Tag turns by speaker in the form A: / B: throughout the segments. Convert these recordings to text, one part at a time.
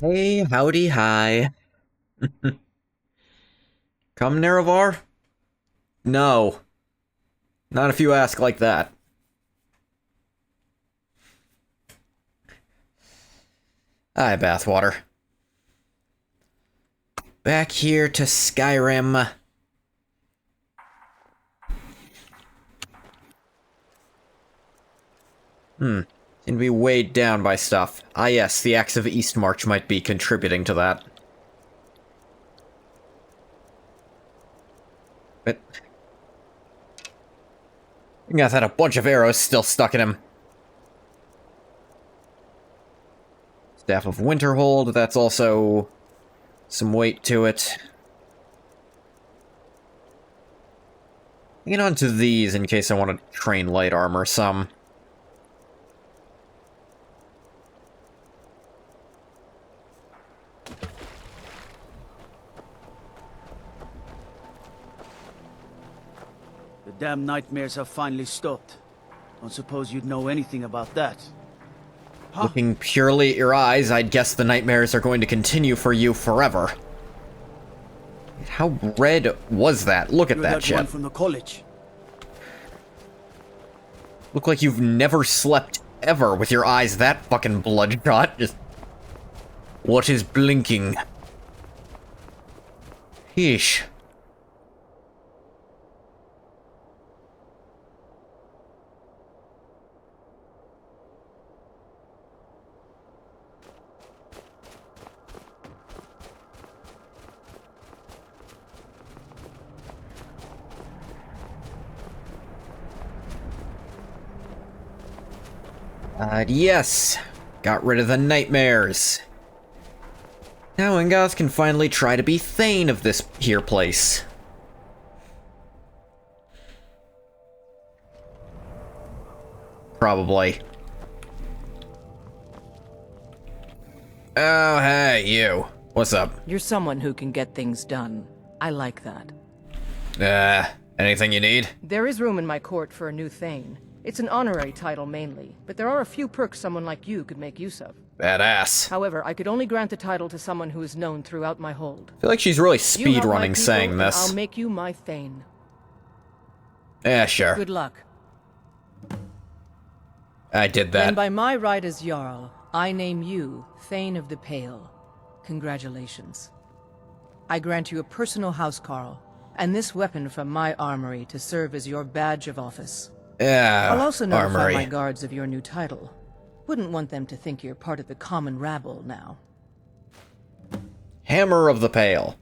A: Hey, howdy, hi. Come, Nerevar? No. Not if you ask like that. Hi, Bathwater. Back here to Skyrim. Seem to be weighed down by stuff. Ah yes, the Axe of Eastmarch might be contributing to that. But... Gath had a bunch of arrows still stuck in him. Staff of Winterhold, that's also... some weight to it. Hanging on to these in case I want to train light armor some.
B: The damn nightmares have finally stopped. Don't suppose you'd know anything about that. Huh?
A: Looking purely at your eyes, I'd guess the nightmares are going to continue for you forever. How red was that? Look at that shit.
B: One from the college.
A: Look like you've never slept ever with your eyes that fucking bloodshot. Just... What is blinking? Yeesh. Yes. Got rid of the nightmares. Now Ingoth can finally try to be Thane of this here place. Probably. Oh, hey, you. What's up?
C: You're someone who can get things done. I like that.
A: Anything you need?
C: There is room in my court for a new Thane. It's an honorary title mainly, but there are a few perks someone like you could make use of.
A: Badass.
C: However, I could only grant the title to someone who is known throughout my hold.
A: I feel like she's really
C: You help my
A: speedrunning
C: people,
A: saying
C: and
A: this.
C: I'll make you my Thane.
A: Yeah, sure.
C: Good luck.
A: I did that.
C: And by my right as Jarl, I name you Thane of the Pale. Congratulations. I grant you a personal housecarl, and this weapon from my armory to serve as your badge of office.
A: Yeah,
C: I'll also notify
A: armory.
C: my guards of your new title. Wouldn't want them to think you're part of the common rabble now.
A: Hammer of the Pale.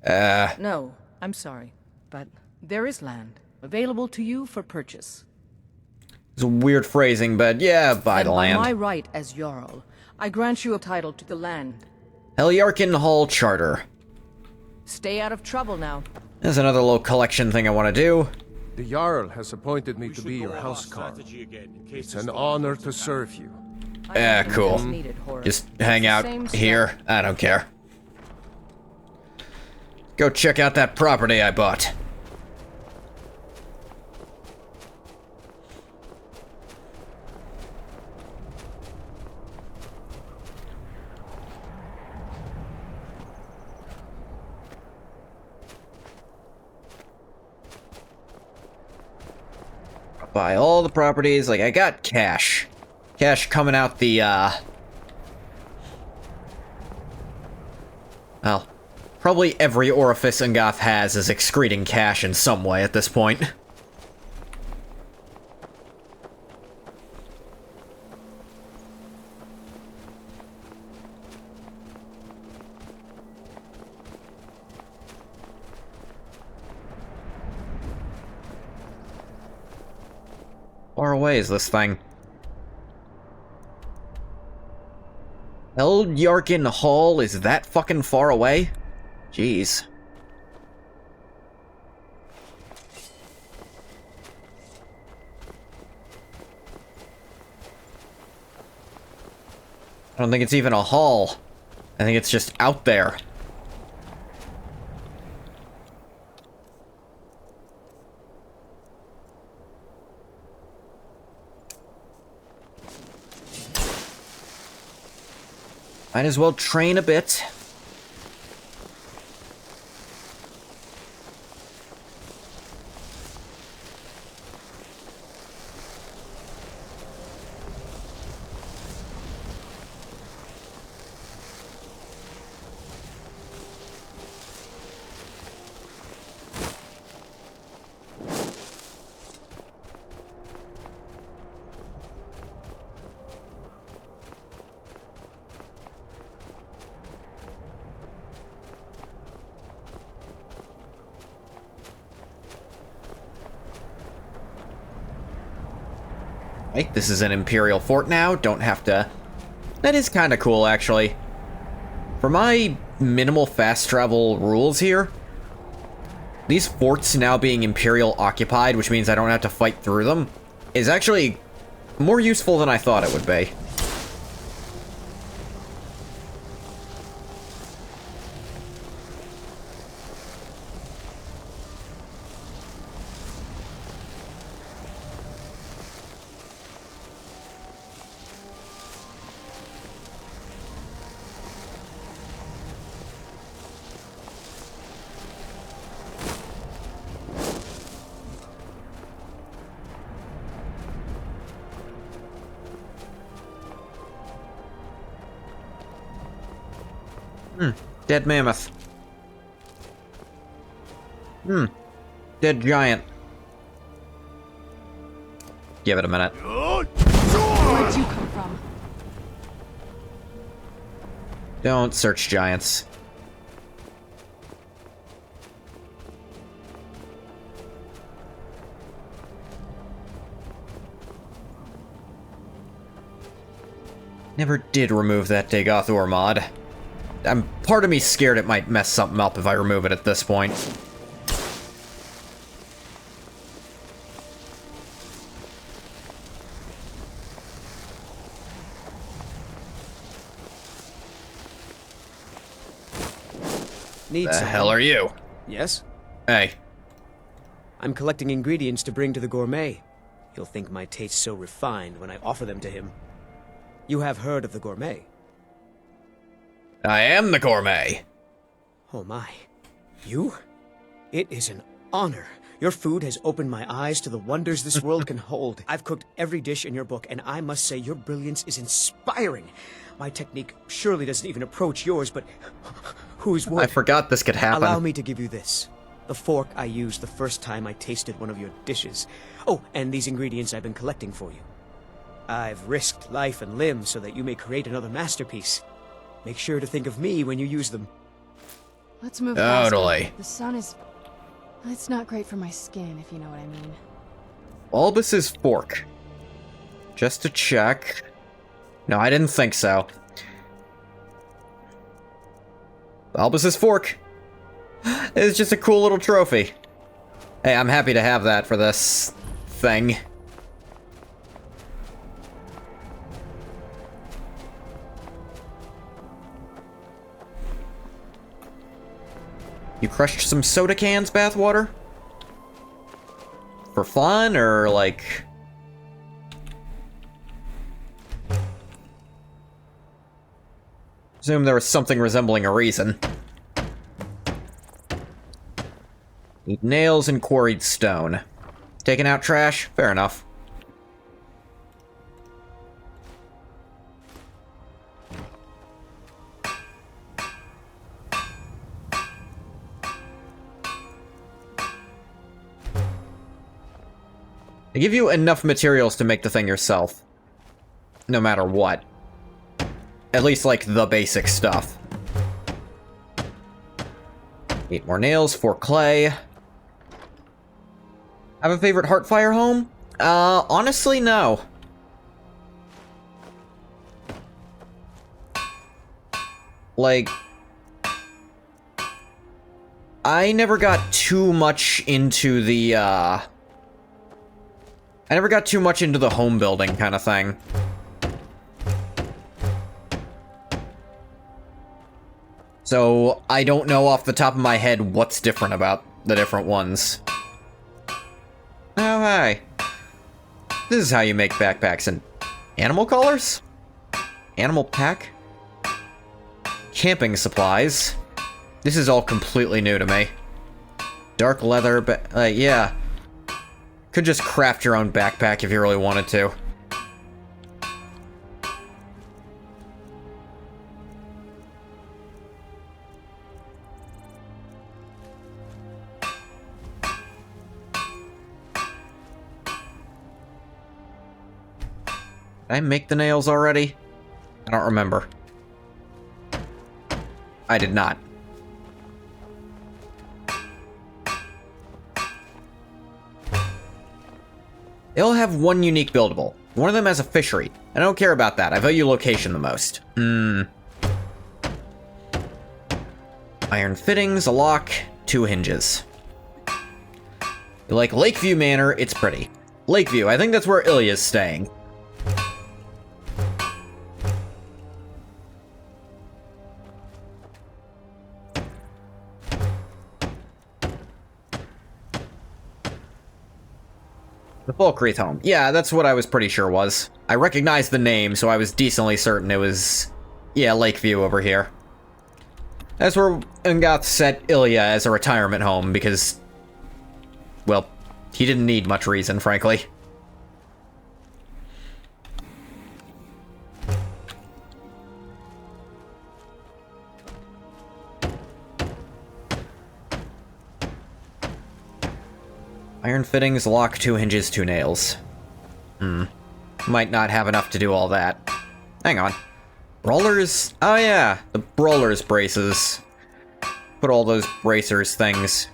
C: No, I'm sorry, but there is land available to you for purchase.
A: It's a weird phrasing, but yeah, buy the land.
C: By my right as Jarl, I grant you a title to the land.
A: Helyarkin Hall Charter.
C: Stay out of trouble now.
A: There's another little collection thing I want to do.
D: The Jarl has appointed me to be your housecarl. It's an honor to serve you.
A: Yeah, cool.
C: Needed, Horace.
A: Just hang out
C: Same
A: here.
C: stuff.
A: I don't care. Go check out that property I bought. Buy all the properties. Like, I got cash. Cash coming out the, well, probably every orifice Ingoth has is excreting cash in some way at this point. Far away is this thing? Helyarkin Hall is that fucking far away? Jeez. I don't think it's even a hall. I think it's just out there. Might as well train a bit. Right, this is an Imperial fort now, don't have to... That is kind of cool, actually. For my minimal fast travel rules here, these forts now being Imperial occupied, which means I don't have to fight through them, is actually more useful than I thought it would be. Dead mammoth. Dead giant. Give it a minute.
E: Where'd you come from?
A: Don't search giants. Never did remove that Dagoth ore mod. Part of me scared it might mess something up if I remove it at this point.
F: Need
A: The
F: some
A: hell are you?
F: Yes?
A: Hey.
F: I'm collecting ingredients to bring to the gourmet. He'll think my taste so refined when I offer them to him. You have heard of the gourmet?
A: I am the gourmet.
F: Oh my. You? It is an honor. Your food has opened my eyes to the wonders this world can hold. I've cooked every dish in your book, and I must say your brilliance is inspiring. My technique surely doesn't even approach yours, but whose would?
A: I forgot this could happen.
F: Allow me to give you this. The fork I used the first time I tasted one of your dishes. Oh, and these ingredients I've been collecting for you. I've risked life and limb so that you may create another masterpiece. Make sure to think of me when you use them.
E: Let's move faster.
A: Totally.
E: The sun is... It's not great for my skin, if you know what I mean.
A: Bulbus's fork. Just to check. No, I didn't think so. Bulbus's fork. It's just a cool little trophy. Hey, I'm happy to have that for this thing. You crushed some soda cans, bathwater? For fun, or like... Presume there was something resembling a reason. Need nails and quarried stone. Taking out trash? Fair enough. They give you enough materials to make the thing yourself. No matter what. At least, like, the basic stuff. 8 more nails, 4 clay. Have a favorite Heartfire home? Honestly, no. Like... I never got too much into the, I never got too much into the home building kind of thing. So, I don't know off the top of my head what's different about the different ones. Oh, hi. This is how you make backpacks in animal colors? Animal pack? camping supplies. This is all completely new to me. Dark leather, yeah. Could just craft your own backpack if you really wanted to. Did I make the nails already? I don't remember. I did not. They all have one unique buildable. One of them has a fishery. I don't care about that. I value location the most. Iron fittings, a lock, 2 hinges. You like Lakeview Manor, it's pretty. Lakeview, I think that's where Ilya's staying. The Falkreath home. Yeah, that's what I was pretty sure was. I recognized the name, so I was decently certain it was... yeah, Lakeview over here. That's where Ungath set Ilya as a retirement home, because... well, he didn't need much reason, frankly. Iron fittings, lock, 2 hinges, 2 nails. Might not have enough to do all that. Hang on. Brawlers? Oh yeah, the Brawlers braces. Put all those bracers things.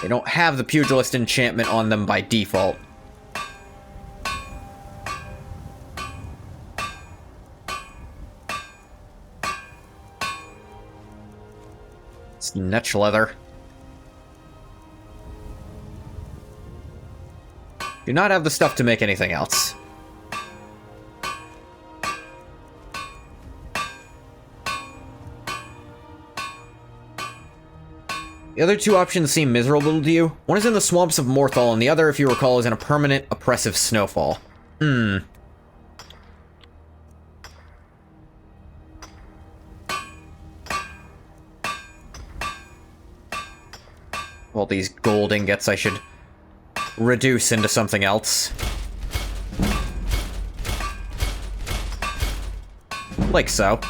A: They don't have the Pugilist enchantment on them by default. Netch leather. Do not have the stuff to make anything else. The other 2 options seem miserable to you. One is in the swamps of Morthal, and the other, if you recall, is in a permanent, oppressive snowfall. All these gold ingots I should reduce into something else. Like so.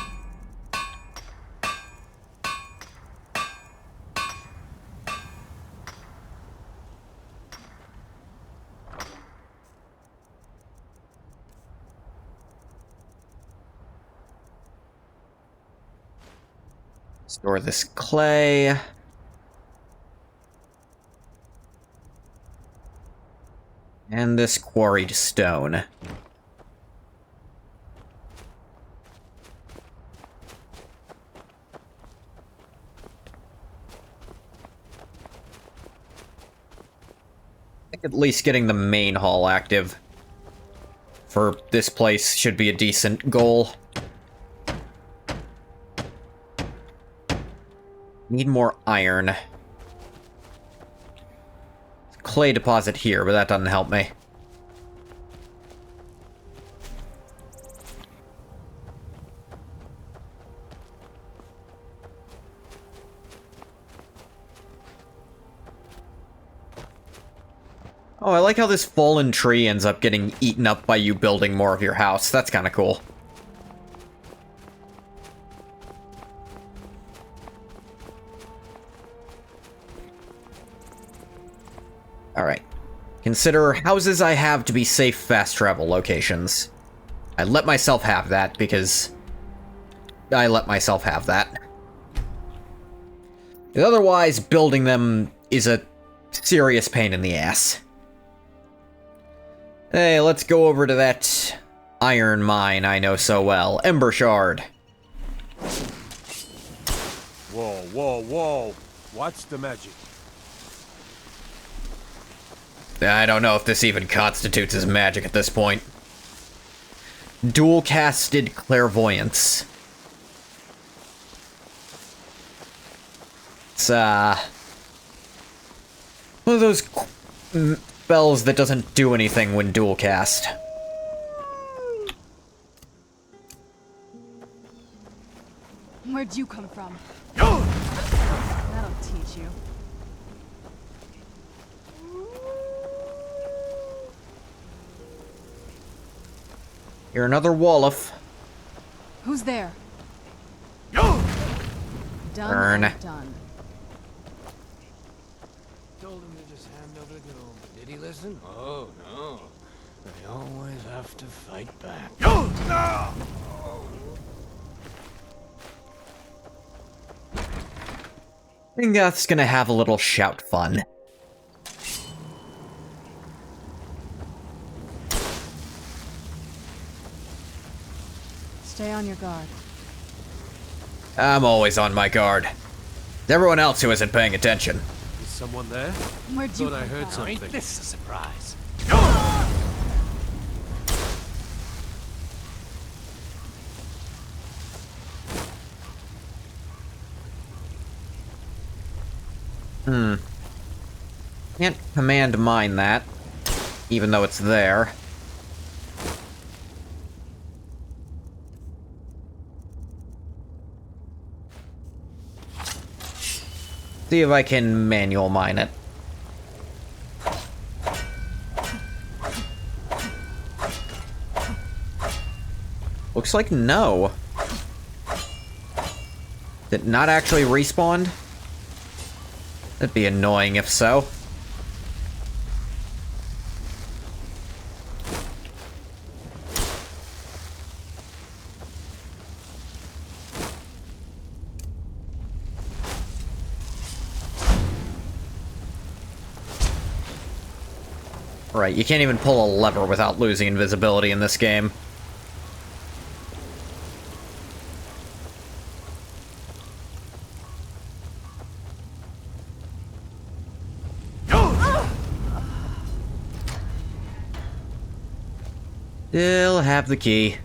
A: Store this clay. And this quarried stone. I think at least getting the main hall active for this place should be a decent goal. Need more iron. Clay deposit here, but that doesn't help me. Oh, I like how this fallen tree ends up getting eaten up by you building more of your house. That's kind of cool. Alright. Consider houses I have to be safe fast travel locations. I let myself have that because I let myself have that. Otherwise, building them is a serious pain in the ass. Hey, let's go over to that iron mine I know so well. Ember Shard.
D: Whoa, whoa, whoa. What's the magic?
A: I don't know if this even constitutes as magic at this point. Dual-casted clairvoyance. It's, one of those spells that doesn't do anything when dual-cast.
E: Where'd you come from? That'll teach you.
A: You're another Wolof.
E: Who's there? Done
A: Burn.
E: and done.
G: Told him to just hand over the gold, but did he listen? Oh, no. They always have to fight back.
A: Ingoth's gonna have a little shout fun.
E: Stay on your guard.
A: I'm always on my guard. It's everyone else who isn't paying attention.
D: Is someone there?
E: Where'd you
D: Thought I
E: come
D: heard
E: from?
D: something.
G: Ain't this a surprise?
A: Can't command mine that, even though it's there. See if I can manual mine it. Looks like no. Did it not actually respawn? That'd be annoying if so. Right, you can't even pull a lever without losing invisibility in this game. Still have the key.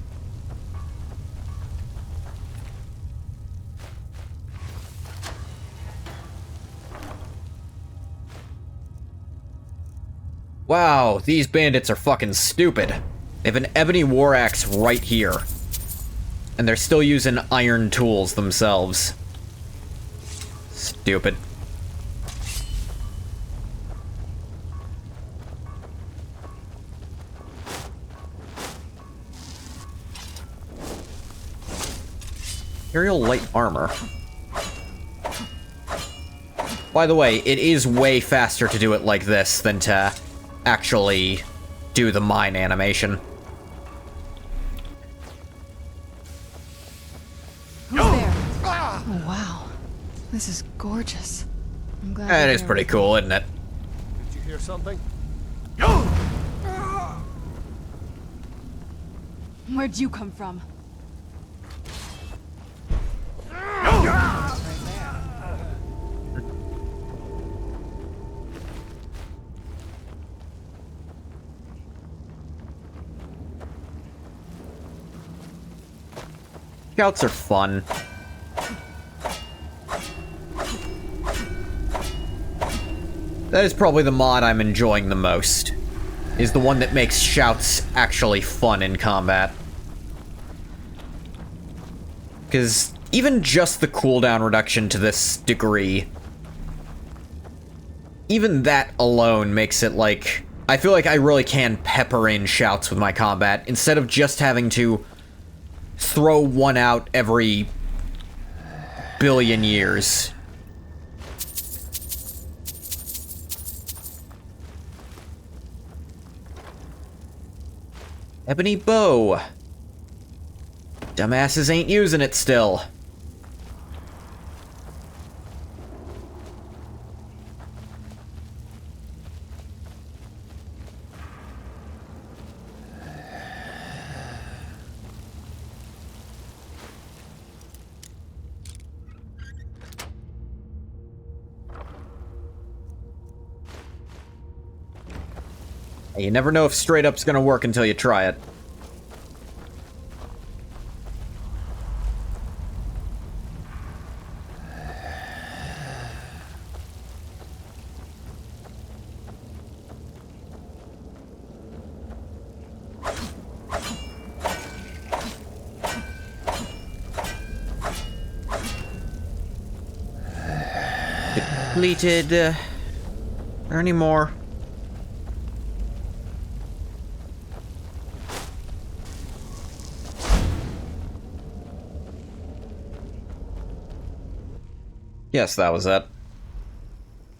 A: Wow, these bandits are fucking stupid. They have an ebony war axe right here. And they're still using iron tools themselves. Stupid. Imperial light armor. By the way, it is way faster to do it like this than to actually do the mine animation.
E: Who's there? Oh, wow. This is gorgeous. I'm glad
A: That
E: you're
A: is
E: there
A: pretty
E: with
A: cool, isn't it?
D: Did you hear something?
E: me. Where'd you come from?
A: Scouts are fun. That is probably the mod I'm enjoying the most. Is the one that makes shouts actually fun in combat. Because even just the cooldown reduction to this degree, even that alone makes it like, I feel like I really can pepper in shouts with my combat, instead of just having to throw one out every billion years. Ebony bow. Dumbasses ain't using it still. You never know if straight up's gonna work until you try it. completed. Are there any more? Yes, that was it.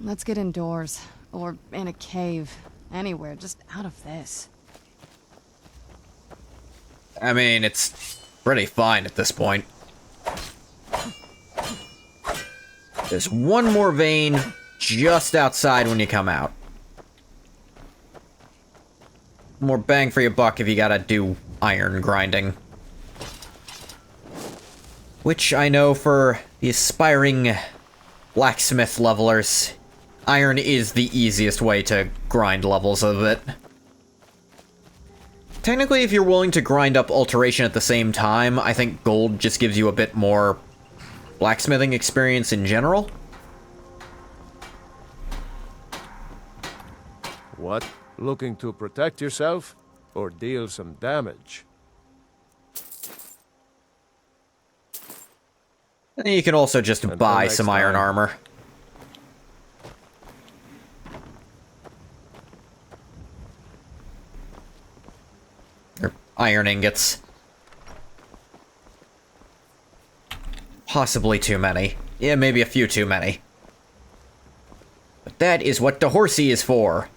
E: Let's get indoors. Or in a cave. Anywhere, just out of this.
A: I mean, it's pretty fine at this point. There's one more vein just outside when you come out. More bang for your buck if you gotta do iron grinding. Which I know for the aspiring blacksmith levelers, iron is the easiest way to grind levels of it. Technically, if you're willing to grind up alteration at the same time, I think gold just gives you a bit more blacksmithing experience in general.
D: What? Looking to protect yourself? Or deal some damage?
A: And you can also just
D: Until
A: buy
D: next
A: some iron
D: time.
A: armor. Or iron ingots. Possibly too many. Yeah, maybe a few too many. But that is what the horsey is for.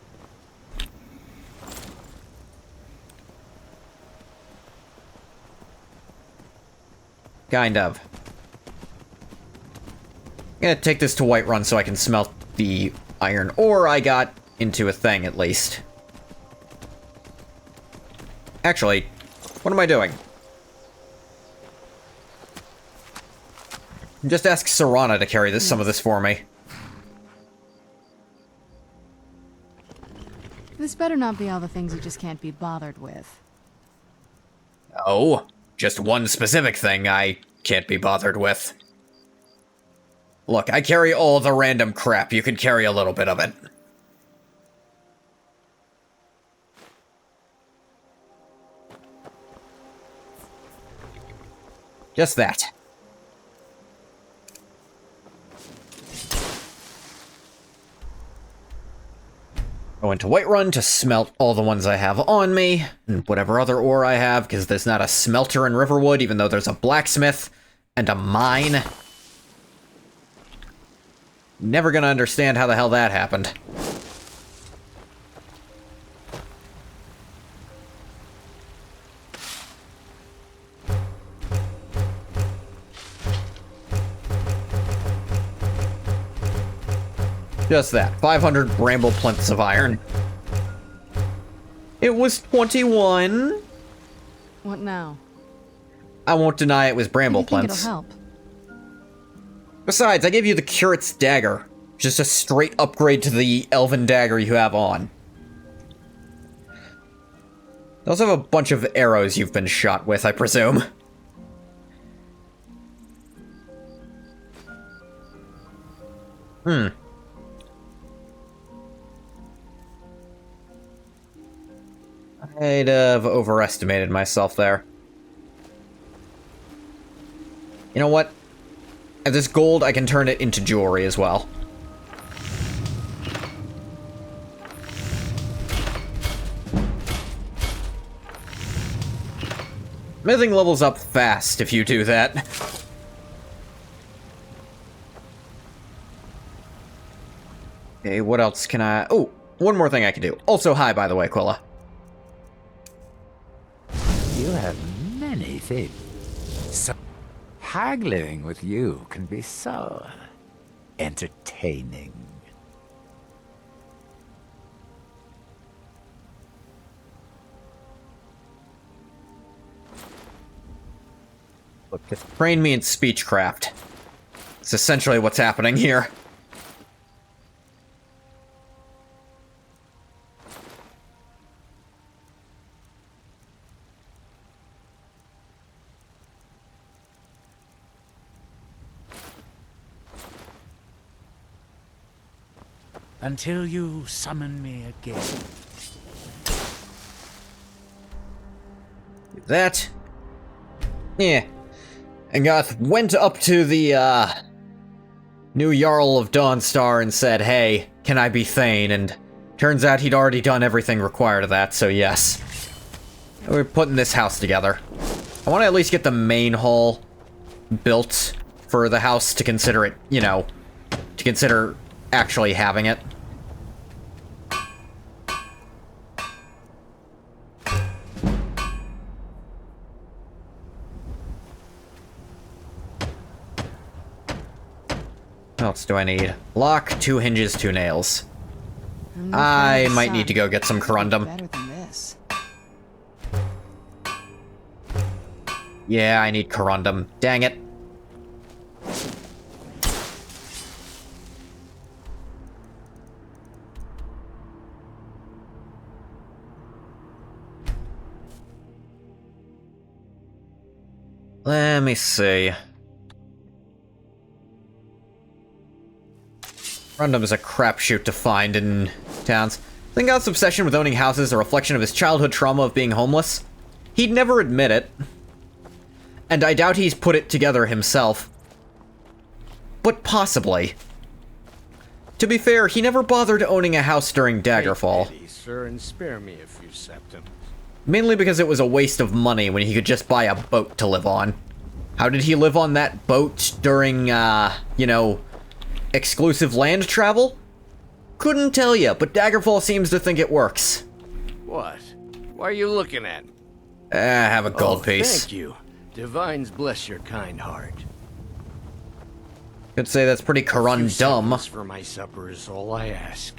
A: Kind of. I'm gonna take this to Whiterun so I can smelt the iron ore I got into a thing, at least. Actually, what am I doing? Just ask Serana to carry this, some of this for me.
E: This better not be all the things you just can't be bothered with.
A: Oh, just one specific thing I can't be bothered with. Look, I carry all the random crap. You could carry a little bit of it. Just that. Go into Whiterun to smelt all the ones I have on me, and whatever other ore I have, because there's not a smelter in Riverwood, even though there's a blacksmith and a mine. Never gonna understand how the hell that happened. Just that. 500 bramble plinths of iron. It was 21.
E: What now?
A: I won't deny it was bramble
E: You think it'll
A: plinths.
E: help?
A: Besides, I gave you the curate's dagger. Just a straight upgrade to the elven dagger you have on. They also have a bunch of arrows you've been shot with, I presume. I'd have overestimated myself there. You know what? If this gold, I can turn it into jewelry as well. Smithing levels up fast if you do that. Okay, what else can I... Oh, one more thing I can do. Also, hi, by the way, Quilla.
H: You have many things. So, haggling with you can be so entertaining.
A: Look, just train me in speechcraft. It's essentially what's happening here.
H: Until you summon me again.
A: That. Yeah. And Garth went up to the, new Jarl of Dawnstar and said, hey, can I be Thane? And turns out he'd already done everything required of that, so yes. We're putting this house together. I want to at least get the main hall built for the house to consider it, you know, to consider actually having it. What else do I need? Lock, 2 hinges, 2 nails. I might need to go get some corundum.
E: Better than this.
A: Yeah, I need corundum. Dang it. Let me see. Corundum is a crapshoot to find in towns. I think God's obsession with owning houses is a reflection of his childhood trauma of being homeless. He'd never admit it. And I doubt he's put it together himself. But possibly. To be fair, he never bothered owning a house during Daggerfall.
G: Take pity, sir, and spare me a few septims.
A: Mainly because it was a waste of money when he could just buy a boat to live on. How did he live on that boat during, you know, exclusive land travel? Couldn't tell you, but Daggerfall seems to think it works.
G: What? Why are you looking at me?
A: Have a gold
G: Oh,
A: piece.
G: thank you. Divines bless your kind heart.
A: Could say that's pretty dumb.
G: Septims for my supper is all I ask.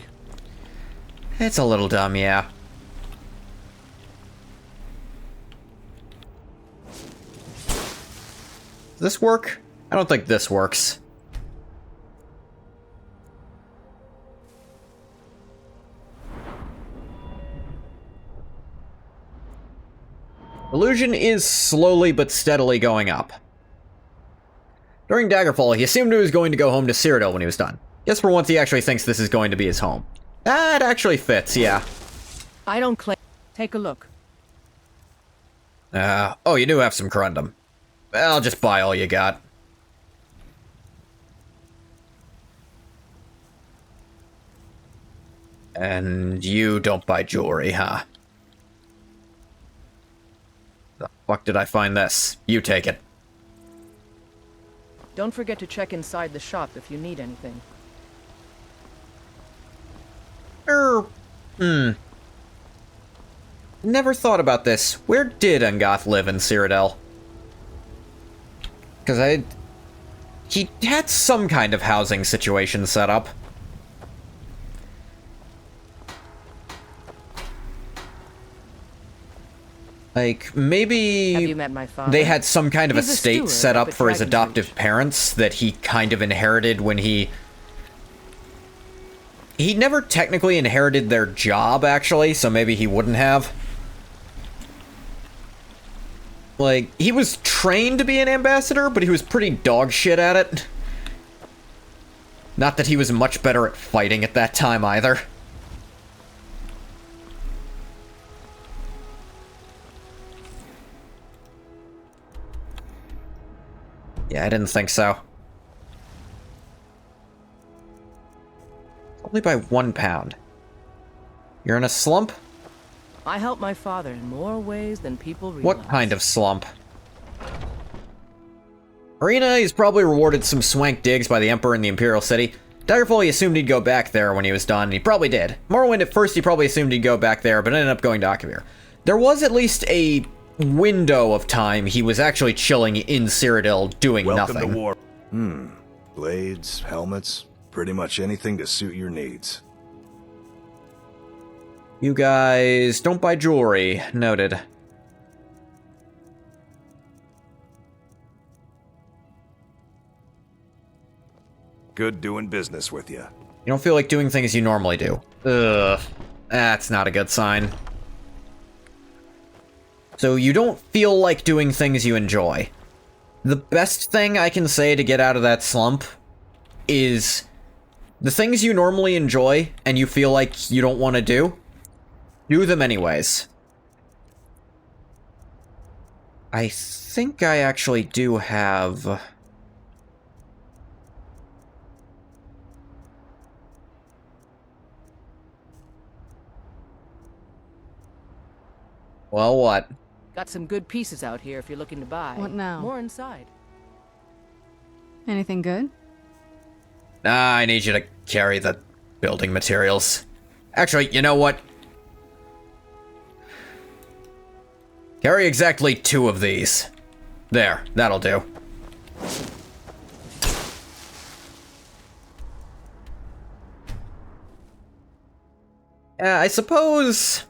A: It's a little dumb, yeah. Does this work? I don't think this works. Illusion is slowly but steadily going up. During Daggerfall, he assumed he was going to go home to Cyrodiil when he was done. Guess for once he actually thinks this is going to be his home. That actually fits, yeah.
C: I don't claim. Take a look.
A: Oh, you do have some corundum. I'll just buy all you got. And you don't buy jewelry, huh? The fuck did I find this? You take it.
C: Don't forget to check inside the shop if you need anything.
A: Never thought about this. Where did Ungoth live in Cyrodiil? Because he had some kind of housing situation set up. Like, maybe
C: Have you met my father?
A: they had some kind of
C: He's a
A: estate
C: steward
A: set
C: up
A: up
C: at
A: for his
C: Dragon's
A: adoptive
C: Reach.
A: parents that he kind of inherited when he never technically inherited their job, actually, so maybe he wouldn't have. Like, he was trained to be an ambassador, but he was pretty dog shit at it. Not that he was much better at fighting at that time, either. Yeah, I didn't think so. Only by 1 pound. You're in a slump?
C: I help my father in more ways than people realize.
A: What kind of slump? Arena, he's probably rewarded some swank digs by the Emperor in the Imperial City. Daggerfall, he assumed he'd go back there when he was done, and he probably did. Morrowind, at first, he probably assumed he'd go back there, but ended up going to Akavir. There was at least a window of time he was actually chilling in Cyrodiil doing
I: Welcome
A: nothing.
I: to war. Blades, helmets, pretty much anything to suit your needs.
A: You guys don't buy jewelry. Noted.
I: Good doing business with you.
A: You don't feel like doing things you normally do. Ugh. That's not a good sign. So you don't feel like doing things you enjoy. The best thing I can say to get out of that slump is the things you normally enjoy and you feel like you don't want to do them anyways. I think I actually do have Well, what?
C: Got some good pieces out here if you're looking to buy.
E: What now?
C: More inside.
E: Anything good?
A: Nah, I need you to carry the building materials. Actually, you know what? Carry exactly 2 of these. There, that'll do. I suppose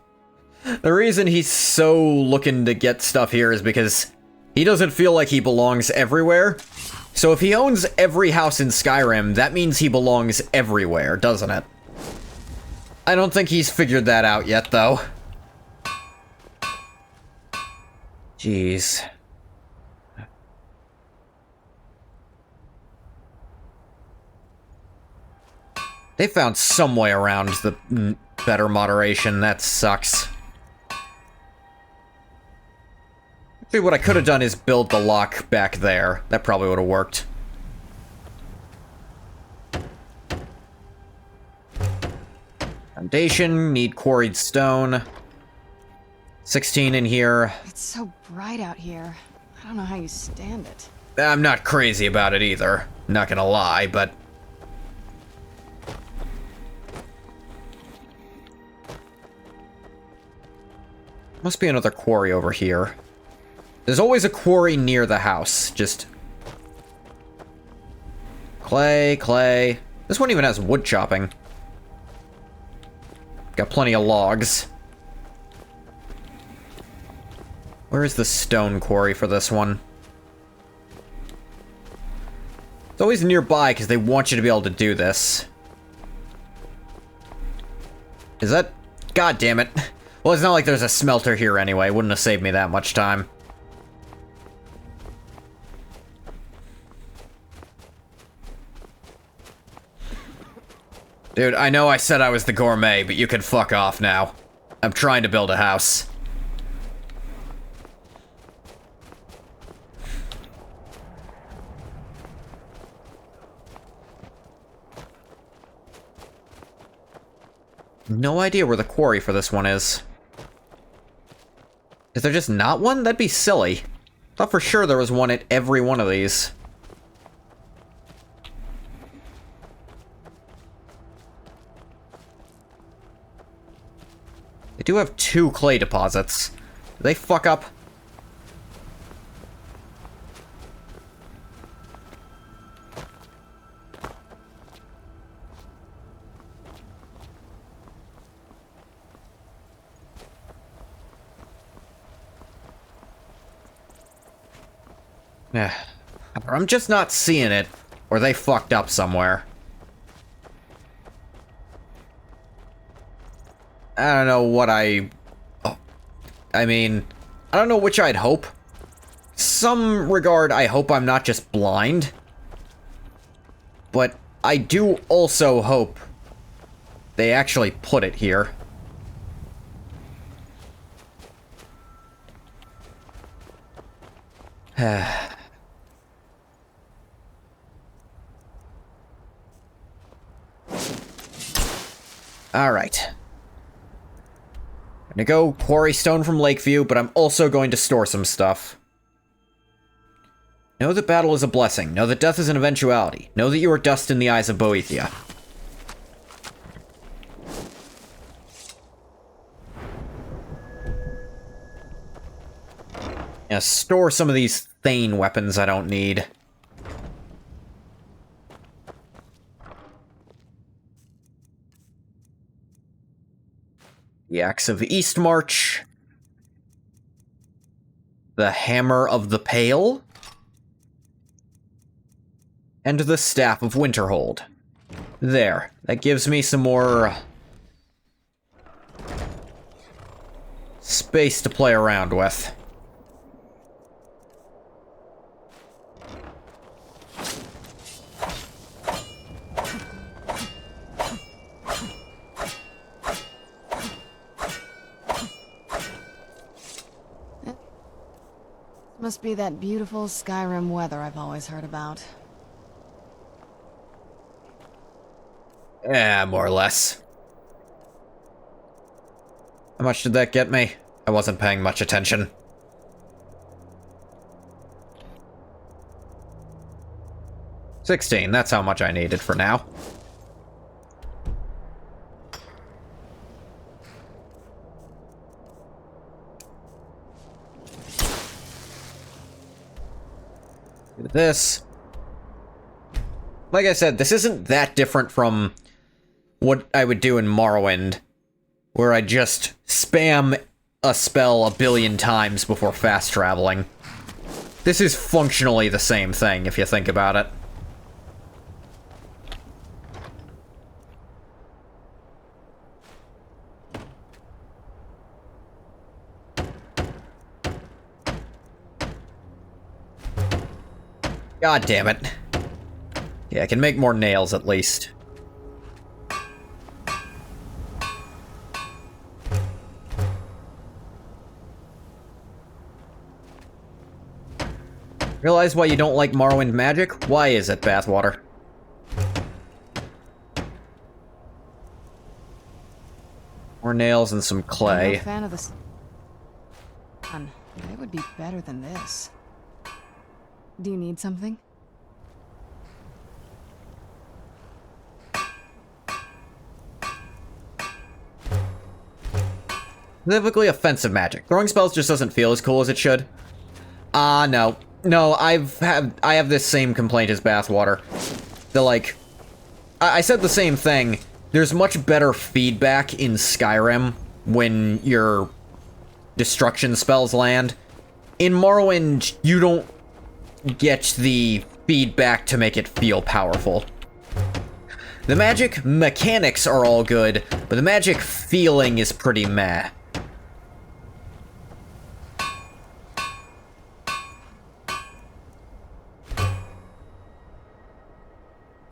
A: the reason he's so looking to get stuff here is because he doesn't feel like he belongs everywhere. So if he owns every house in Skyrim, that means he belongs everywhere, doesn't it? I don't think he's figured that out yet, though. Jeez. They found some way around the better moderation. That sucks. Actually, what I could have done is build the lock back there. That probably would have worked. Foundation, need quarried stone. 16 in here.
E: It's so bright out here. I don't know how you stand it.
A: I'm not crazy about it either. Not gonna lie, but... Must be another quarry over here. There's always a quarry near the house. Just... clay, clay. This one even has wood chopping. Got plenty of logs. Where is the stone quarry for this one? It's always nearby because they want you to be able to do this. Is that... God damn it. Well, it's not like there's a smelter here anyway. Wouldn't have saved me that much time. Dude, I know I said I was the gourmet, but you can fuck off now. I'm trying to build a house. No idea where the quarry for this one is. Is there just not one? That'd be silly. Thought for sure there was one at every one of these. They do have 2 clay deposits. Did they fuck up? Yeah. Or I'm just not seeing it, or they fucked up somewhere. I don't know what I mean, I don't know which I'd hope. Some regard, I hope I'm not just blind. But I do also hope they actually put it here. Alright. I'm gonna go quarry stone from Lakeview, but I'm also going to store some stuff. Know that battle is a blessing. Know that death is an eventuality. Know that you are dust in the eyes of Boethia. Yeah, store some of these Thane weapons I don't need. The Axe of Eastmarch. The Hammer of the Pale. And the Staff of Winterhold. There. That gives me some more space to play around with.
E: Must be that beautiful Skyrim weather I've always heard about.
A: Yeah, more or less. How much did that get me? I wasn't paying much attention. $16, that's how much I needed for now. Do this. Like I said, this isn't that different from what I would do in Morrowind, where I just spam a spell a billion times before fast traveling. This is functionally the same thing, if you think about it. God damn it. Yeah, I can make more nails at least. Realize why you don't like Morrowind magic? Why is it, Bathwater? More nails and some clay.
E: I'm a fan of this. It would be better than this. Do you need something?
A: Specifically offensive magic. Throwing spells just doesn't feel as cool as it should. No. No, I have this same complaint as Bathwater. I said the same thing. There's much better feedback in Skyrim when your destruction spells land. In Morrowind, you don't get the feedback to make it feel powerful. The magic mechanics are all good, but the magic feeling is pretty meh.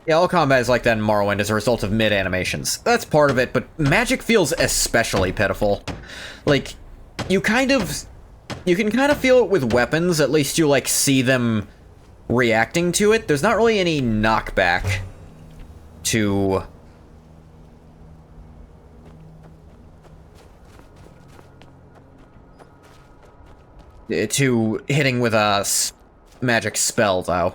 A: Yeah, all combat is like that in Morrowind as a result of mid-animations. That's part of it, but magic feels especially pitiful. Like, you can kind of feel it with weapons, at least you, like, see them reacting to it. There's not really any knockback to hitting with a magic spell, though.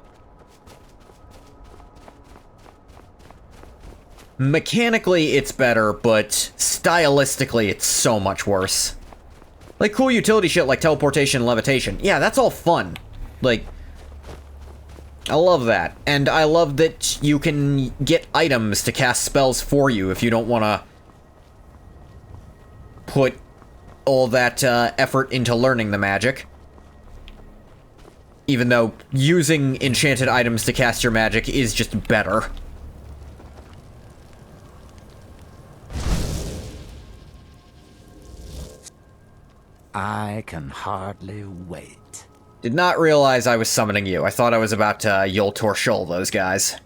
A: Mechanically, it's better, but stylistically, it's so much worse. Like, cool utility shit like teleportation and levitation. Yeah, that's all fun. Like, I love that. And I love that you can get items to cast spells for you if you don't want to put all that effort into learning the magic. Even though using enchanted items to cast your magic is just better.
H: I can hardly wait.
A: Did not realize I was summoning you. I thought I was about to Yul Torshul those guys.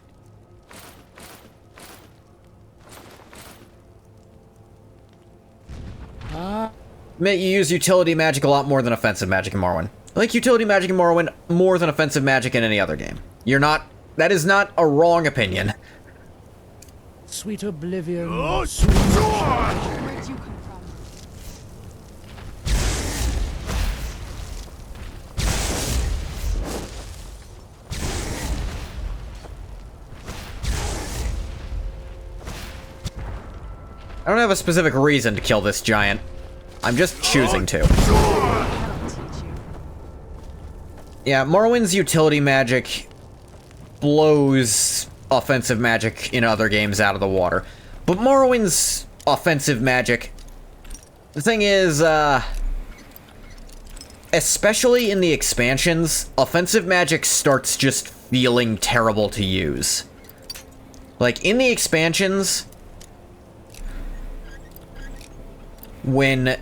A: Admit you use utility magic a lot more than offensive magic in Morrowind. I like utility magic in Morrowind more than offensive magic in any other game. That is not a wrong opinion.
G: Sweet oblivion.
E: Where'd you come from?
A: I don't have a specific reason to kill this giant. I'm just choosing to. Yeah, Morrowind's utility magic blows offensive magic in other games out of the water. But Morrowind's offensive magic... The thing is, especially in the expansions, offensive magic starts just feeling terrible to use. Like, in the expansions... when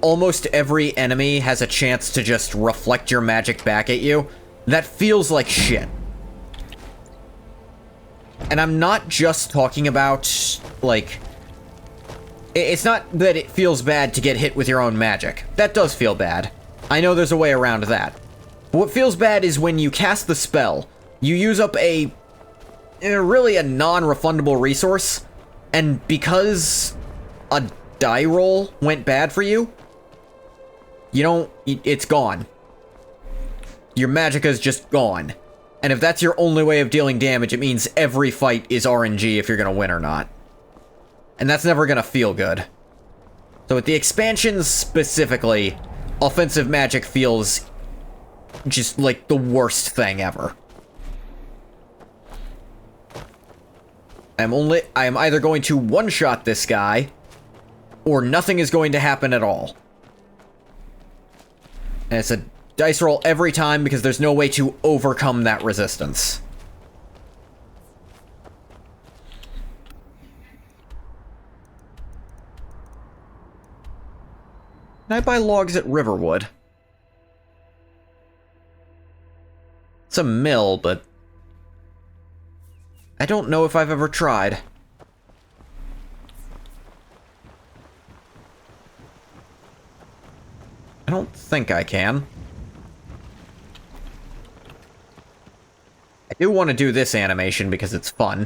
A: almost every enemy has a chance to just reflect your magic back at you, that feels like shit. And I'm not just talking about, like... It's not that it feels bad to get hit with your own magic. That does feel bad. I know there's a way around that. But what feels bad is when you cast the spell, you use up really a non-refundable resource, and because a die roll went bad for you, You don't... It's gone. Your magicka's just gone. And if that's your only way of dealing damage, it means every fight is RNG if you're gonna win or not. And that's never gonna feel good. So with the expansions specifically, offensive magic feels just like the worst thing ever. I am either going to one-shot this guy, or nothing is going to happen at all. And it's a dice roll every time because there's no way to overcome that resistance. Can I buy logs at Riverwood? It's a mill, but I don't know if I've ever tried. I don't think I can. I do want to do this animation because it's fun,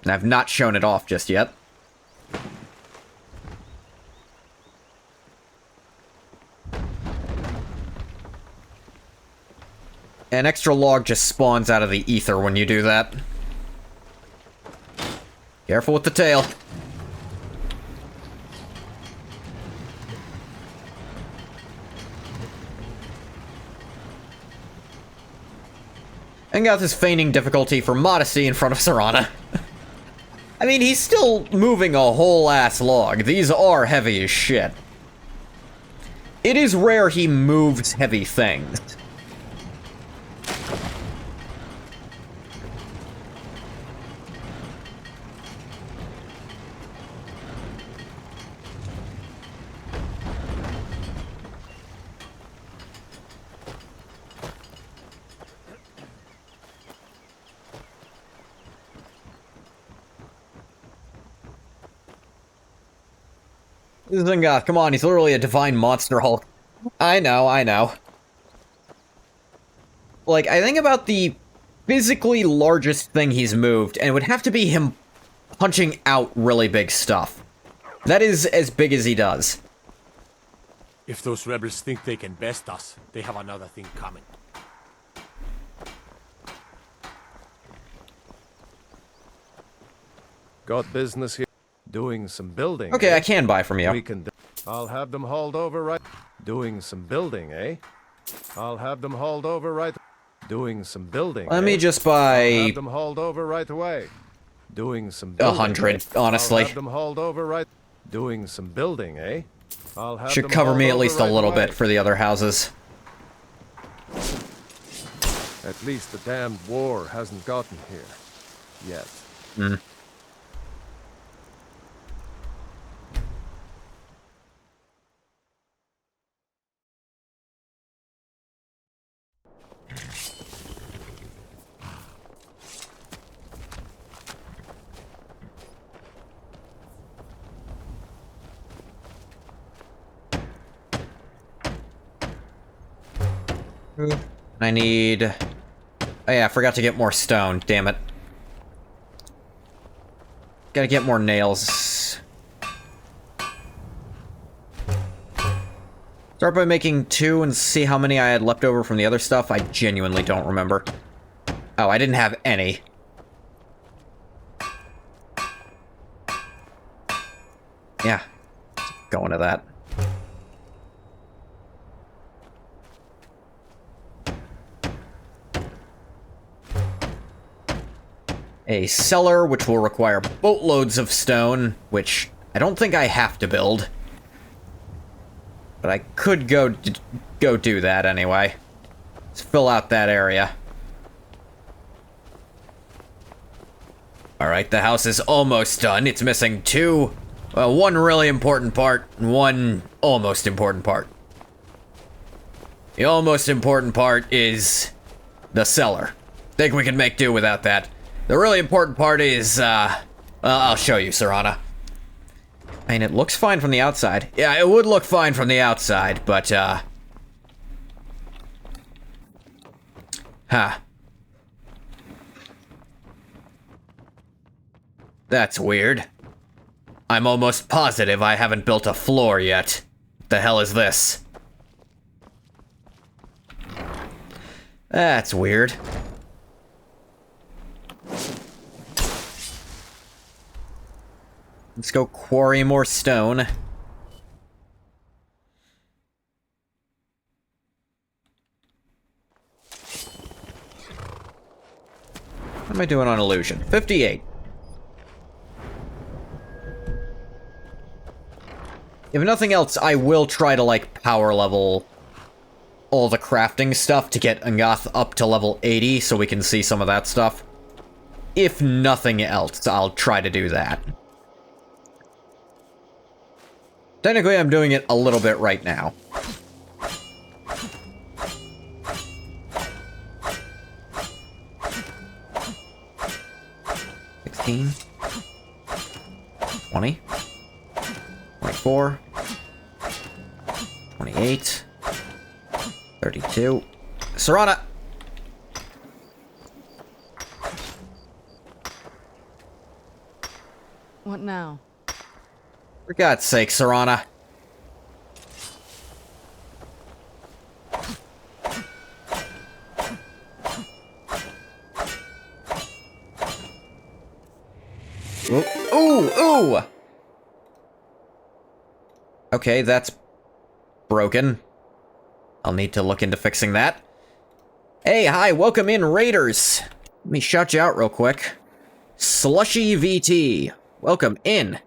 A: and I've not shown it off just yet. An extra log just spawns out of the ether when you do that. Careful with the tail. Engoth is feigning difficulty for modesty in front of Serana. I mean, he's still moving a whole-ass log. These are heavy as shit. It is rare he moves heavy things. Zengoth, come on, he's literally a divine monster Hulk. I know, I know. Like, I think about the physically largest thing he's moved, and it would have to be him punching out really big stuff. That is as big as he does.
J: If those rebels think they can best us, they have another thing coming.
D: Got business here. Doing some building.
A: Okay,
D: eh?
A: I can buy from you.
D: I'll have them hauled over right. Doing some building, eh? I'll have them hauled over right. Doing some building.
A: Let me just buy...
D: I'll have them hauled over right away. Doing some building.
A: 100, honestly.
D: I'll have them hauled over right. Doing some building, eh? I'll have
A: Should
D: them
A: cover
D: hauled
A: me at
D: over
A: least a
D: right
A: little
D: away.
A: bit for the other houses.
D: At least the damned war hasn't gotten here. Yet.
A: Hmm. I need... Oh yeah, I forgot to get more stone, damn it. Gotta get more nails. Start by making 2 and see how many I had left over from the other stuff. I genuinely don't remember. Oh, I didn't have any. Yeah, going to that. A cellar, which will require boatloads of stone, which I don't think I have to build. But I could go do that anyway. Let's fill out that area. Alright, the house is almost done. It's missing one really important part, and one almost important part. The almost important part is the cellar. Think we can make do without that. The really important part is, I'll show you, Serana. I mean, it looks fine from the outside. Yeah, it would look fine from the outside, but, huh. That's weird. I'm almost positive I haven't built a floor yet. What the hell is this? That's weird. Let's go quarry more stone. What am I doing on illusion? 58. If nothing else, I will try to, like, power level all the crafting stuff to get Angath up to level 80 so we can see some of that stuff. If nothing else, I'll try to do that. Technically, I'm doing it a little bit right now. $16, $20, $24, $28, $32. Serana!
E: What now?
A: For God's sake, Serana. Ooh, ooh, ooh! Okay, that's broken. I'll need to look into fixing that. Hey, hi, welcome in, Raiders! Let me shout you out real quick. Slushy VT, welcome in.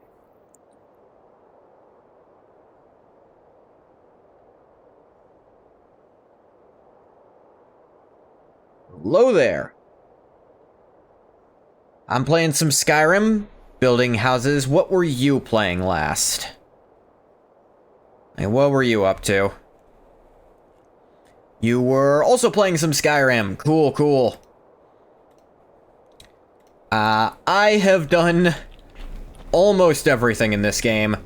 A: Hello there. I'm playing some Skyrim, building houses. What were you playing last? And what were you up to? You were also playing some Skyrim. Cool, cool. I have done almost everything in this game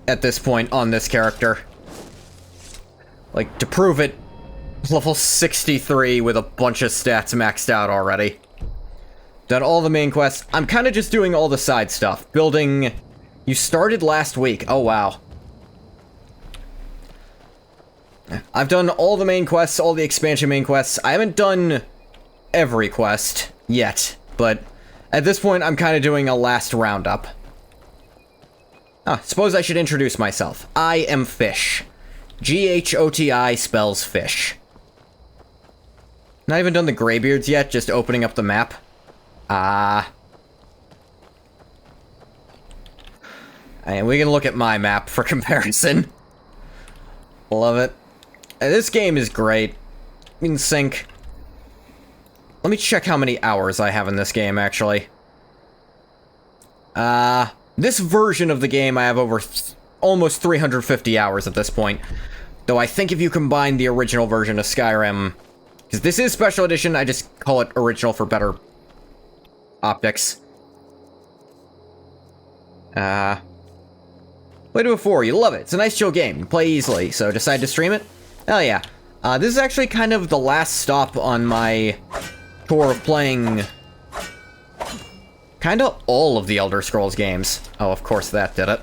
A: at this point on this character. Like, to prove it, level 63 with a bunch of stats maxed out already. Done all the main quests. I'm kind of just doing all the side stuff. Building... You started last week. Oh, wow. I've done all the main quests, all the expansion main quests. I haven't done every quest yet, but at this point, I'm kind of doing a last roundup. Suppose I should introduce myself. I am Fish. G-H-O-T-I spells fish. Not even done the Greybeards yet, just opening up the map. And we can look at my map for comparison. Love it. This game is great. In sync. Let me check how many hours I have in this game, actually. This version of the game I have over almost 350 hours at this point. Though I think if you combine the original version of Skyrim... Because this is Special Edition, I just call it original for better optics. Played it before, you love it. It's a nice chill game. You play easily, so decide to stream it? Hell yeah. This is actually kind of the last stop on my tour of playing kinda all of the Elder Scrolls games. Oh, of course that did it.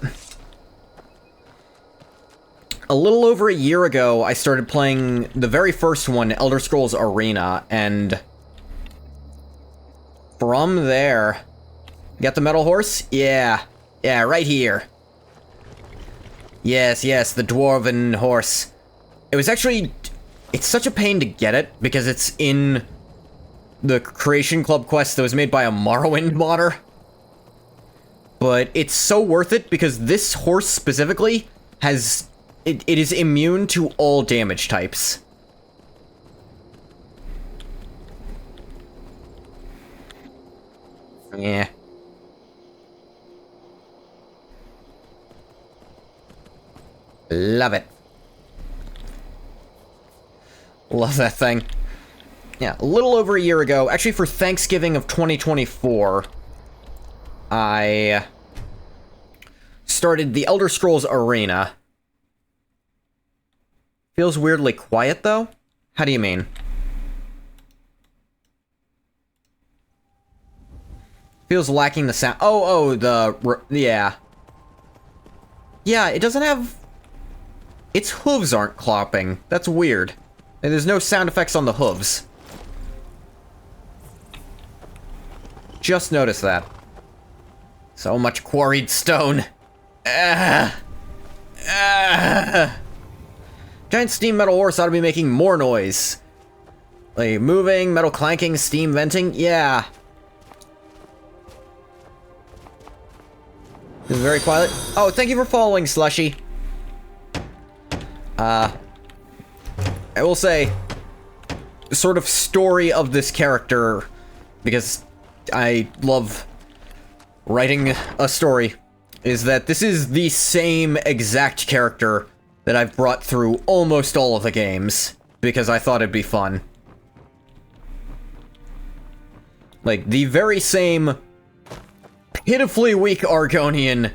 A: A little over a year ago, I started playing the very first one, Elder Scrolls Arena, and from there... Got the metal horse? Yeah. Yeah, right here. Yes, yes, the dwarven horse. It was actually... It's such a pain to get it, because it's in the Creation Club quest that was made by a Morrowind modder. But it's so worth it, because this horse specifically has... It is immune to all damage types. Yeah. Love it. Love that thing. Yeah, a little over a year ago, actually for Thanksgiving of 2024, I started the Elder Scrolls Arena. Feels weirdly quiet, though? How do you mean? Feels lacking the sound. Yeah. Yeah, it doesn't have... Its hooves aren't clopping. That's weird. And there's no sound effects on the hooves. just noticed that. So much quarried stone. Ah! Ah! Giant steam metal horse ought to be making more noise. Like, moving, metal clanking, steam venting? Yeah. This is very quiet. Oh, thank you for following, Slushy. I will say, the sort of story of this character, because I love writing a story, is that this is the same exact character that I've brought through almost all of the games, because I thought it'd be fun. Like, the very same pitifully weak Argonian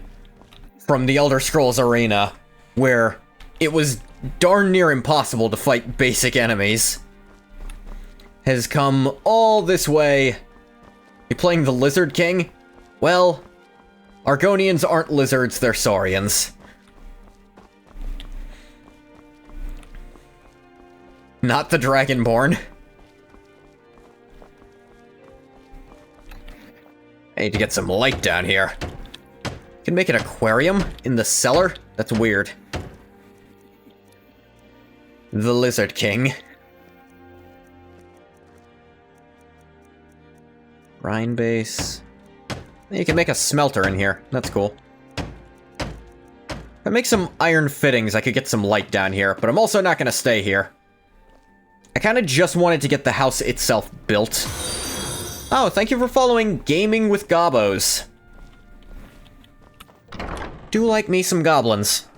A: from the Elder Scrolls Arena, where it was darn near impossible to fight basic enemies, has come all this way. You playing the Lizard King? Well, Argonians aren't lizards, they're saurians. Not the Dragonborn. I need to get some light down here. Can make an aquarium in the cellar? That's weird. The Lizard King. Brine base. You can make a smelter in here. That's cool. If I make some iron fittings, I could get some light down here, but I'm also not going to stay here. I kind of just wanted to get the house itself built. Oh, thank you for following Gaming with Gobos. Do like me some goblins.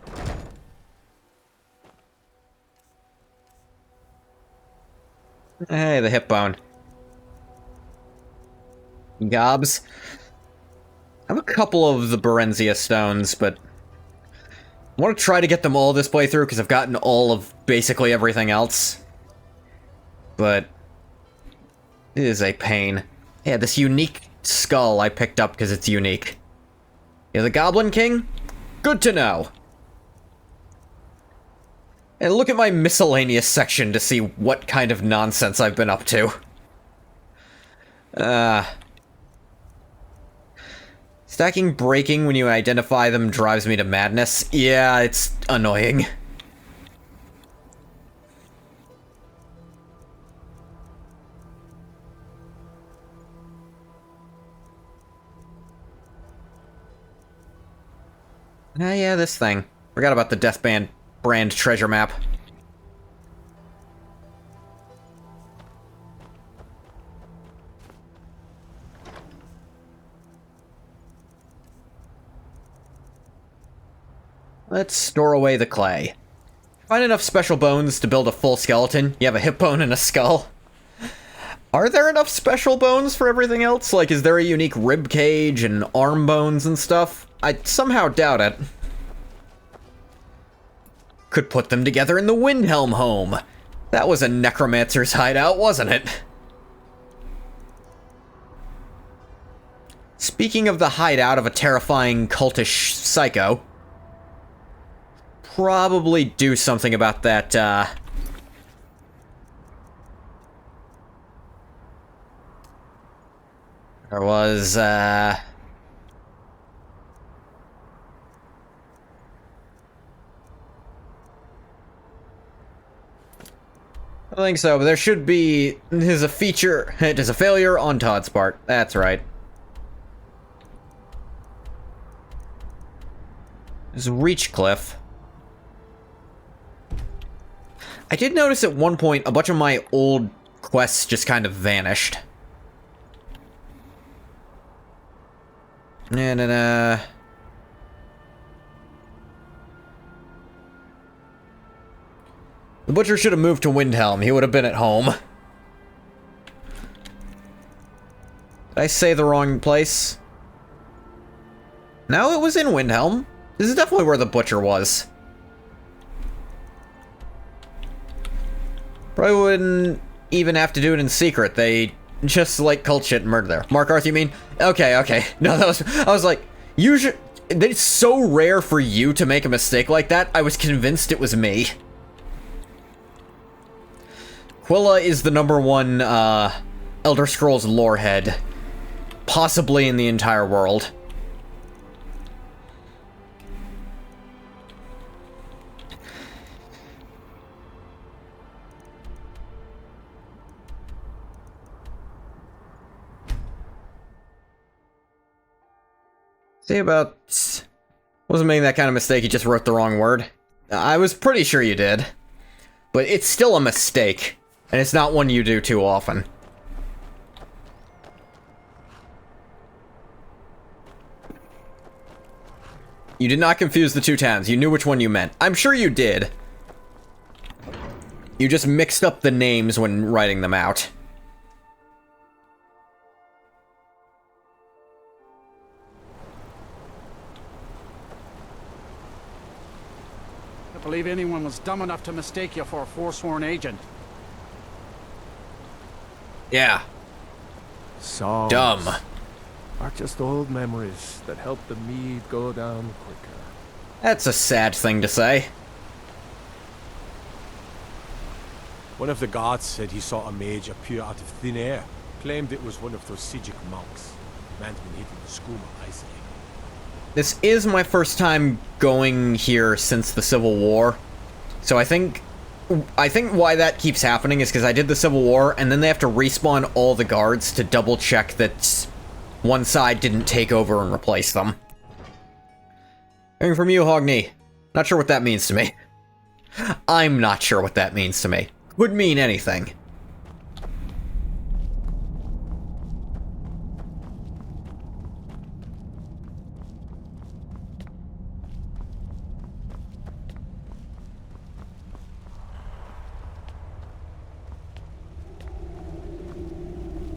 A: Hey, the hip bone. Gobs. I have a couple of the Berenzia stones, but I want to try to get them all this playthrough because I've gotten all of basically everything else. But it is a pain. Yeah, this unique skull I picked up because it's unique. You're the Goblin King? Good to know. And look at my miscellaneous section to see what kind of nonsense I've been up to. Stacking breaking when you identify them drives me to madness. Yeah, it's annoying. Ah, yeah, this thing. Forgot about the Deathband brand treasure map. Let's store away the clay. Find enough special bones to build a full skeleton. You have a hip bone and a skull. Are there enough special bones for everything else? Like, is there a unique rib cage and arm bones and stuff? I somehow doubt it. Could put them together in the Windhelm home. That was a necromancer's hideout, wasn't it? Speaking of the hideout of a terrifying cultish psycho, probably do something about that, There was, I think so, but there should be... There's a feature... It is a failure on Todd's part. That's right. There's Reachcliff. I did notice at one point a bunch of my old quests just kind of vanished. And the butcher should have moved to Windhelm. He would have been at home. Did I say the wrong place? No, it was in Windhelm. This is definitely where the butcher was. Probably wouldn't even have to do it in secret. They just like cult shit and murder there. Mark Arth, you mean? Okay. No, that was... I was like, usually... It's so rare for you to make a mistake like that, I was convinced it was me. Quilla is the #1 Elder Scrolls lore head. possibly in the entire world. See about... Wasn't making that kind of mistake, you just wrote the wrong word. I was pretty sure you did. But it's still a mistake, and it's not one you do too often. You did not confuse the two towns, you knew which one you meant. I'm sure you did. You just mixed up the names when writing them out.
K: I believe anyone was dumb enough to mistake you for a forsworn agent.
A: Yeah.
D: Songs
A: Dumb.
D: are just old memories that help the mead go down quicker.
A: That's a sad thing to say.
J: One of the guards said he saw a mage appear out of thin air. Claimed it was one of those Sijic monks. Man's been hitting the skooma, I say.
A: This is my first time going here since the Civil War. So I think why that keeps happening is because I did the Civil War, and then they have to respawn all the guards to double check that one side didn't take over and replace them. Hearing from you, Hogni. Not sure what that means to me. I'm not sure what that means to me. Could mean anything.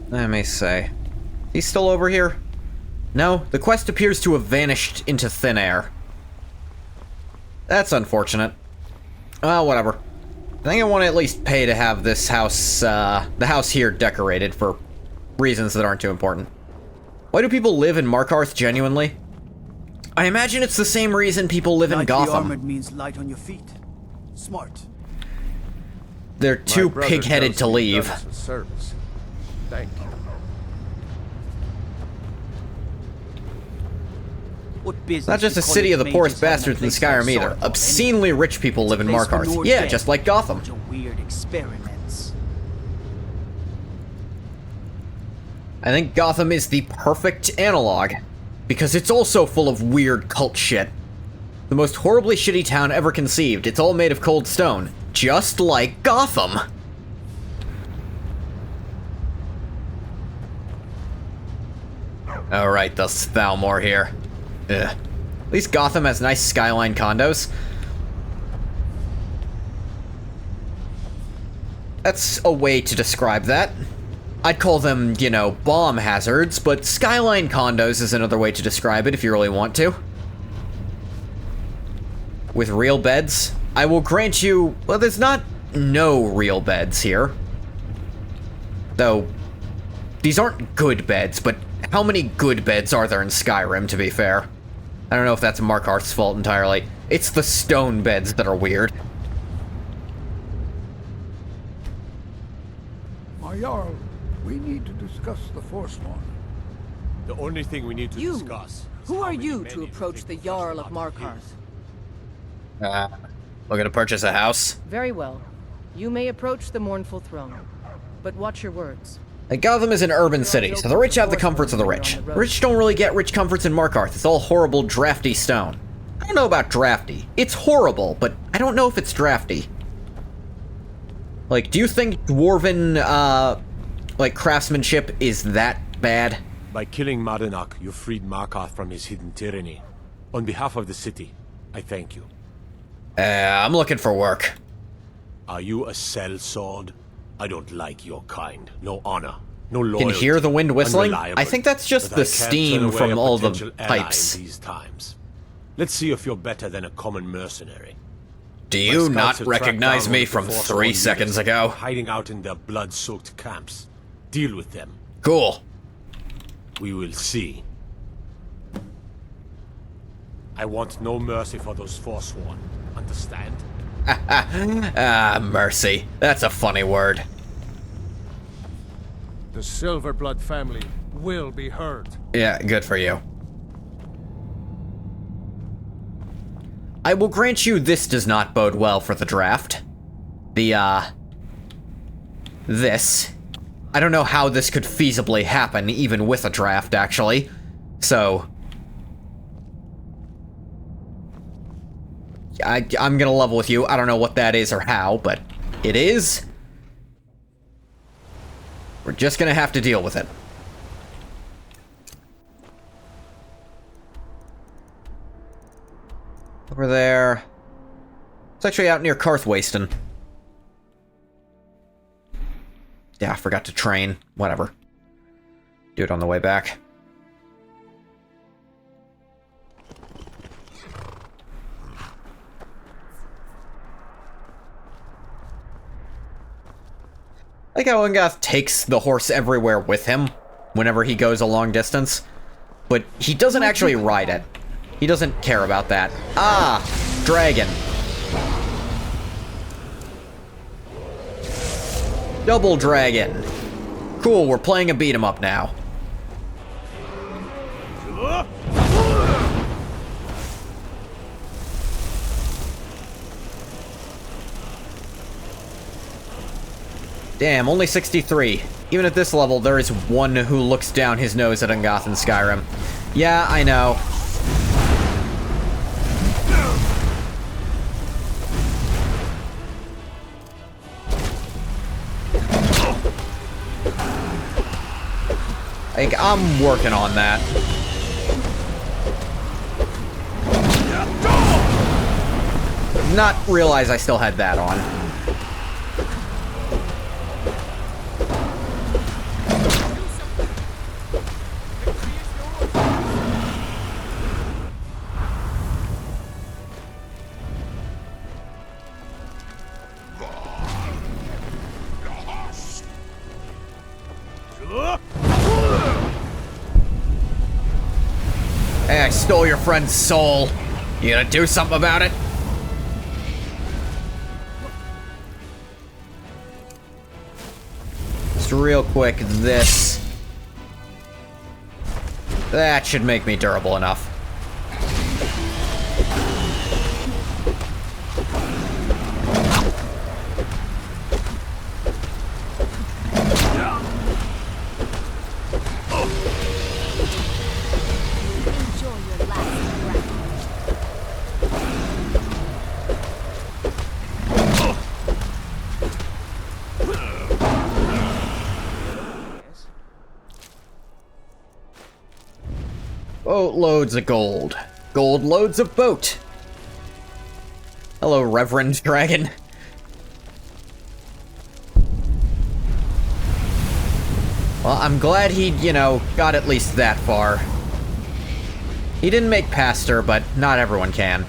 A: Let me say. He's still over here? No, the quest appears to have vanished into thin air. That's unfortunate. Well, whatever. I think I want to at least pay to have this house, the house here decorated for reasons that aren't too important. Why do people live in Markarth genuinely? I imagine it's the same reason people live in
B: Lightly
A: Gotham.
B: armored means light on your feet. Smart.
A: They're too
D: My brother
A: pig-headed
D: tells
A: to
D: me he
A: leave.
D: does us a service. Thank you.
B: What business?
A: Not just
B: you
A: a
B: call
A: city
B: it
A: of the
B: mages
A: poorest
B: having a
A: bastards in
B: place for
A: Skyrim
B: a
A: either.
B: sword, eh?
A: Obscenely rich people live in
B: Place for
A: Markarth.
B: Nord
A: Yeah,
B: dead.
A: just like Gotham.
B: Bunch of weird experiments.
A: I think Gotham is the perfect analog, because it's also full of weird cult shit. The most horribly shitty town ever conceived. It's all made of cold stone. Just like Gotham! Alright, thus Thalmor here. Ugh. At least Gotham has nice skyline condos. That's a way to describe that. I'd call them, you know, bomb hazards, but skyline condos is another way to describe it if you really want to. With real beds, I will grant you, well, there's not no real beds here. Though, these aren't good beds, but how many good beds are there in Skyrim, to be fair? I don't know if that's Markarth's fault entirely. It's the stone beds that are weird.
K: My Jarl, we need to discuss the Forsworn.
J: The only thing we need to
C: You!
J: discuss. is
C: Who
J: how
C: are
J: many
C: you
J: men
C: to
J: you
C: approach
J: think
C: the
J: first
C: Jarl of
J: lot
C: Markarth?
A: Looking to purchase a house?
C: Very well. You may approach the mournful throne. But watch your words.
A: Gotham is an urban city, so the rich have the comforts of the rich. The rich don't really get rich comforts in Markarth. It's all horrible, drafty stone. I don't know about drafty. It's horrible, but I don't know if it's drafty. Like, do you think dwarven, like, craftsmanship is that bad?
J: By killing Madanach, you freed Markarth from his hidden tyranny. On behalf of the city, I thank you.
A: I'm looking for work.
J: Are you a sellsword? I don't like your kind. No honor, no loyalty.
A: Can hear the wind whistling?
J: Unreliable.
A: I think that's just
J: But
A: the
J: I can't turn
A: steam
J: away
A: from
J: a
A: all the
J: potential ally in
A: pipes.
J: these times. Let's see if you're better than a common mercenary.
A: Do
J: My
A: you
J: scouts
A: not
J: have tracked
A: recognize
J: down
A: me
J: one of the
A: from
J: Forsworn
A: 3
J: leaders,
A: seconds ago?
J: hiding out in their blood-soaked camps. Deal with them.
A: Cool.
J: We will see. I want no mercy for those Forsworn. Understand?
A: Mercy. That's a funny word.
D: The Silverblood family
J: will be heard.
A: Yeah, good for you. I will grant you this does not bode well for the draft. This. I don't know how this could feasibly happen, even with a draft, actually. So... I'm gonna level with you. I don't know what that is or how, but it is. We're just gonna have to deal with it. Over there. It's actually out near Karthwasten. Yeah, I forgot to train. Whatever. Do it on the way back. I like how Ungath takes the horse everywhere with him whenever he goes a long distance, but he doesn't actually ride it. He doesn't care about that. Ah! Dragon. Double dragon. Cool, we're playing a beat 'em up now. Damn, only 63. Even at this level, there is one who looks down his nose at Ungath in Skyrim. Yeah, I know. Like, I'm working on that. Not realize I still had that on. Hey, I stole your friend's soul. You gonna do something about it? Just real quick, this. That should make me durable enough. Boatloads of gold. Gold loads of boat. Hello, Reverend Dragon. Well, I'm glad he, you know, got at least that far. He didn't make Pastor, but not everyone can.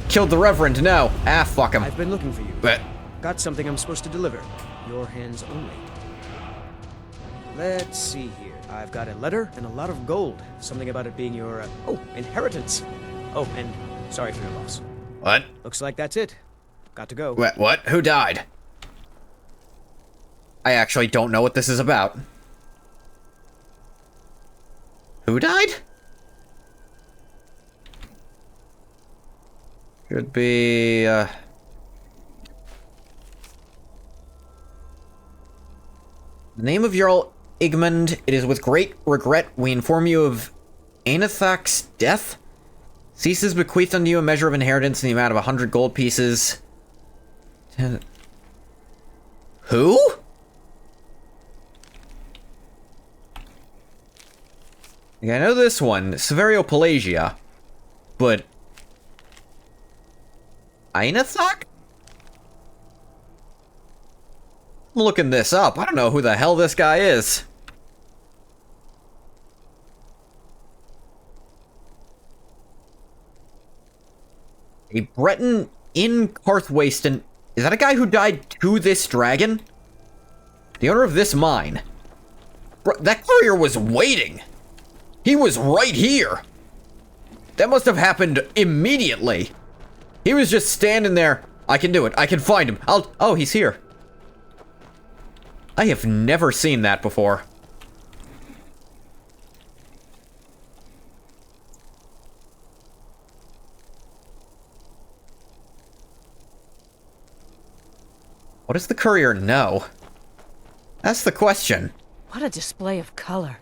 A: Killed the Reverend, no. Ah, fuck him.
F: I've been looking for you.
A: But
F: Got something I'm supposed to deliver. Your hands only. Let's see here. I've got a letter and a lot of gold. Something about it being your, inheritance. Oh, and sorry for your loss.
A: What?
F: Looks like that's it. Got to go.
A: What? Who died? I actually don't know what this is about. Who died? Could be, The name of Jarl Igmund, it is with great regret we inform you of Anathak's death. Ceases bequeathed unto you a measure of inheritance in the amount of 100 gold pieces. Who? I know this one, Severio Pelagia, but Einathak? I'm looking this up. I don't know who the hell this guy is. A Breton in Karthwasten. Is that a guy who died to this dragon? The owner of this mine. Bro, that courier was waiting. He was right here. That must have happened immediately. He was just standing there. I can do it. I can find him. Oh, he's here. I have never seen that before. What does the courier know? That's the question.
C: What a display of color.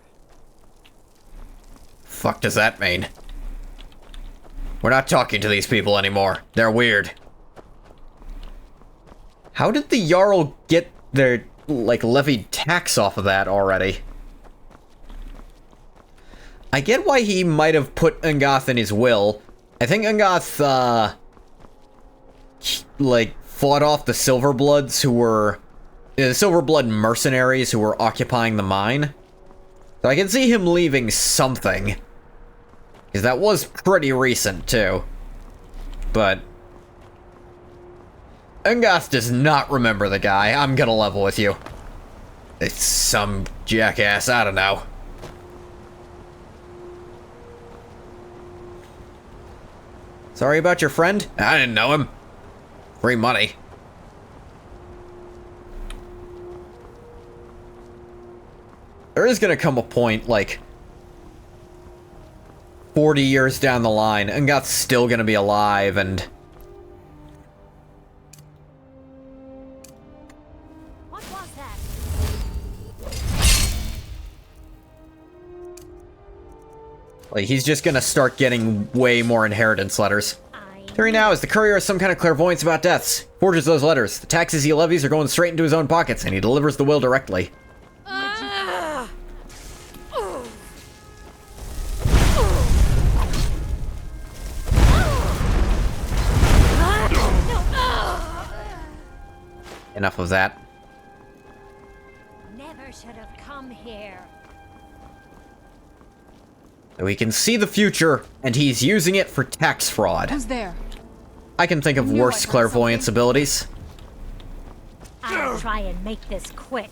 A: Fuck does that mean? We're not talking to these people anymore. They're weird. How did the Jarl get their, like, levied tax off of that already? I get why he might have put Ungoth in his will. I think Ungoth, like, fought off the Silverbloods who were... the Silverblood mercenaries who were occupying the mine. So I can see him leaving something. Because that was pretty recent, too. But... Ungoth does not remember the guy. I'm gonna level with you. It's some jackass, I don't know. Sorry about your friend? I didn't know him. Free money. There is gonna come a point, like... 40 years down the line, Ungoth's still gonna be alive, and...
L: What was that?
A: Like, he's just gonna start getting way more inheritance letters. Theory now is the courier has some kind of clairvoyance about deaths. Forges those letters. The taxes he levies are going straight into his own pockets, and he delivers the will directly. Enough of that.
L: Never should have come here.
A: So he can see the future, and he's using it for tax fraud.
E: Who's there?
A: I can think of worse clairvoyance abilities.
L: I'll try and make this quick.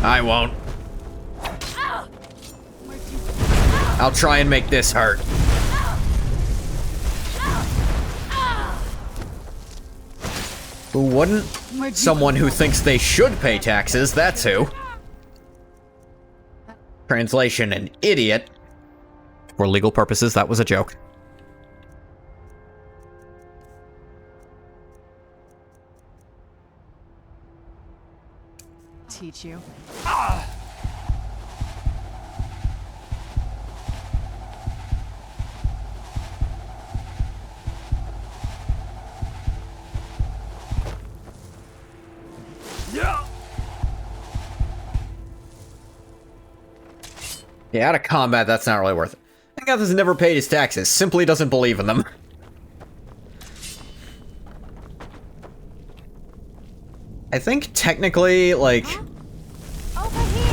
A: I won't. I'll try and make this hurt. Who wouldn't? Someone who thinks they should pay taxes, that's who. Translation, an idiot. For legal purposes, that was a joke.
E: Teach you.
A: Yeah, out of combat, that's not really worth it. Ungoth has never paid his taxes, simply doesn't believe in them. I think technically, like,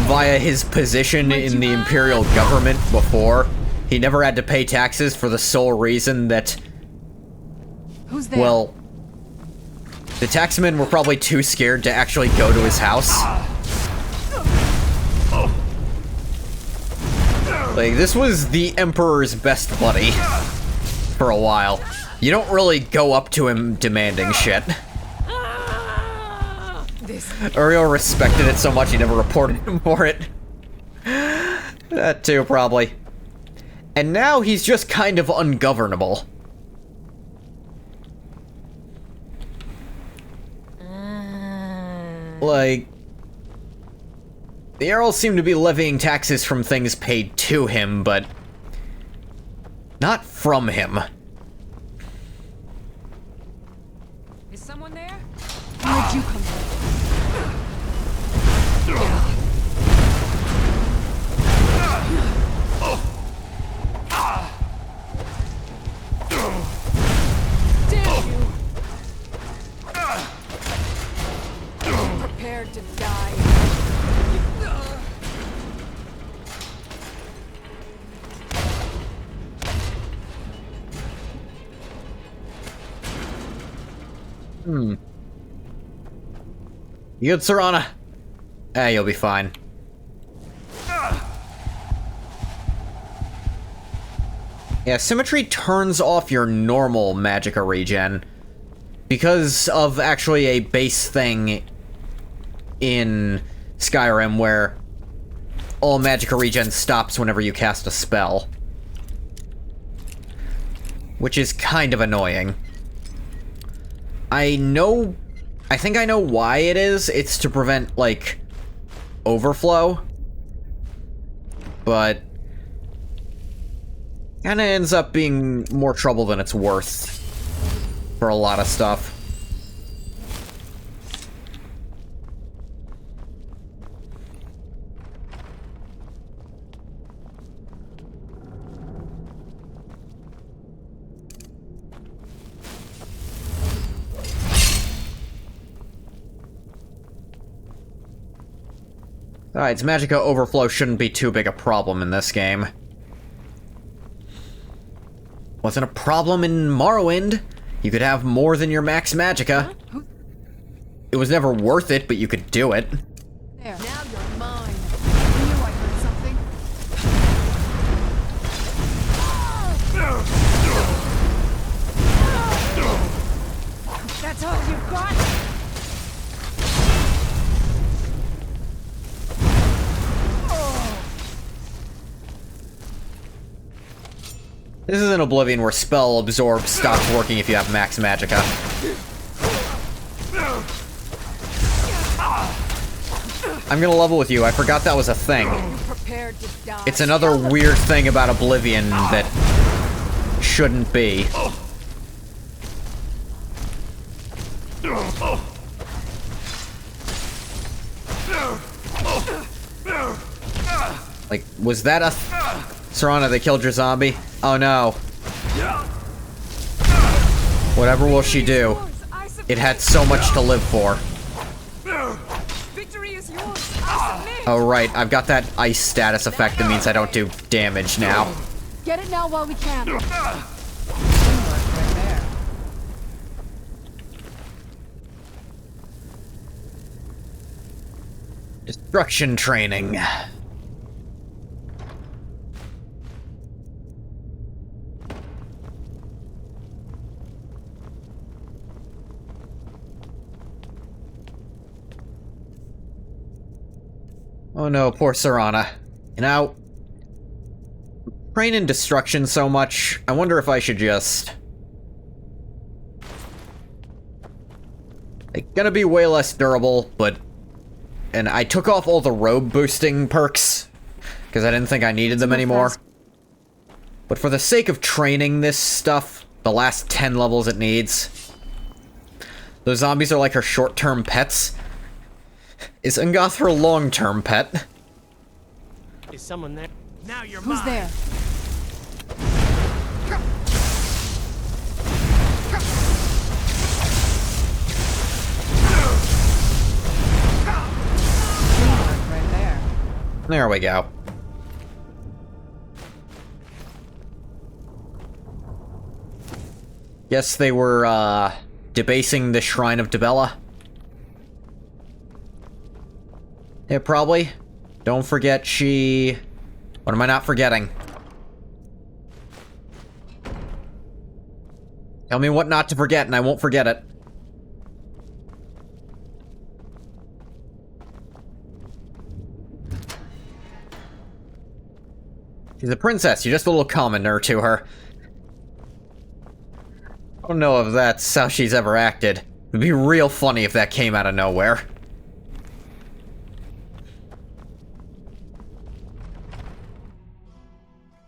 A: via his position in the Imperial government before, he never had to pay taxes for the sole reason that,
E: Who's there?
A: well, the taxmen were probably too scared to actually go to his house. Like, this was the Emperor's best buddy for a while. You don't really go up to him demanding shit. Uriel respected it so much he never reported him for it. That too, probably. And now he's just kind of ungovernable. Like... the Jarls seem to be levying taxes from things paid to him, but... not from him.
E: Is someone there? Where'd you come from? Damn you! Prepared to die.
A: You good, Serana? You'll be fine. Yeah, Symmetry turns off your normal magicka regen because of actually a base thing in Skyrim where all magicka regen stops whenever you cast a spell. Which is kind of annoying. I know I think I know why it is. It's to prevent, like, overflow. But kinda ends up being more trouble than it's worth for a lot of stuff. Besides, Magicka overflow shouldn't be too big a problem in this game. Wasn't a problem in Morrowind. You could have more than your max Magicka. It was never worth it, but you could do it.
E: There. Now you're mine. I knew I heard something.
L: That's all you've got?
A: This is an Oblivion where Spell Absorb stops working if you have max Magicka. I'm gonna level with you. I forgot that was a thing. It's another weird thing about Oblivion that shouldn't be. Like, was that a... Serana, they killed your zombie? Oh no. Whatever will she do? It had so much to live for. Oh right, I've got that ice status effect that means I don't do damage now.
E: Get it now while we can.
A: Destruction training. Oh no, poor Serana. You know, training destruction so much, I wonder if I should just... They're gonna be way less durable, but... And I took off all the robe boosting perks, because I didn't think I needed them anymore. But for the sake of training this stuff, the last 10 levels it needs, those zombies are like her short-term pets. Is Ungoth her long-term pet?
F: Is someone there? Now you're
E: Who's there?
C: Right there.
A: There we go. Guess they were, debasing the Shrine of Dibella. Yeah, probably. Don't forget she... What am I not forgetting? Tell me what not to forget and I won't forget it. She's a princess, you're just a little commoner to her. I don't know if that's how she's ever acted. It'd be real funny if that came out of nowhere.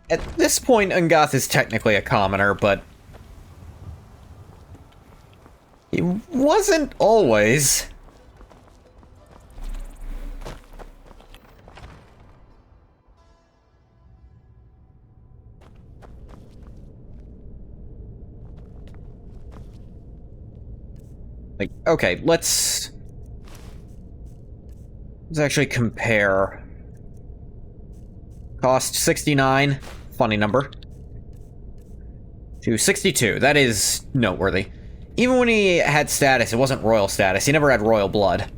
A: At this point, Ungoth is technically a commoner, but... he wasn't always. Like, okay, let's actually compare. Cost 69, funny number, to 62. That is noteworthy. Even when he had status, it wasn't royal status. He never had royal blood.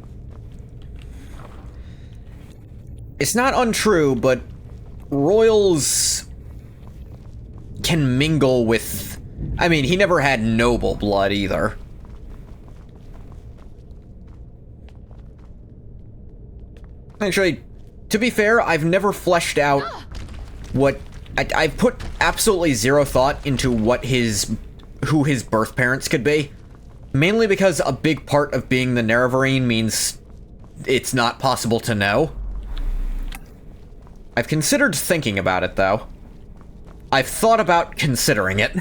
A: It's not untrue, but royals can mingle with... I mean, he never had noble blood either. Actually, to be fair, I've never fleshed out what... I've put absolutely zero thought into what who his birth parents could be. mainly because a big part of being the Nerevarine means it's not possible to know. I've considered thinking about it, though. I've thought about considering it.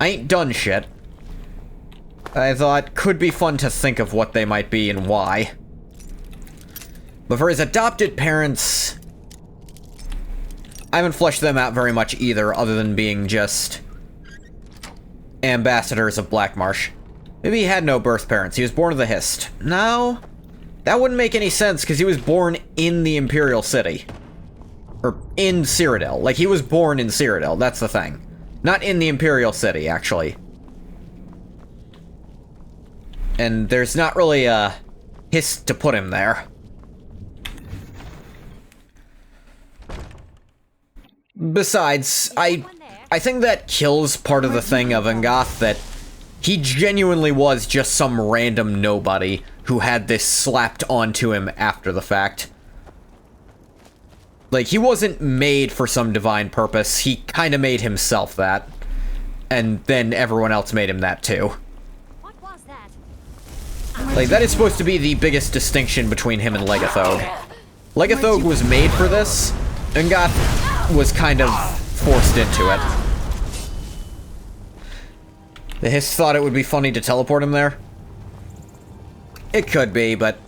A: I ain't done shit. I thought could be fun to think of what they might be and why. But for his adopted parents, I haven't fleshed them out very much either, other than being just ambassadors of Blackmarsh. Maybe he had no birth parents. He was born of the Hist. No, that wouldn't make any sense, because he was born in the Imperial City. Or in Cyrodiil. Like, he was born in Cyrodiil, that's the thing. Not in the Imperial City, actually. And there's not really a Hist to put him there. Besides, I think that kills part of the thing of Angoth, that he genuinely was just some random nobody who had this slapped onto him after the fact. Like, he wasn't made for some divine purpose, he kinda made himself that. And then everyone else made him that too.
L: What was that?
A: Like, that is supposed to be the biggest distinction between him and Legathog. Legathog was made for this, Angoth was kind of forced into it. The Hist thought it would be funny to teleport him there. It could be, but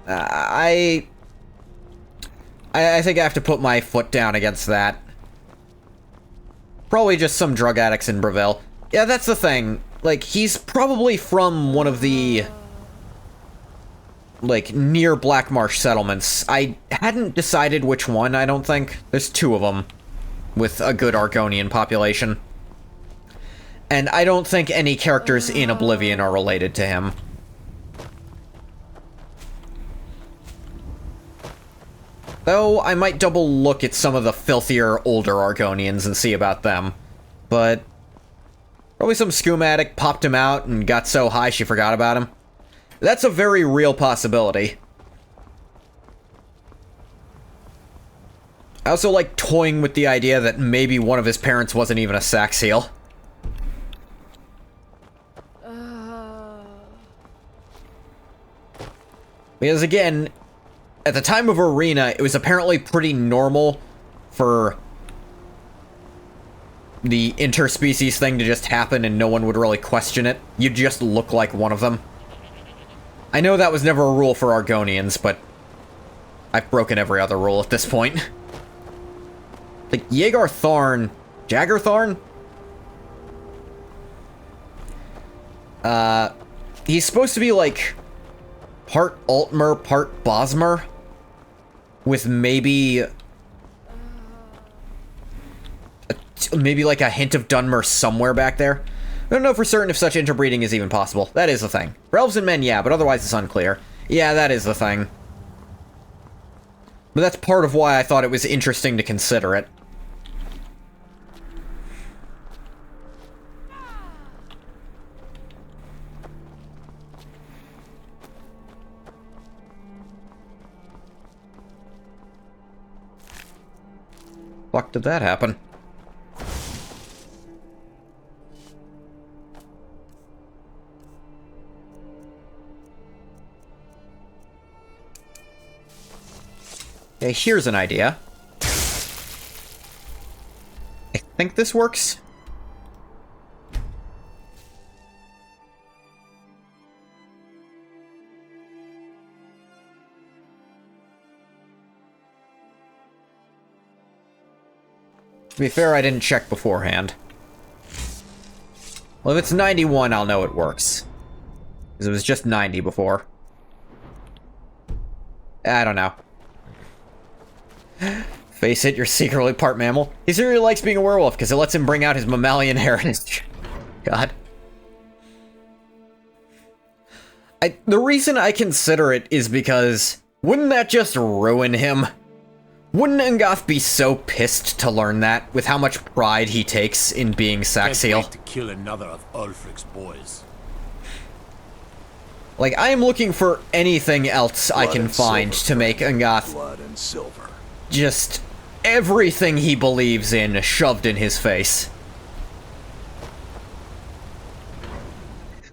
A: I think I have to put my foot down against that. Probably just some drug addicts in Breville. Yeah, that's the thing. Like, he's probably from one of the, like, near Blackmarsh settlements. I hadn't decided which one, I don't think. There's two of them, with a good Argonian population. And I don't think any characters in Oblivion are related to him. Though, I might double look at some of the filthier, older Argonians and see about them. But probably some schematic popped him out and got so high she forgot about him. That's a very real possibility. I also like toying with the idea that maybe one of his parents wasn't even a Saxiel. Because again, at the time of Arena, it was apparently pretty normal for the interspecies thing to just happen and no one would really question it. You'd just look like one of them. I know that was never a rule for Argonians, but I've broken every other rule at this point. Like, Jaegar Tharn... Jagger Tharn? He's supposed to be, like, part Altmer, part Bosmer, with maybe like a hint of Dunmer somewhere back there. I don't know for certain if such interbreeding is even possible. That is the thing. For elves and men, yeah, but otherwise it's unclear. Yeah, that is the thing. But that's part of why I thought it was interesting to consider it. Fuck did that happen? Okay, here's an idea. I think this works. To be fair, I didn't check beforehand. Well, if it's 91, I'll know it works. Because it was just 90 before. I don't know. Face it, you're secretly part mammal. He really likes being a werewolf because it lets him bring out his mammalian heritage. God. The reason I consider it is because wouldn't that just ruin him? Wouldn't Angoth be so pissed to learn that, with how much pride he takes in being Saxiel?
J: To kill another of Ulfric's boys.
A: Like, I am looking for anything else I can find to make Angoth
I: Blood and silver.
A: just everything he believes in shoved in his face.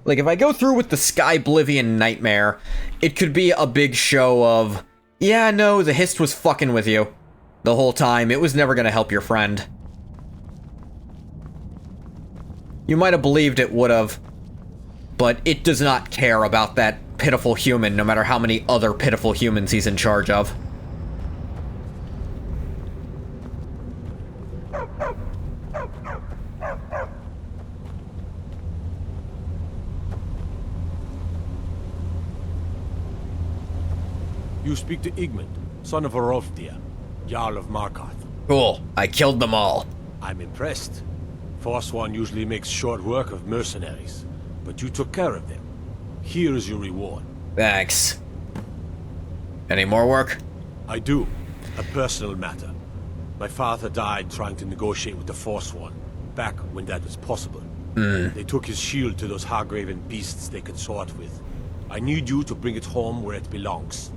A: Like, if I go through with the Skyblivion nightmare, it could be a big show of, yeah, no, the Hist was fucking with you the whole time. It was never gonna help your friend. You might have believed it would have, but it does not care about that pitiful human, no matter how many other pitiful humans he's in charge of.
J: You speak to Igmund, son of Orofdir, Jarl of Markarth.
A: Cool. I killed them all.
J: I'm impressed. Forsworn usually makes short work of mercenaries, but you took care of them. Here is your reward.
A: Thanks. Any more work?
J: I do. A personal matter. My father died trying to negotiate with the Forsworn, back when that was possible. They took his shield to those Hargraven beasts they consort with. I need you to bring it home where it belongs.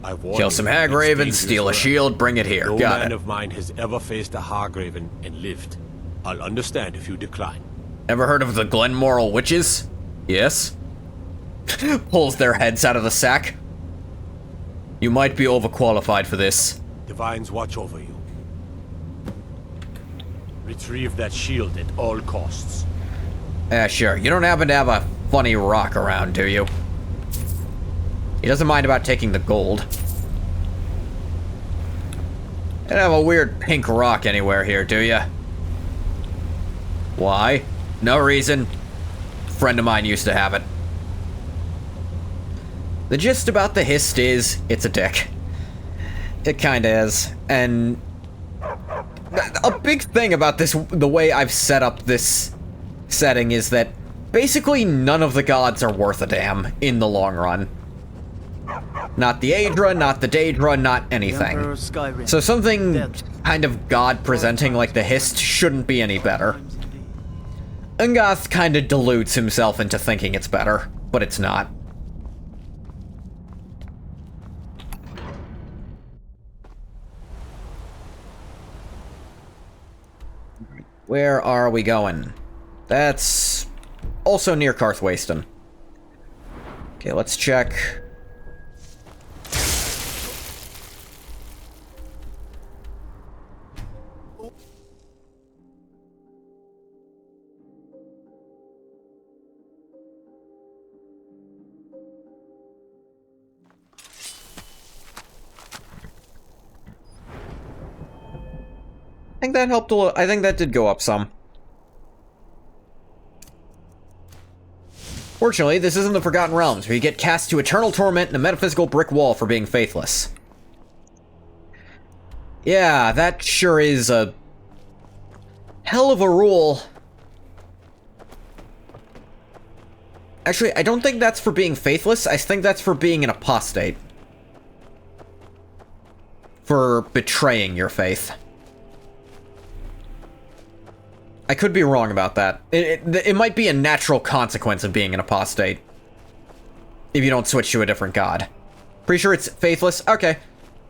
J: I've warned
A: Kill some
J: you, it's
A: Hagravens,
J: dangerous
A: steal a
J: work.
A: shield, bring it here.
J: No
A: Got
J: man
A: it.
J: of mine has ever faced a Hargraven and lived. I'll understand if you decline.
A: Ever heard of the Glenmoral Witches? Yes? Pulls their heads out of the sack. You might be overqualified for this.
J: Divines watch over you. Retrieve that shield at all costs.
A: Sure. You don't happen to have a funny rock around, do you? He doesn't mind about taking the gold. You don't have a weird pink rock anywhere here, do you? Why? No reason. A friend of mine used to have it. The gist about the Hist is, it's a dick. It kinda is. And a big thing about this, the way I've set up this setting, is that basically none of the gods are worth a damn in the long run. Not the Aedra, not the Daedra, not anything.
B: Emperor SKYRIM.
A: So something
B: Dead.
A: kind of god-presenting like the Hist shouldn't be any better. Ungoth kind of deludes himself into thinking it's better, but it's not. Where are we going? That's also near Karthwasten. Okay, let's check. I think that helped a little. I think that did go up some. Fortunately, this isn't the Forgotten Realms, where you get cast to eternal torment in a metaphysical brick wall for being faithless. Yeah, that sure is a hell of a rule. Actually, I don't think that's for being faithless. I think that's for being an apostate. For betraying your faith. I could be wrong about that. It might be a natural consequence of being an apostate. If you don't switch to a different god. Pretty sure it's faithless? Okay.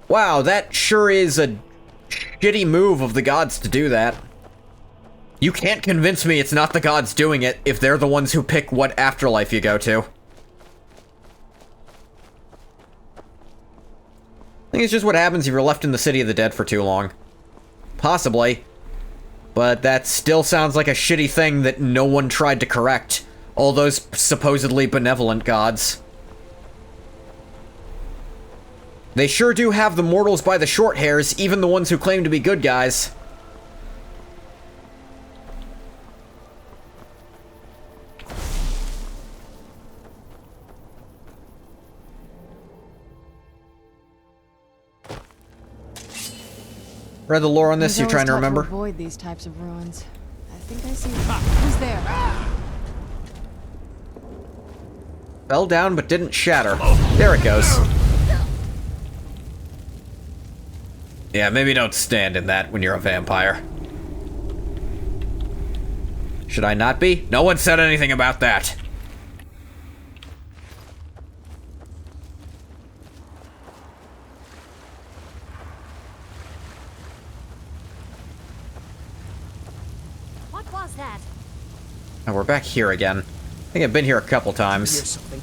A: Wow, that sure is a shitty move of the gods to do that. You can't convince me it's not the gods doing it if they're the ones who pick what afterlife you go to. I think it's just what happens if you're left in the city of the dead for too long. Possibly. But that still sounds like a shitty thing that no one tried to correct. All those supposedly benevolent gods. They sure do have the mortals by the short hairs, even the ones who claim to be good guys. Read the lore on this, you're trying to remember?
E: Avoid these types of ruins. I think I see who's there.
A: Fell down but didn't shatter. There it goes. Yeah, maybe don't stand in that when you're a vampire. Should I not be? No one said anything about that.
L: What was that?
A: Oh, we're back here again. I think I've been here a couple
F: Hear
A: times.
F: something?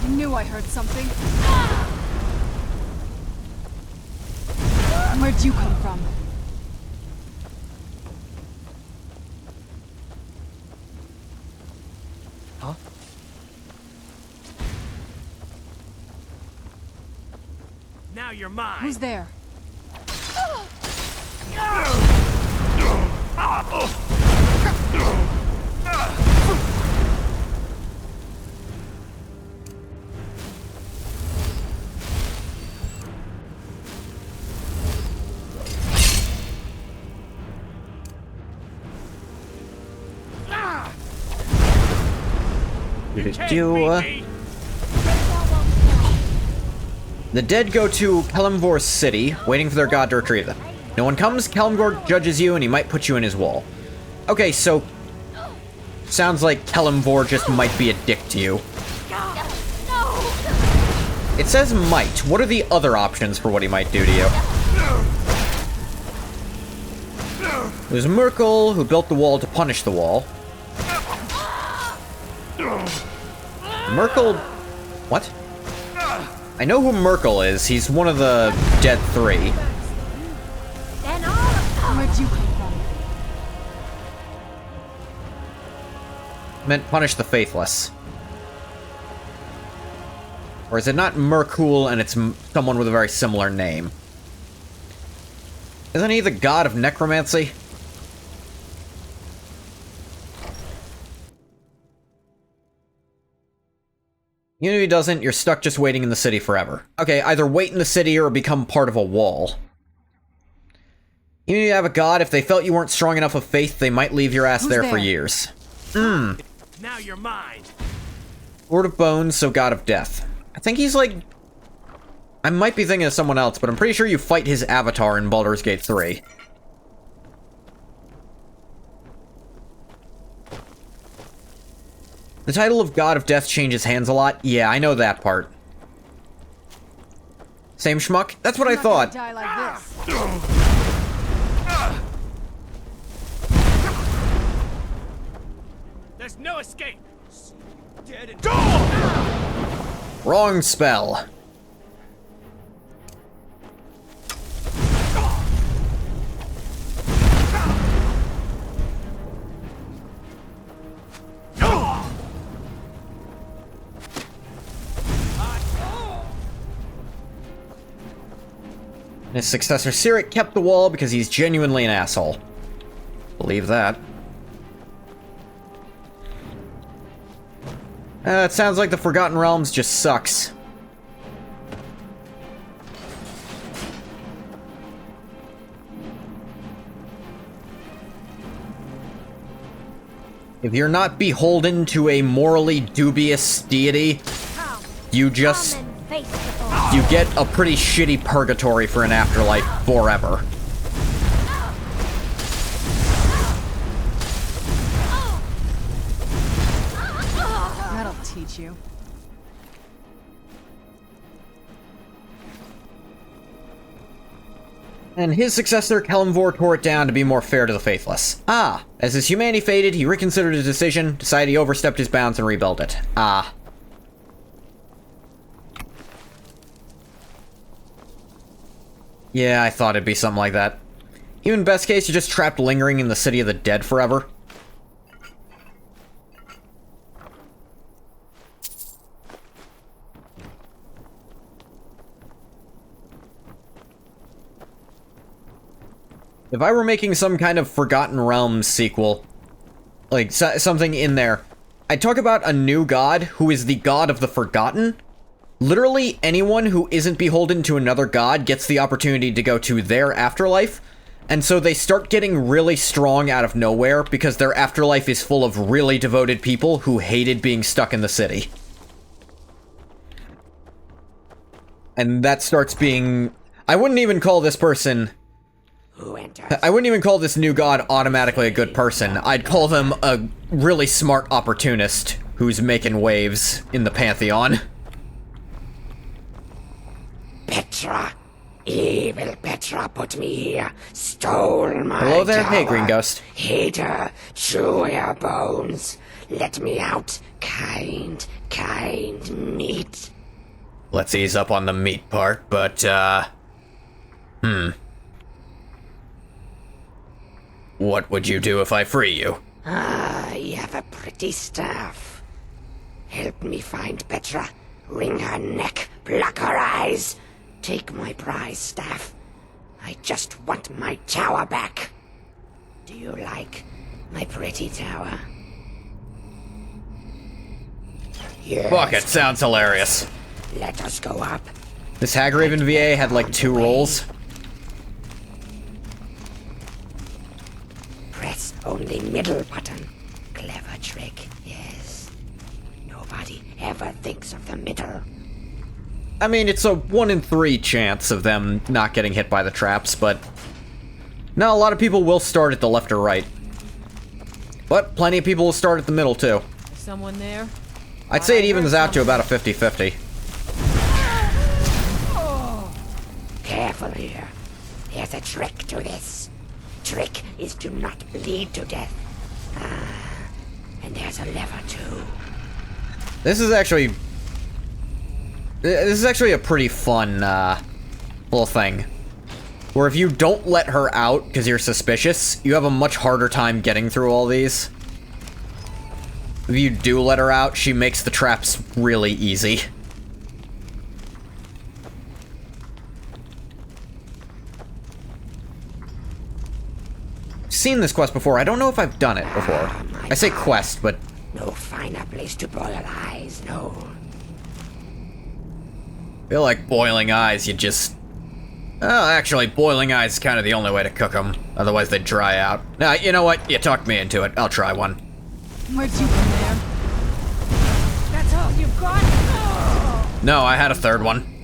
E: I knew I heard something. Where'd you come from?
F: Huh?
G: Now you're mine.
E: Who's there?
A: The dead go to Kelemvor's city, waiting for their god to retrieve them. No one comes, Kelemvor judges you, and he might put you in his wall. Okay, so... sounds like Kelemvor just might be a dick to you. It says might. What are the other options for what he might do to you? There's Merkel, who built the wall to punish the wall. Merkel... what? I know who Merkel is. He's one of the dead three.
E: Where'd you come from?
A: Meant punish the faithless. Or is it not Merkul and it's someone with a very similar name? Isn't he the god of necromancy? Even if he doesn't, you're stuck just waiting in the city forever. Okay, either wait in the city or become part of a wall. Even if you have a god, if they felt you weren't strong enough of faith, they might leave your ass there for years.
G: Now you're mine.
A: Lord of Bones, so God of Death. I think he's like... I might be thinking of someone else, but I'm pretty sure you fight his avatar in Baldur's Gate 3. The title of God of Death changes hands a lot. Yeah, I know that part. Same schmuck? That's what I thought.
E: Die like this.
G: There's no escape. Dead and
A: Wrong spell. His successor, Cyric, kept the wall because he's genuinely an asshole. Believe that. It sounds like the Forgotten Realms just sucks. If you're not beholden to a morally dubious deity, you just... you get a pretty shitty purgatory for an afterlife forever.
E: That'll teach you.
A: And his successor, Kelemvor, tore it down to be more fair to the faithless. Ah, as his humanity faded, he reconsidered his decision, decided he overstepped his bounds and rebuilt it. Ah. Yeah, I thought it'd be something like that. Even best case, you're just trapped lingering in the city of the dead forever. If I were making some kind of Forgotten Realms sequel, like something in there, I'd talk about a new god who is the god of the Forgotten. Literally anyone who isn't beholden to another god gets the opportunity to go to their afterlife, and so they start getting really strong out of nowhere because their afterlife is full of really devoted people who hated being stuck in the city. And that starts being... I wouldn't even call this person... I wouldn't even call this new god automatically a good person. I'd call them a really smart opportunist who's making waves in the Pantheon.
H: Petra,
M: Evil Petra put me here, stole my
A: Hello there,
M: tower.
A: hey, Green Ghost.
M: Hid her, chew her bones. Let me out, kind meat.
A: Let's ease up on the meat part, but, What would you do if I free you?
M: You have a pretty staff. Help me find Petra. Wring her neck, pluck her eyes. Take my prize staff. I just want my tower back. Do you like my pretty tower? Yes.
A: Fuck it, sounds hilarious.
M: Let us go up.
A: This Hagraven VA had like 2 rolls.
M: Press only middle button. Clever trick, yes. Nobody ever thinks of the middle.
A: I mean, it's a 1 in 3 chance of them not getting hit by the traps, but... No, a lot of people will start at the left or right. But plenty of people will start at the middle, too.
C: Someone there?
A: I'd say it evens out to about a 50-50.
M: Careful here. There's a trick to this. Trick is to not bleed to death. And there's a lever, too.
A: This is actually a pretty fun, little thing. Where if you don't let her out because you're suspicious, you have a much harder time getting through all these. If you do let her out, she makes the traps really easy. Seen this quest before. I don't know if I've done it before. I say quest, but...
M: No finer place to boil eyes, no.
A: I feel like boiling eyes, you just... Oh, actually, boiling eyes is kind of the only way to cook them. Otherwise, they'd dry out. Nah, you know what? You talked me into it. I'll try one.
E: Where'd you come there? That's all you've got?
A: No, I had a third one.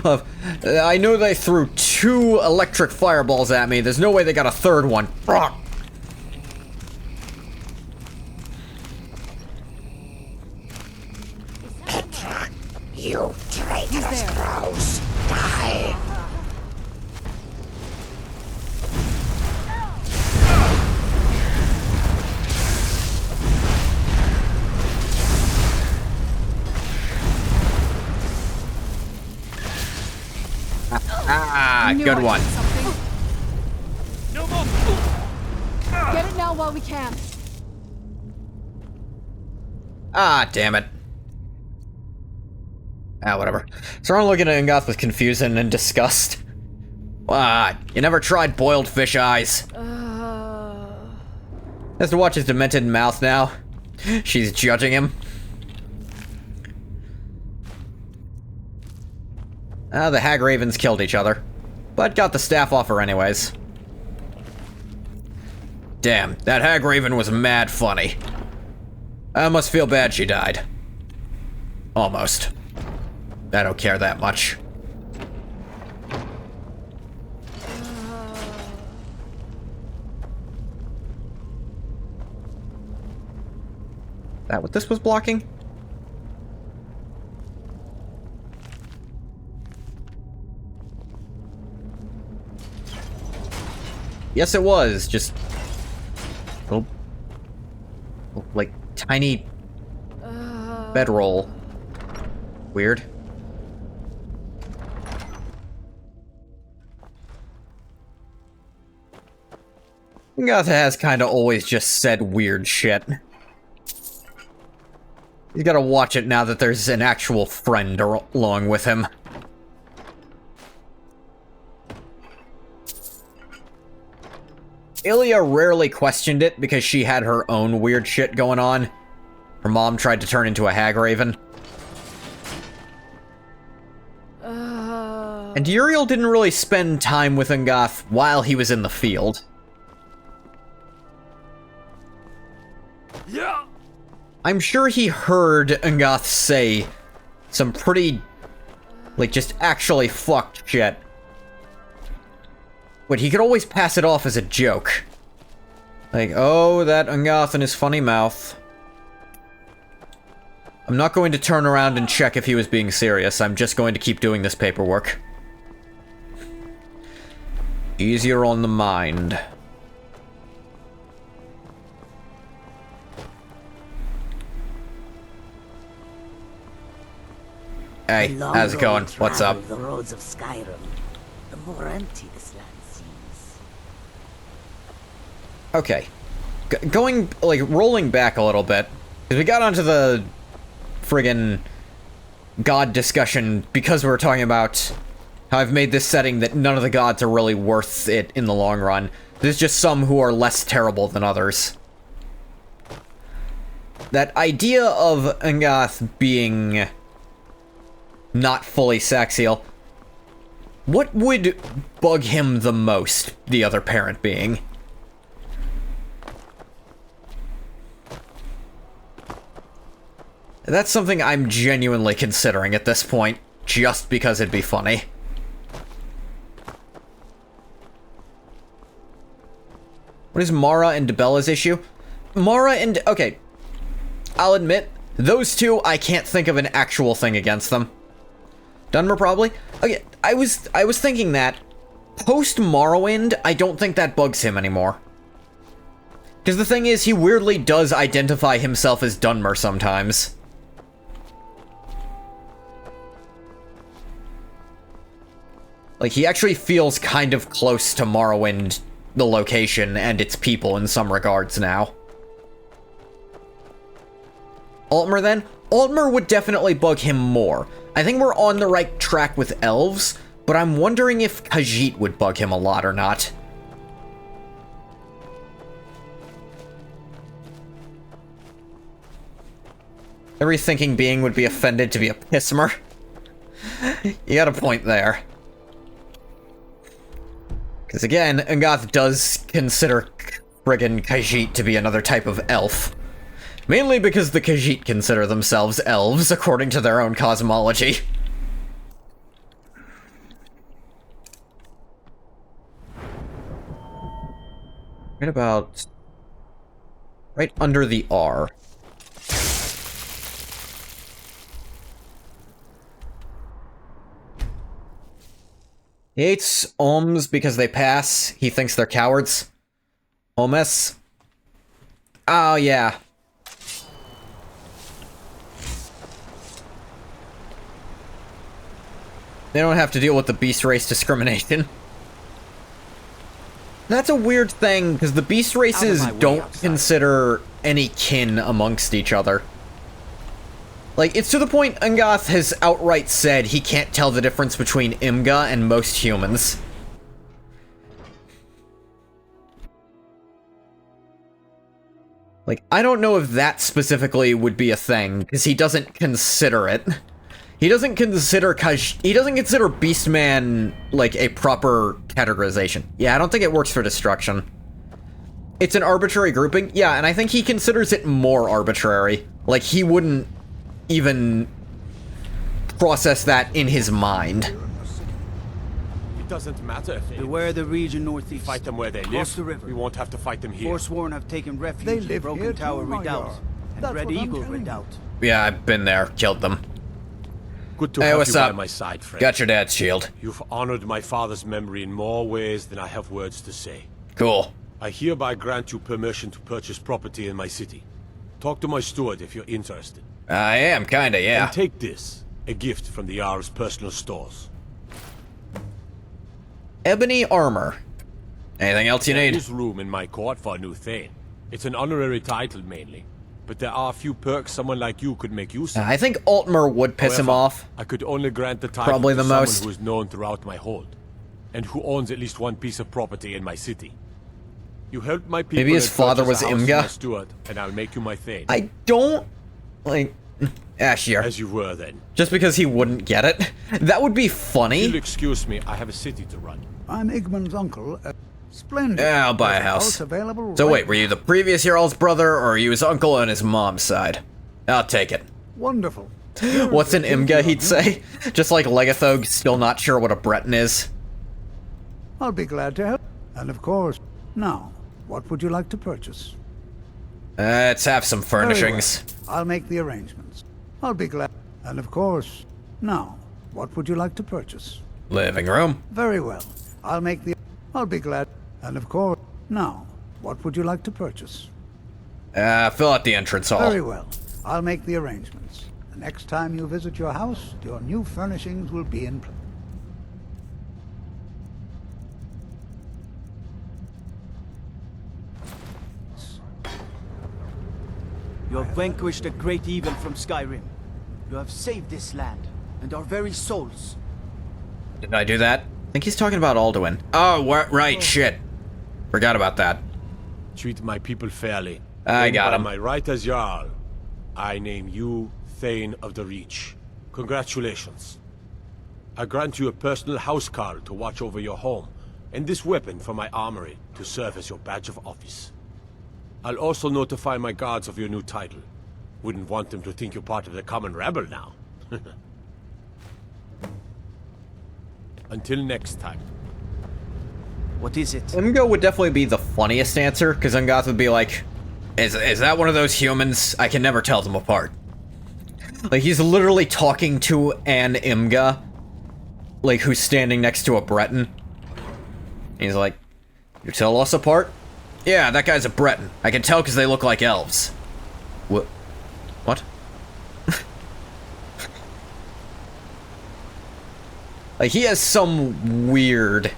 A: I knew they threw 2 electric fireballs at me. There's no way they got a third one.
M: Petra, you traitorous crows. Die.
A: Ah, good one.
E: No more. Get it now while we can.
A: Ah, damn it. Ah, whatever. Starting looking at Ungoth with confusion and disgust. Ah, you never tried boiled fish eyes. Has to watch his demented mouth now. She's judging him. The Hag Ravens killed each other, but got the staff off her anyways. Damn, that Hag Raven was mad funny. I must feel bad she died. Almost. I don't care that much. That what this was blocking? Yes, it was. Just little, like tiny bedroll. Weird. Ungoth has kind of always just said weird shit. He's gotta watch it now that there's an actual friend along with him. Ilya rarely questioned it because she had her own weird shit going on. Her mom tried to turn into a hag raven. And Uriel didn't really spend time with Ungoth while he was in the field.
J: Yeah.
A: I'm sure he heard Ungoth say some pretty, like, just actually fucked shit. But he could always pass it off as a joke. Like, oh, that Ungoth and his funny mouth. I'm not going to turn around and check if he was being serious. I'm just going to keep doing this paperwork. Easier on the mind. Hey,
N: The
A: how's it
N: longer
A: going?
N: we
A: What's up?
N: travel the roads of Skyrim, the more empty this land seems.
A: Okay. Going, like, rolling back a little bit, because we got onto the friggin' god discussion because we were talking about how I've made this setting that none of the gods are really worth it in the long run. There's just some who are less terrible than others. That idea of Angath being not fully Saxiel, what would bug him the most, the other parent being? That's something I'm genuinely considering at this point, just because it'd be funny. What is Mara and Debella's issue? Mara and... okay. I'll admit, those two, I can't think of an actual thing against them. Dunmer, probably? Okay, I was thinking that. Post-Morrowind, I don't think that bugs him anymore. Because the thing is, he weirdly does identify himself as Dunmer sometimes. Like, he actually feels kind of close to Morrowind, the location, and its people in some regards now. Altmer, then? Altmer would definitely bug him more. I think we're on the right track with elves, but I'm wondering if Khajiit would bug him a lot or not. Every thinking being would be offended to be a Pismer. You got a point there. Because again, Angath does consider friggin' Khajiit to be another type of elf. Mainly because the Khajiit consider themselves elves, according to their own cosmology. Right about... right under the R. He hates Ohms because they pass. He thinks they're cowards. Omes. Oh, yeah. They don't have to deal with the beast race discrimination. That's a weird thing, because the beast races don't consider any kin amongst each other. Like, it's to the point Angath has outright said he can't tell the difference between Imga and most humans. Like, I don't know if that specifically would be a thing, because he doesn't consider it. He doesn't consider Beastman, like, a proper categorization. Yeah, I don't think it works for destruction. It's an arbitrary grouping? Yeah, and I think he considers it more arbitrary. Like, he wouldn't even process that in his mind.
J: It doesn't matter if they...
B: Beware the region northeast.
J: Fight them where they
B: Across
J: live.
B: the river.
J: We won't have to fight them here.
B: Forsworn have taken refuge in Broken Tower Redoubt and Red Eagle Redoubt.
A: Yeah, I've been there, killed them.
J: Good to
A: hey,
J: have
A: what's
J: you
A: up?
J: by my side, friend.
A: Got your dad's shield.
J: You've honored my father's memory in more ways than I have words to say.
A: Cool.
J: I hereby grant you permission to purchase property in my city. Talk to my steward if you're interested.
A: I am, kinda, yeah.
J: And take this, a gift from the Jarl's personal stores.
A: Ebony armor. Anything else you need?
J: There is room in my court for a new Thane. It's an honorary title mainly, but there are a few perks someone like you could make use of.
A: I think Altmer would piss him off.
J: I could only grant the title
A: Probably
J: to
A: the
J: someone
A: most.
J: who is known throughout my hold, and who owns at least one piece of property in my city. You helped my people.
A: Maybe his father was Imga.
J: Steward, and I'll make you my Thane.
A: I don't like. Sure.
J: As you were then.
A: Just because he wouldn't get it, that would be funny.
J: If you'll excuse me, I have a city to run.
K: I'm Igmund's uncle. Splendid.
A: Yeah, I'll buy a house.
K: Available
A: So
K: right
A: wait, were you the previous Jarl's brother, or are you his uncle on his mom's side? I'll take it.
K: Wonderful.
A: What's an Imga, he'd say? Just like Legathog, still not sure what a Breton is.
K: I'll be glad to help. And of course, now, what would you like to purchase?
A: Let's have some furnishings.
K: Very well. I'll make the arrangements. I'll be glad. And of course, now, what would you like to purchase?
A: Living room.
K: Very well. I'll make the... I'll be glad. And of course, now, what would you like to purchase?
A: Fill out the entrance hall.
K: Very well. I'll make the arrangements. The next time you visit your house, your new furnishings will be in place.
B: You have vanquished a great evil from Skyrim. You have saved this land, and our very souls.
A: Did I do that? I think he's talking about Alduin. Oh, right, shit. Forgot about that.
J: Treat my people fairly.
A: I got him.
J: By my right as Jarl, I name you Thane of the Reach. Congratulations. I grant you a personal housecarl to watch over your home, and this weapon from my armory to serve as your badge of office. I'll also notify my guards of your new title. Wouldn't want them to think you're part of the common rabble now. Until next time.
B: What is it?
A: Imgo would definitely be the funniest answer, because Ungoth would be like, is that one of those humans? I can never tell them apart. Like, he's literally talking to an Imga, like, who's standing next to a Breton. He's like, you tell us apart? Yeah, that guy's a Breton. I can tell because they look like elves. What? Like, he has some weird...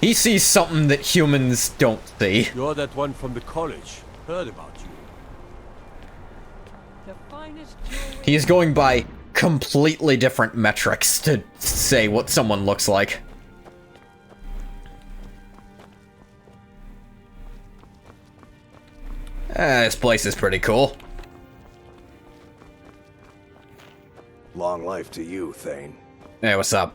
A: He sees something that humans don't see.
J: You're that one from the college. Heard about you.
N: The finest
A: He's going by completely different metrics to say what someone looks like. This place is pretty cool.
I: Long life to you, Thane.
A: Hey, what's up?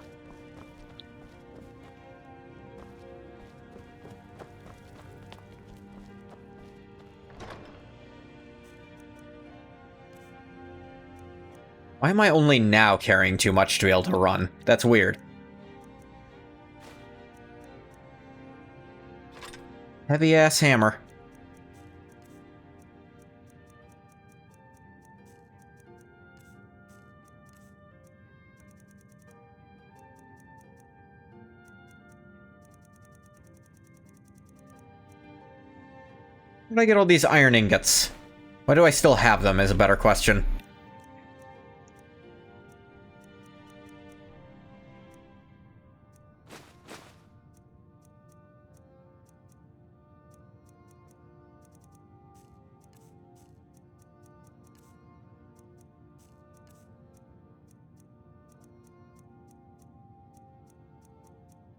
A: Why am I only now carrying too much to be able to run? That's weird. Heavy-ass hammer. Where did I get all these iron ingots? Why do I still have them is a better question.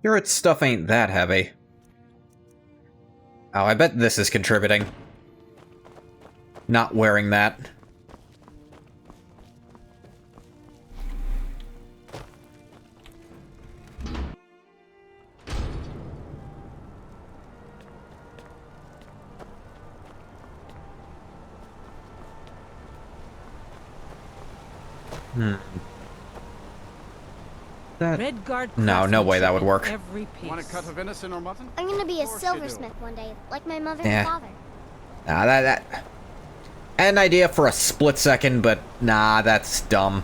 A: Garrett's stuff ain't that heavy. Oh, I bet this is contributing. Not wearing that. No way that would work.
O: Want a cut of venison or mutton?
P: I'm gonna be a silversmith one day, like my mother
A: Yeah.
P: and father.
A: Nah, that... I had an idea for a split second, but nah, that's dumb.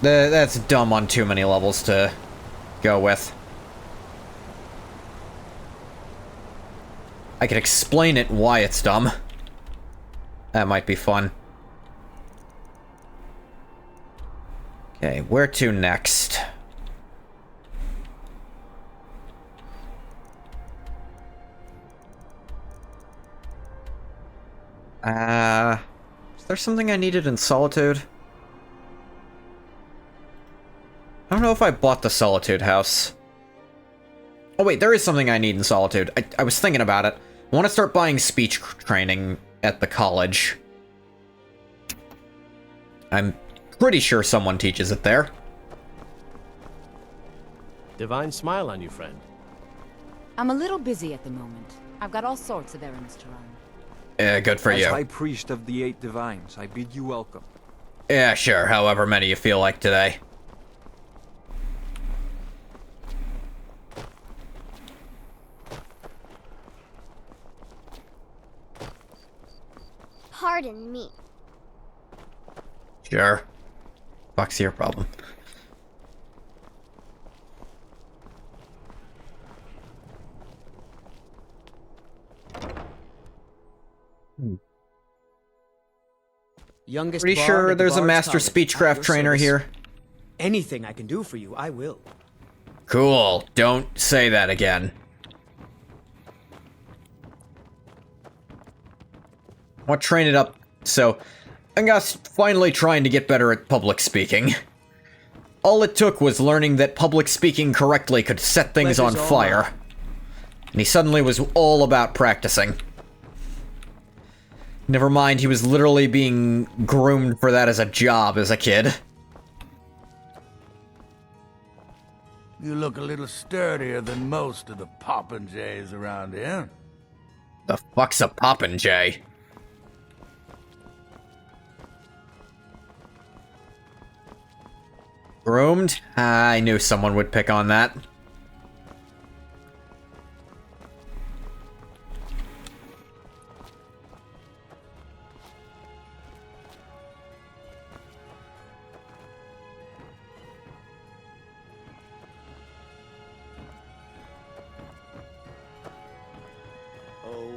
A: That's dumb on too many levels to go with. I could explain it why it's dumb. That might be fun. Okay, where to next? Is there something I needed in Solitude? I don't know if I bought the Solitude house. Oh wait, there is something I need in Solitude. I was thinking about it. I want to start buying speech training at the college. I'm pretty sure someone teaches it there.
J: Divine smile on you, friend.
Q: I'm a little busy at the moment. I've got all sorts of errands to run.
A: Yeah, good for
R: As
A: you.
R: High Priest of the Eight Divines, I bid you welcome.
A: Yeah, sure, however many you feel like today.
P: Pardon me.
A: Sure. Fuck's your problem.
F: Youngest
A: Pretty
F: bard
A: sure
F: at the
A: there's a
F: Bard's
A: master
F: College, at
A: speechcraft
F: your
A: trainer
F: service.
A: here.
F: Anything I can do for you, I will.
A: Cool. Don't say that again. I want to train it up, so I'm just finally trying to get better at public speaking. All it took was learning that public speaking correctly could set things on fire. And he suddenly was all about practicing. Never mind, he was literally being groomed for that as a job as a kid.
S: You look a little sturdier than most of the popinjays around here.
A: The fuck's a popinjay? Groomed? I knew someone would pick on that.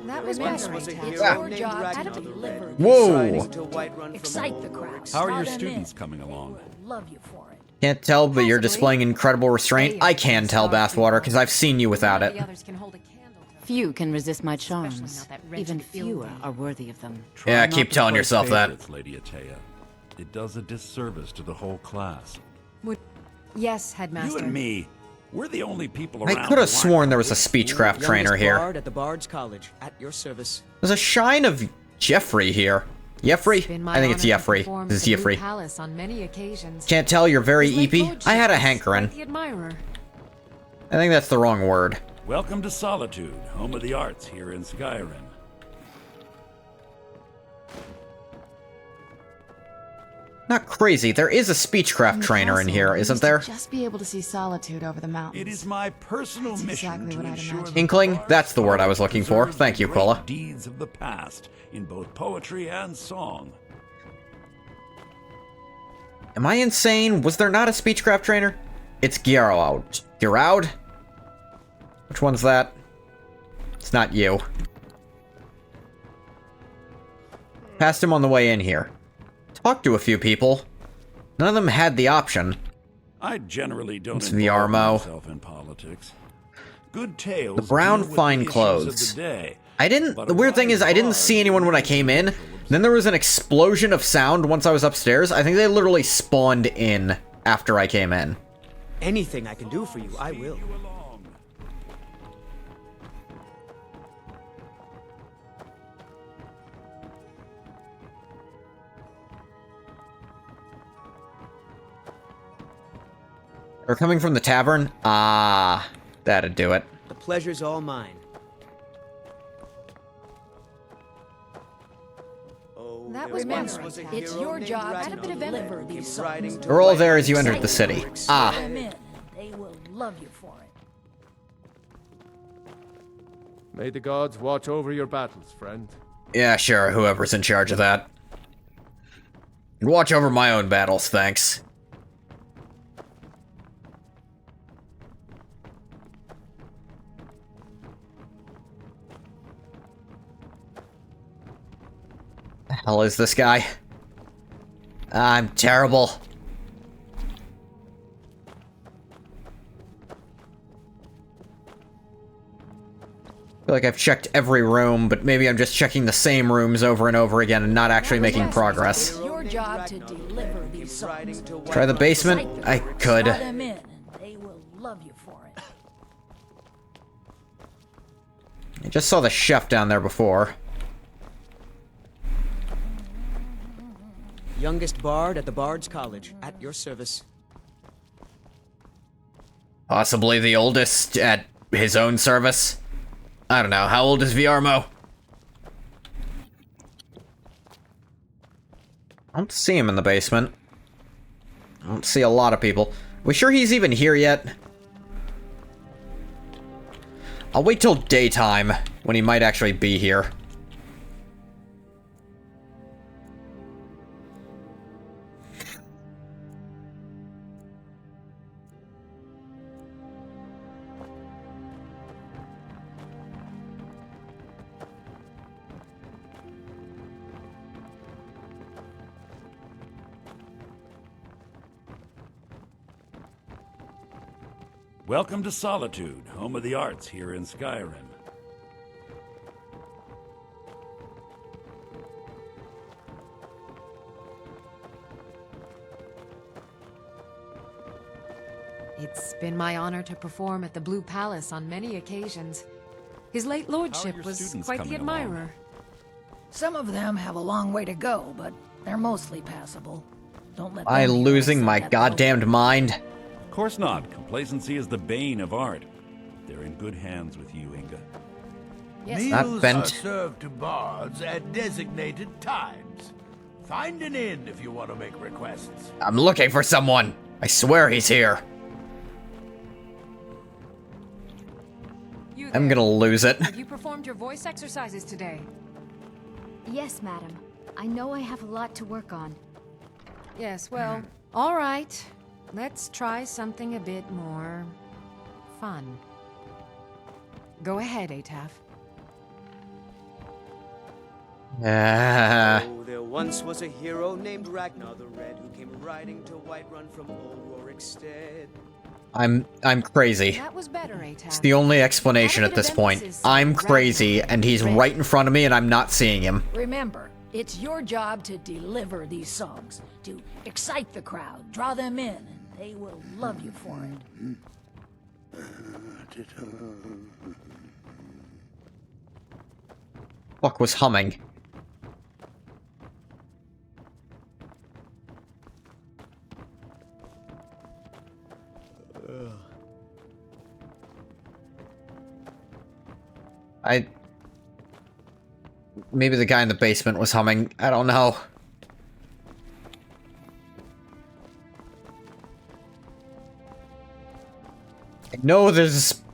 Q: That was my
F: was a
Q: It's
F: hero
Q: your
F: named
Q: job to
F: Ragnar the
Q: deliver.
F: Red,
A: Whoa.
F: deciding to Whiterun from
L: Excite
F: the
L: the crowds.
T: How are your
L: Draw them
T: students
L: in.
T: coming along?
L: Love you for it.
A: Can't tell, but you're displaying incredible restraint. I can tell, Bathwater, because I've seen you without it.
Q: Few can resist my charms. Even fewer are worthy of them.
A: Yeah,
T: Try
A: keep
T: not to
A: telling
T: play
A: yourself that.
T: favorites, Lady Atea. It does a disservice to the whole class.
Q: Yes, Headmaster.
T: You and me, we're the only people
A: I
T: around.
A: could have
T: who aren't
A: sworn there was a speechcraft trainer
F: Youngest
A: here.
F: bard at the Bard's College, at your service.
A: There's a shine of Jeffrey here. Jeffrey? I think it's Jeffrey. This is Jeffrey.
U: Palace on many occasions.
A: Can't tell, you're very
U: His late
A: eepy.
U: lordship
A: I had a
U: was
A: hankering.
U: quite the admirer.
A: I think that's the wrong word.
T: Welcome to Solitude, home of the arts here in Skyrim.
A: Not crazy, there is a speechcraft trainer in here, isn't there?
E: Just be able to see Solitude over the mountains.
T: It is my personal mission to ensure that
A: Inkling? That's the word I was looking for.
T: preserve
A: Thank
T: the
A: you,
T: great
A: Quilla.
T: deeds of the past in both poetry and song.
A: Am I insane? Was there not a speechcraft trainer? It's Gyaraud. Gyaraud? Which one's that? It's not you. Passed him on the way in here. Talked to a few people. None of them had the option.
T: I generally don't
A: It's the
T: involve
A: Armo.
T: myself in politics. Good tales.
A: The brown
T: deal with
A: fine
T: the issues
A: clothes.
T: of the day.
A: I didn't. The weird thing is, I didn't see anyone when I came in. Then there was an explosion of sound once I was upstairs. I think they literally spawned in after I came in.
F: Anything I can do for you, I will.
A: They're coming from the tavern? Ah, that'd do it.
F: The pleasure's all mine.
Q: That was my It's your job to deliver these songs.
A: They're all there as you entered the city. Ah.
L: Draw them in, and they will love you for it.
D: May the gods watch over your battles, friend.
A: Yeah, sure, whoever's in charge of that. And watch over my own battles, thanks. The hell is this guy? I'm terrible. I feel like I've checked every room, but maybe I'm just checking the same rooms over and over again and not actually making progress.
L: It's your job to deliver these songs.
A: Try the basement? I could.
L: Draw them in, and they will love you for it.
A: I just saw the chef down there before.
F: Youngest bard at the Bard's College, at your service.
A: Possibly the oldest at his own service. I don't know. How old is Viarmo? I don't see him in the basement. I don't see a lot of people. We sure he's even here yet? I'll wait till daytime, when he might actually be here.
T: Welcome to Solitude, home of the arts here in Skyrim.
U: It's been my honor to perform at the Blue Palace on many occasions. His late lordship was quite the admirer.
G: Some of them have a long way to go, but they're mostly passable. Don't let
A: Am I losing my goddamned mind?
T: Of course not. Complacency is the bane of art. They're in good hands with you, Inga.
S: Meals are served to bards at designated times. Find an inn if you want to make requests.
A: I'm looking for someone. I swear he's here. I'm gonna lose it.
U: Have you performed your voice exercises today?
V: Yes, madam. I know I have a lot to work on.
U: Yes, well, all right. Let's try something a bit more fun. Go ahead, Ataf.
F: Oh, there once was a hero named Ragnar the Red who came riding to Whiterun from old Rorikstead.
A: I'm crazy.
U: That was better, Ataf.
A: It's the only explanation at this point. I'm crazy, and he's right in front of me, and I'm not seeing him.
G: Remember, it's your job to deliver these songs, to excite the crowd, draw them in, and they will love you for it.
A: Fuck was humming. Maybe the guy in the basement was humming. I don't know.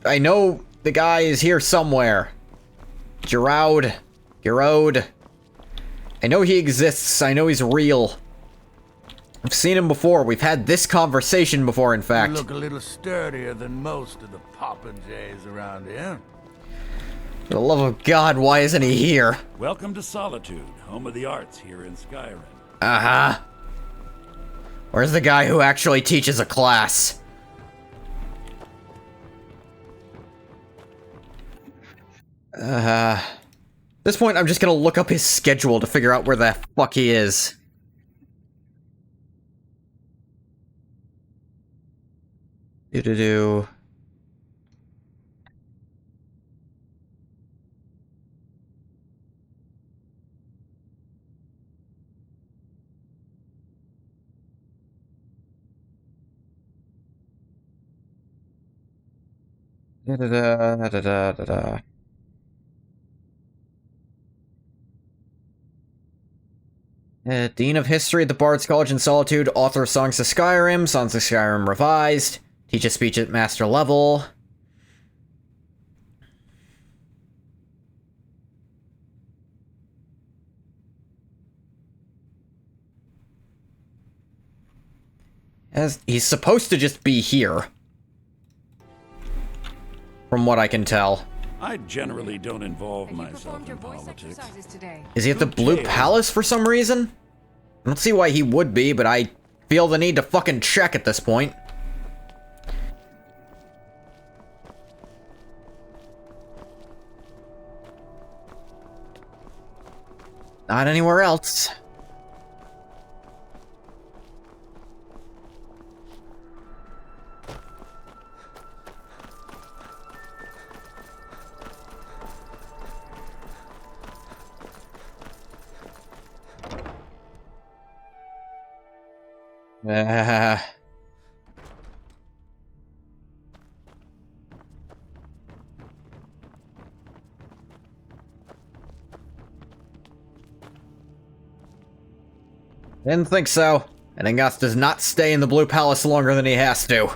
A: I know the guy is here somewhere. Gerard. I know he exists. I know he's real. I've seen him before. We've had this conversation before, in fact.
S: You look a little sturdier than most of the popinjays around here.
A: For the love of God, why isn't he here?
T: Welcome to Solitude, home of the arts here in Skyrim.
A: Uh-huh. Where's the guy who actually teaches a class? At this point, I'm just gonna look up his schedule to figure out where the fuck he is. Do-do-do. Da-da-da-da-da-da-da. Dean of History at the Bard's College in Solitude, author of Songs of Skyrim, Songs of Skyrim Revised, teaches speech at master level. He's supposed to just be here. From what I can tell.
T: I generally don't involve myself in politics.
A: Is he at the Blue Palace for some reason? I don't see why he would be, but I feel the need to fucking check at this point. Not anywhere else. Didn't think so. And Angus does not stay in the Blue Palace longer than he has to.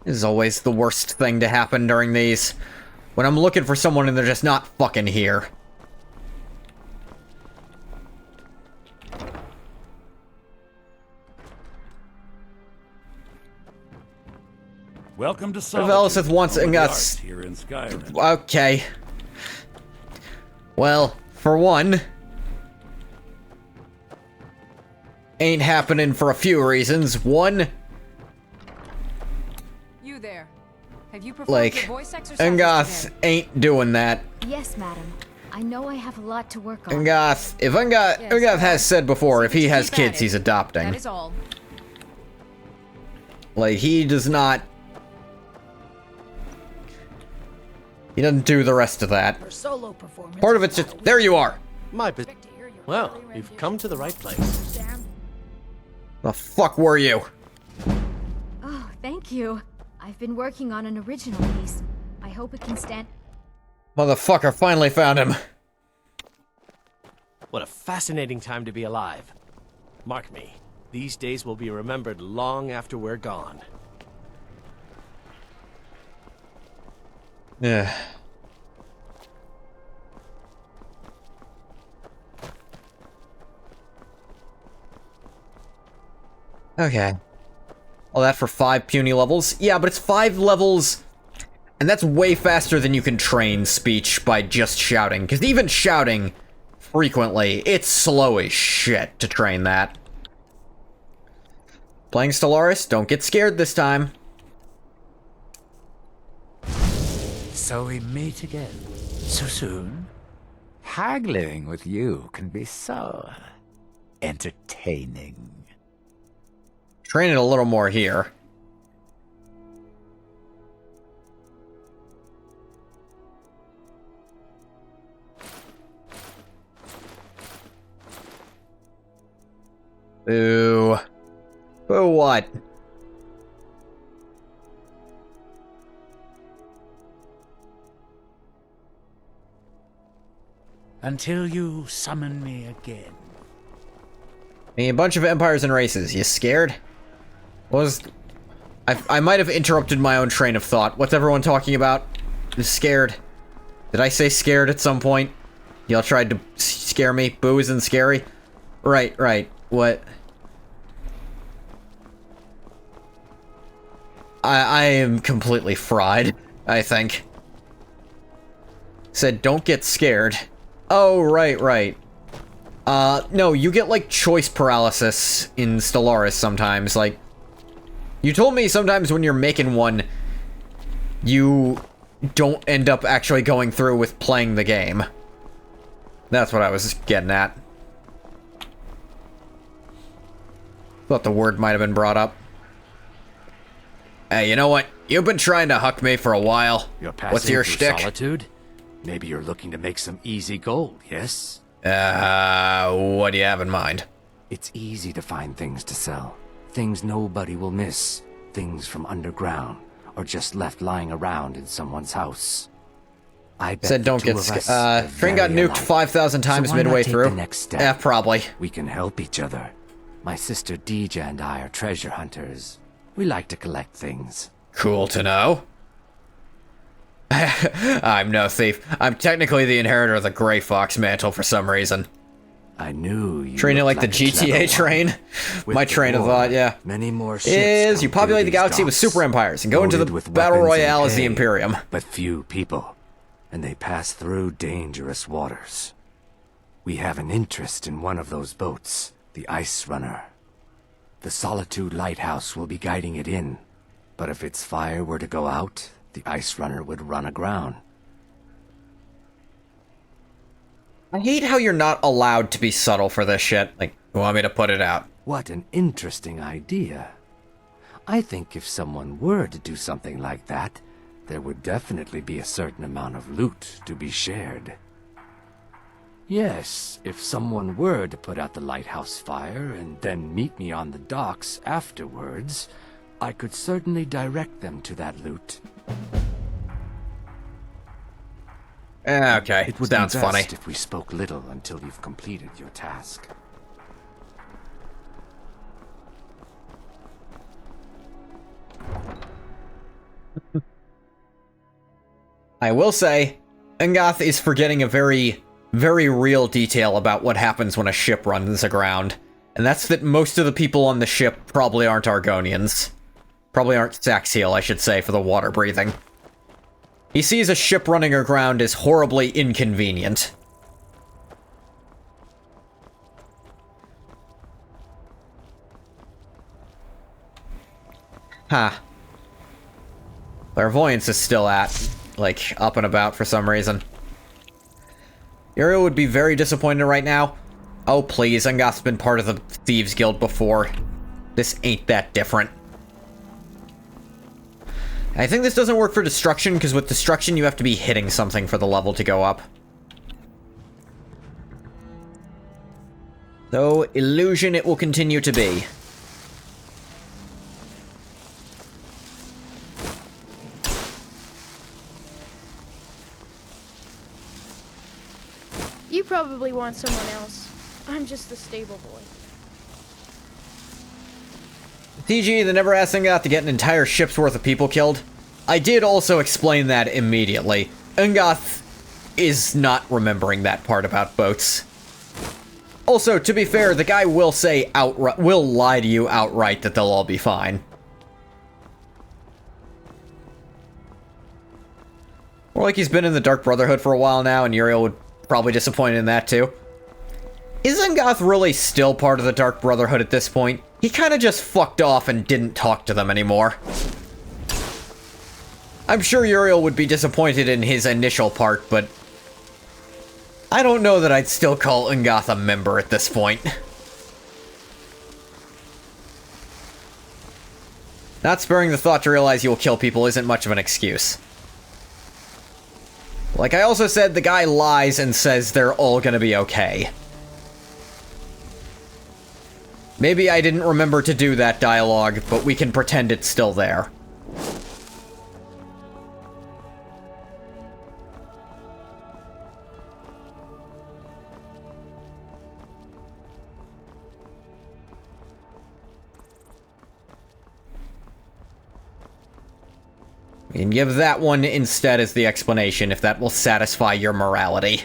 A: This is always the worst thing to happen during these. When I'm looking for someone and they're just not fucking here.
T: Welcome to
A: If
T: Solitude.
A: Elisith wants
T: Home of the
A: Ingoth's...
T: arts here in Skyrim.
A: Okay. Well, for one... ain't happening for a few reasons. One...
U: You there. Have you performed
A: like,
U: your voice exercises
A: Ingoth
U: today?
A: ain't doing that.
V: Yes, madam. I know I have a lot to work on.
A: Ingoth, if Ingoth has said before, if he has kids, he's adopting.
U: That is all.
A: Like, he does not... he doesn't do the rest of that.
G: For solo performance.
A: Part of it's just... there you are!
C: Well, you've come to the right place.
A: The fuck were you?
V: Oh, thank you. I've been working on an original piece. I hope it can stand.
A: Motherfucker finally found him.
C: What a fascinating time to be alive. Mark me, these days will be remembered long after we're gone.
A: Yeah. Okay. All that for 5 puny levels? Yeah, but it's 5 levels, and that's way faster than you can train speech by just shouting, because even shouting, frequently, it's slow as shit to train that. Playing Stellaris, don't get scared this time.
H: So we meet again. So soon? Haggling with you can be so entertaining.
A: Train it a little more here. Boo. Boo what?
H: Until you summon me again.
A: A bunch of empires and races. You scared? I might have interrupted my own train of thought. What's everyone talking about? Scared. Did I say scared at some point? Y'all tried to scare me? Boo isn't scary? Right. What? I am completely fried, I think. Said don't get scared. Oh, right. No, you get, like, choice paralysis in Stellaris sometimes, like... you told me sometimes when you're making one, you don't end up actually going through with playing the game. That's what I was getting at. Thought the word might have been brought up. Hey, you know what? You've been trying to huck me for a while.
H: You're passing
A: What's your
H: through
A: shtick?
H: Solitude? Maybe you're looking to make some easy gold, yes?
A: What do you have in mind?
H: It's easy to find things to sell. Things nobody will miss. Things from underground, or just left lying around in someone's house. I bet
A: Said don't get scared. Train got nuked 5,000 times midway through.
H: The next step?
A: Yeah, probably.
H: We can help each other. My sister Deja and I are treasure hunters. We like to collect things.
A: Cool to know. I'm no thief. I'm technically the inheritor of the Grey Fox mantle for some reason.
H: I knew you.
A: Training like the GTA train. My train of thought, yeah.
H: Many more ships
A: is you populate the galaxy with super empires and go into the battle royale as the Imperium.
H: But few people, and they pass through dangerous waters. We have an interest in one of those boats, the Ice Runner. The Solitude Lighthouse will be guiding it in, but if its fire were to go out, the Ice Runner would run aground.
A: I hate how you're not allowed to be subtle for this shit. Like, you want me to put it out?
H: What an interesting idea. I think if someone were to do something like that, there would definitely be a certain amount of loot to be shared. Yes, if someone were to put out the lighthouse fire and then meet me on the docks afterwards, I could certainly direct them to that loot.
A: Okay,
H: it would
A: sounds
H: be best
A: funny.
H: If we spoke little until you've completed your task.
A: I will say, Ingoth is forgetting a very, very real detail about what happens when a ship runs aground, and that's that most of the people on the ship probably aren't Argonians. Probably aren't sack seal, I should say, for the water breathing. He sees a ship running aground as horribly inconvenient. Huh. Clairvoyance is still like, up and about for some reason. Uriel would be very disappointed right now. Oh, please, Ungoth's been part of the Thieves Guild before. This ain't that different. I think this doesn't work for destruction, because with destruction you have to be hitting something for the level to go up. So, illusion it will continue to be.
K: You probably want someone else. I'm just the stable boy.
A: TG, the never asked Ungoth to get an entire ship's worth of people killed. I did also explain that immediately. Ungoth is not remembering that part about boats. Also, to be fair, the guy will say outright, will lie to you outright that they'll all be fine. More like he's been in the Dark Brotherhood for a while now, and Uriel would probably be disappointed in that too. Is Ungoth really still part of the Dark Brotherhood at this point? He kind of just fucked off and didn't talk to them anymore. I'm sure Uriel would be disappointed in his initial part, but I don't know that I'd still call Ungoth a member at this point. Not sparing the thought to realize you'll kill people isn't much of an excuse. Like I also said, the guy lies and says they're all gonna be okay. Maybe I didn't remember to do that dialogue, but we can pretend it's still there. We can give that one instead as the explanation, if that will satisfy your morality.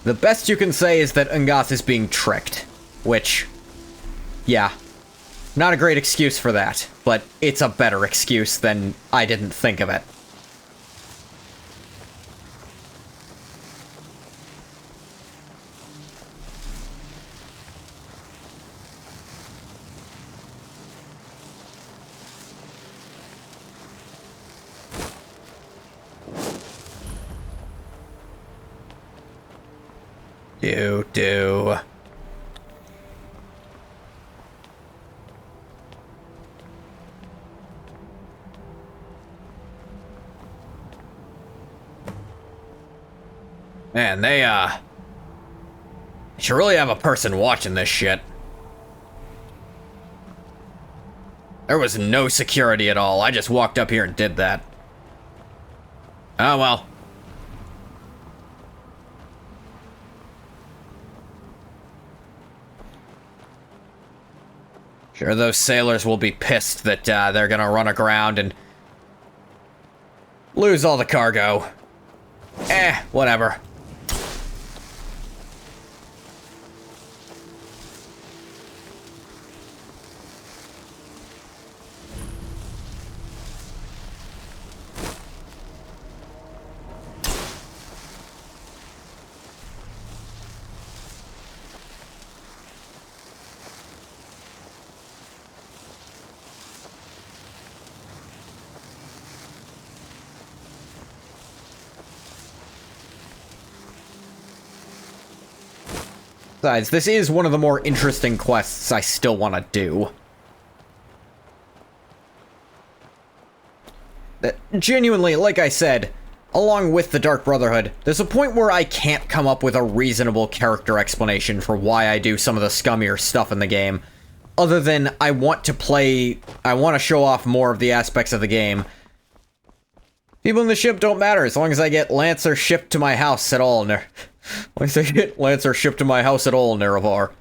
A: The best you can say is that Ungoth is being tricked, which, yeah, not a great excuse for that, but it's a better excuse than I didn't think of it. Do. Man, they should really have a person watching this shit. There was no security at all. I just walked up here and did that. Oh well. Sure, those sailors will be pissed that they're gonna run aground and lose all the cargo. Whatever. Besides, this is one of the more interesting quests I still want to do. Genuinely, like I said, along with the Dark Brotherhood, there's a point where I can't come up with a reasonable character explanation for why I do some of the scummier stuff in the game, other than I want to show off more of the aspects of the game. People in the ship don't matter as long as I get Lancer shipped to my house at all. Once I get Lancer shipped to my house at all, Nerevar.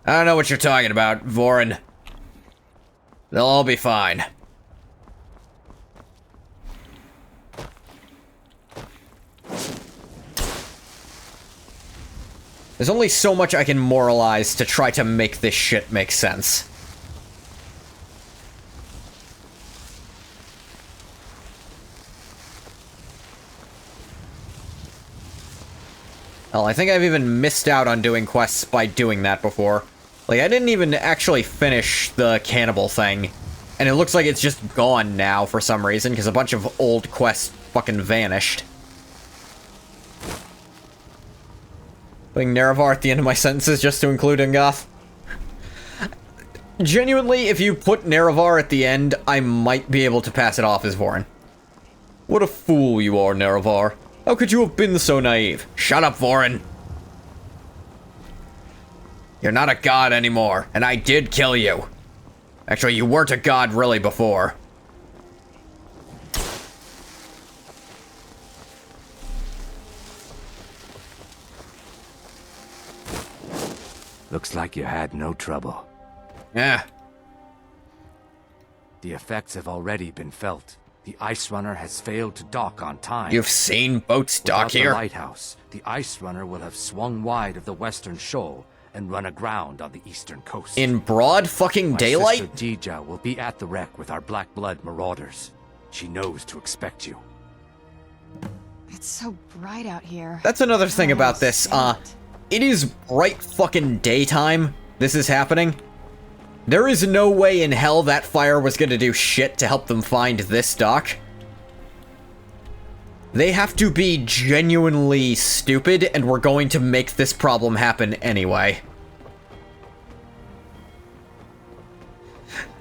A: I don't know what you're talking about, Vorin. They'll all be fine. There's only so much I can moralize to try to make this shit make sense. Well, I think I've even missed out on doing quests by doing that before. Like, I didn't even actually finish the cannibal thing. And it looks like it's just gone now for some reason, because a bunch of old quests fucking vanished. Putting Nerevar at the end of my sentences just to include Ungoth. Genuinely, if you put Nerevar at the end, I might be able to pass it off as Vorin. What a fool you are, Nerevar. How could you have been so naive? Shut up, Vorin. You're not a god anymore, and I did kill you. Actually, you weren't a god really before.
H: Looks like you had no trouble.
A: Yeah.
H: The effects have already been felt. The Ice Runner has failed to dock on time.
A: You've seen boats dock
H: Without
A: here?
H: the lighthouse, the Ice Runner will have swung wide of the western shoal and run aground on the eastern coast.
A: In broad fucking daylight?
H: My sister Dija will be at the wreck with our Black Blood marauders. She knows to expect you.
E: It's so bright out here.
A: That's another thing about this. It is bright fucking daytime. This is happening. There is no way in hell that fire was gonna do shit to help them find this dock. They have to be genuinely stupid, and we're going to make this problem happen anyway.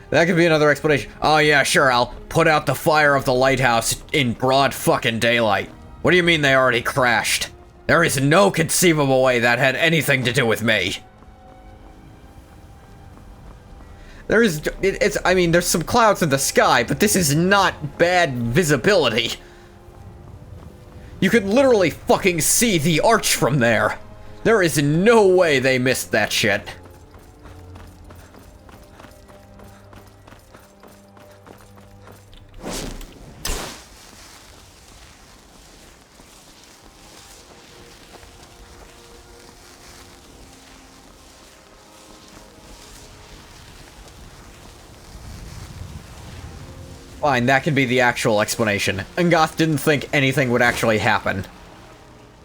A: That could be another explanation. Oh yeah, sure, I'll put out the fire of the lighthouse in broad fucking daylight. What do you mean they already crashed? There is no conceivable way that had anything to do with me. I mean, there's some clouds in the sky, but this is not bad visibility. You could literally fucking see the arch from there. There is no way they missed that shit. Fine, that can be the actual explanation. Ungoth didn't think anything would actually happen.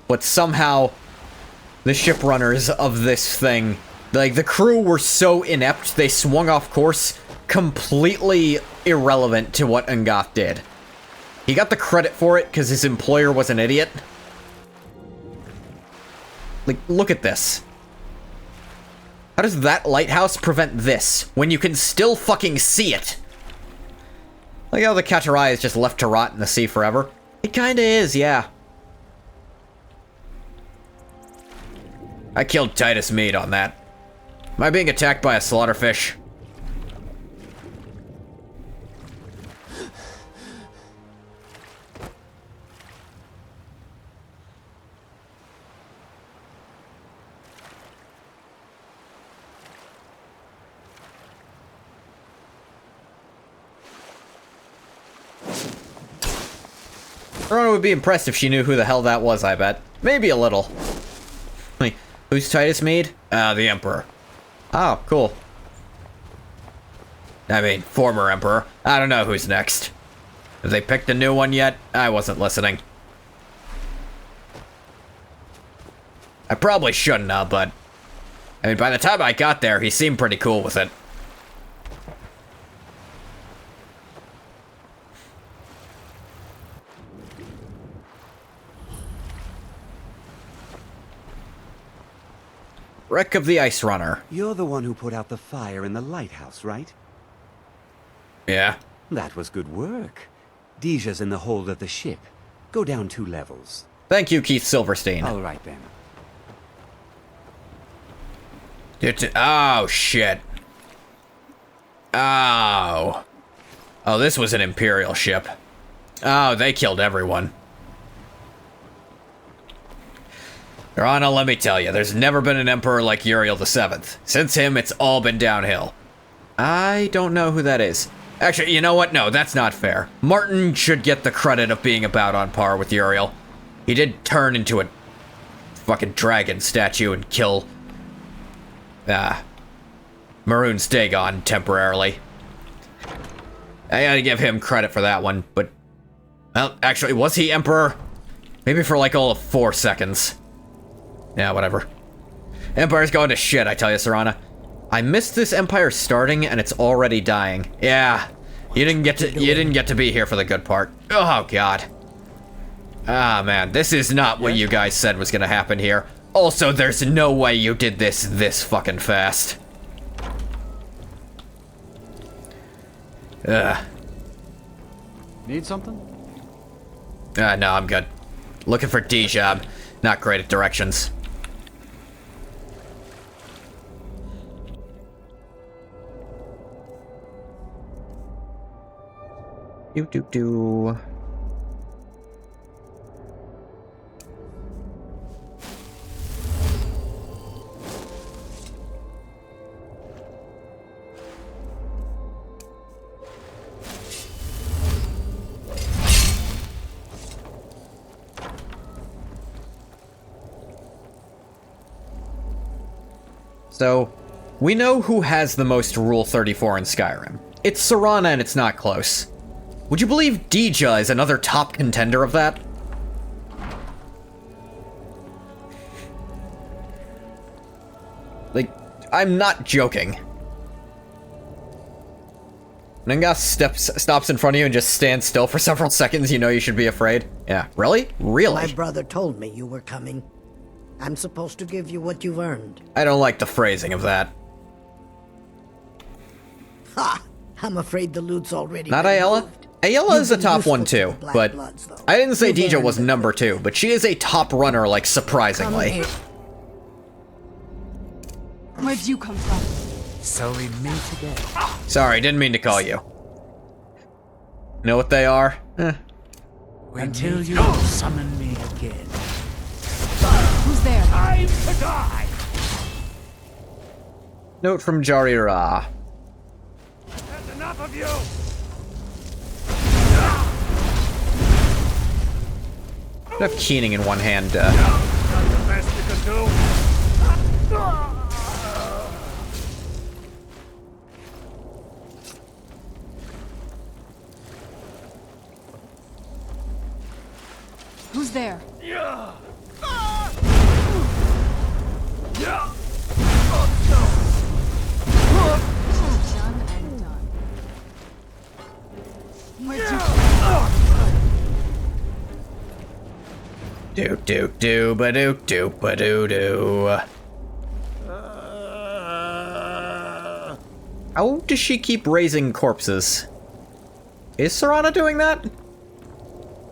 A: But somehow, the shiprunners of this thing, like, the crew were so inept, they swung off course, completely irrelevant to what Ungoth did. He got the credit for it because his employer was an idiot. Like, look at this. How does that lighthouse prevent this, when you can still fucking see it? Like how the Katarai is just left to rot in the sea forever. It kinda is, yeah. I killed Titus Mead on that. Am I being attacked by a slaughterfish? Rona would be impressed if she knew who the hell that was, I bet. Maybe a little. Like, who's Titus Mead? The Emperor. Oh, cool. I mean, former Emperor. I don't know who's next. Have they picked a new one yet? I wasn't listening. I probably shouldn't have, but... I mean, by the time I got there, he seemed pretty cool with it. Wreck of the Ice Runner.
B: You're the one who put out the fire in the lighthouse, right?
A: Yeah.
B: That was good work. Dija's in the hold of the ship. Go down 2 levels.
A: Thank you, Keith Silverstein.
B: All right, then.
A: Oh, shit. Oh. Oh, this was an Imperial ship. Oh, they killed everyone. Your Honor, let me tell you, there's never been an Emperor like Uriel VII. Since him, it's all been downhill. I don't know who that is. Actually, you know what? No, that's not fair. Martin should get the credit of being about on par with Uriel. He did turn into a fucking dragon statue and kill Maroon's Dagon temporarily. I gotta give him credit for that one, but well, actually, was he Emperor? Maybe for like all of 4 seconds. Yeah, whatever. Empire's going to shit, I tell you, Serana. I missed this empire starting and it's already dying. Yeah. You didn't get to be here for the good part. Oh god. Ah man, this is not what you guys said was gonna happen here. Also, there's no way you did this fucking fast. Ugh.
O: Need something?
A: No, I'm good. Looking for Deja. I'm not great at directions. Do. So, we know who has the most Rule 34 in Skyrim. It's Serana and it's not close. Would you believe Deja is another top contender of that? Like, I'm not joking. Nengas stops in front of you and just stands still for several seconds, you know you should be afraid. Yeah, really? Really?
M: My brother told me you were coming. I'm supposed to give you what you've earned.
A: I don't like the phrasing of that.
M: Ha! I'm afraid the loot's already
A: Not Ayala? Ayala is a top one too, but I didn't say Deja was number 2, but she is a top runner, like, surprisingly.
E: Where'd you come from?
M: So we meet again.
A: Sorry, didn't mean to call you. Know what they are?
M: Until you summon me again.
E: Who's there?
S: Time to die!
A: Note from Jari Ra.
S: That's enough of you!
A: I have Keening in one hand.
S: Not the best you can do.
E: Who's there? Done and done. Where'd you
A: Do. How does she keep raising corpses? Is Serana doing that?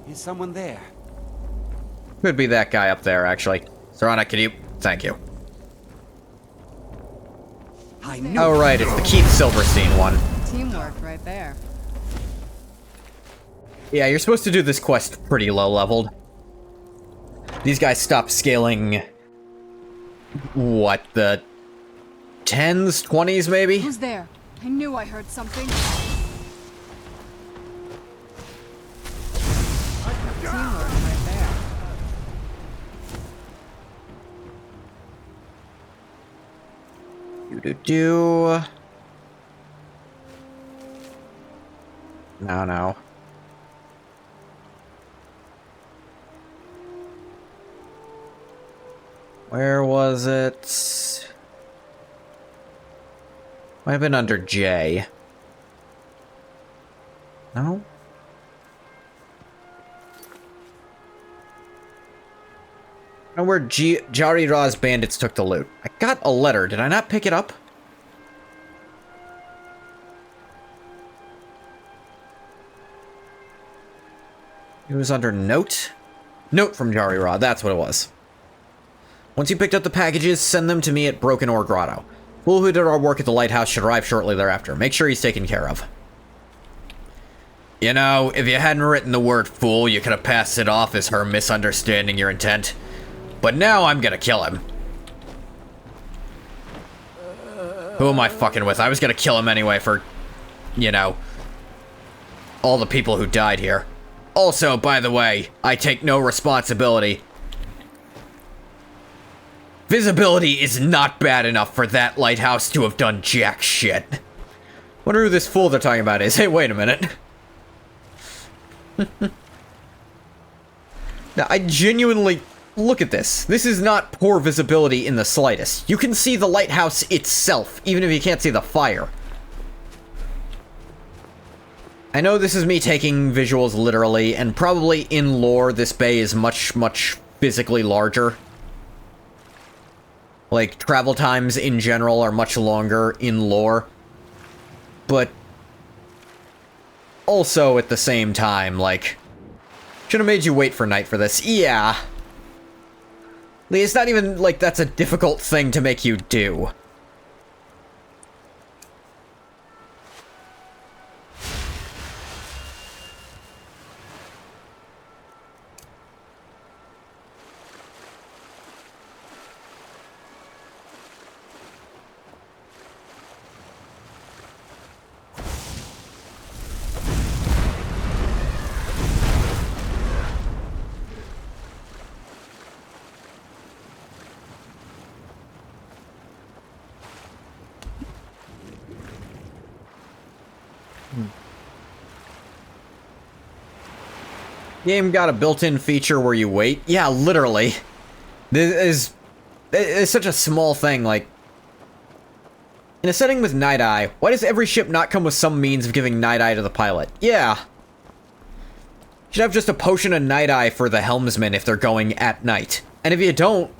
B: Is someone there?
A: Could be that guy up there, actually. Serana, can you... Thank you. Oh, right, it's the Keith Silverstein one.
E: Teamwork right there.
A: Yeah, you're supposed to do this quest pretty low-leveled. These guys stop scaling... What, the... 10s, 20s, maybe?
E: Who's there? I knew I heard something. Teamwork right there.
A: Do. No. Where was it? Might have been under J. No? I know where Jari Ra's bandits took the loot. I got a letter. Did I not pick it up? It was under note? Note from Jari Ra. That's what it was. Once you picked up the packages, send them to me at Broken Ore Grotto. Fool who did our work at the lighthouse should arrive shortly thereafter. Make sure he's taken care of. You know, if you hadn't written the word fool, you could have passed it off as her misunderstanding your intent. But now I'm gonna kill him. Who am I fucking with? I was gonna kill him anyway for, you know, all the people who died here. Also, by the way, I take no responsibility Visibility is not bad enough for that lighthouse to have done jack shit. Wonder who this fool they're talking about is. Hey, wait a minute. Now, I genuinely... Look at this. This is not poor visibility in the slightest. You can see the lighthouse itself, even if you can't see the fire. I know this is me taking visuals literally, and probably in lore, this bay is much, much physically larger. Like, travel times in general are much longer in lore. But also, at the same time, like... Should have made you wait for night for this. Yeah. It's not even like that's a difficult thing to make you do. Game got a built-in feature where you wait. Yeah, literally. This is such a small thing, like... In a setting with Night Eye, why does every ship not come with some means of giving Night Eye to the pilot? Yeah. You should have just a potion of Night Eye for the helmsman if they're going at night. And if you don't,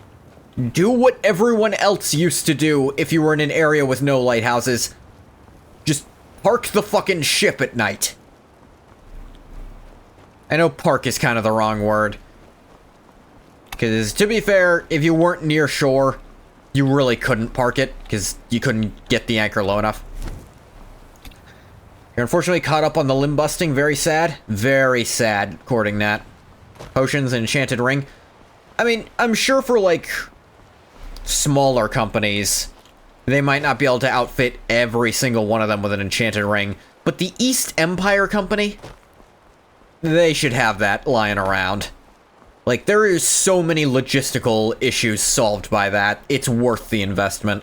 A: do what everyone else used to do if you were in an area with no lighthouses. Just park the fucking ship at night. I know park is kind of the wrong word. Because, to be fair, if you weren't near shore, you really couldn't park it, because you couldn't get the anchor low enough. You're unfortunately caught up on the limb busting. Very sad. Very sad, according to that. Potions and enchanted ring. I mean, I'm sure for, like, smaller companies, they might not be able to outfit every single one of them with an enchanted ring. But the East Empire Company... They should have that lying around. Like, there is so many logistical issues solved by that. It's worth the investment.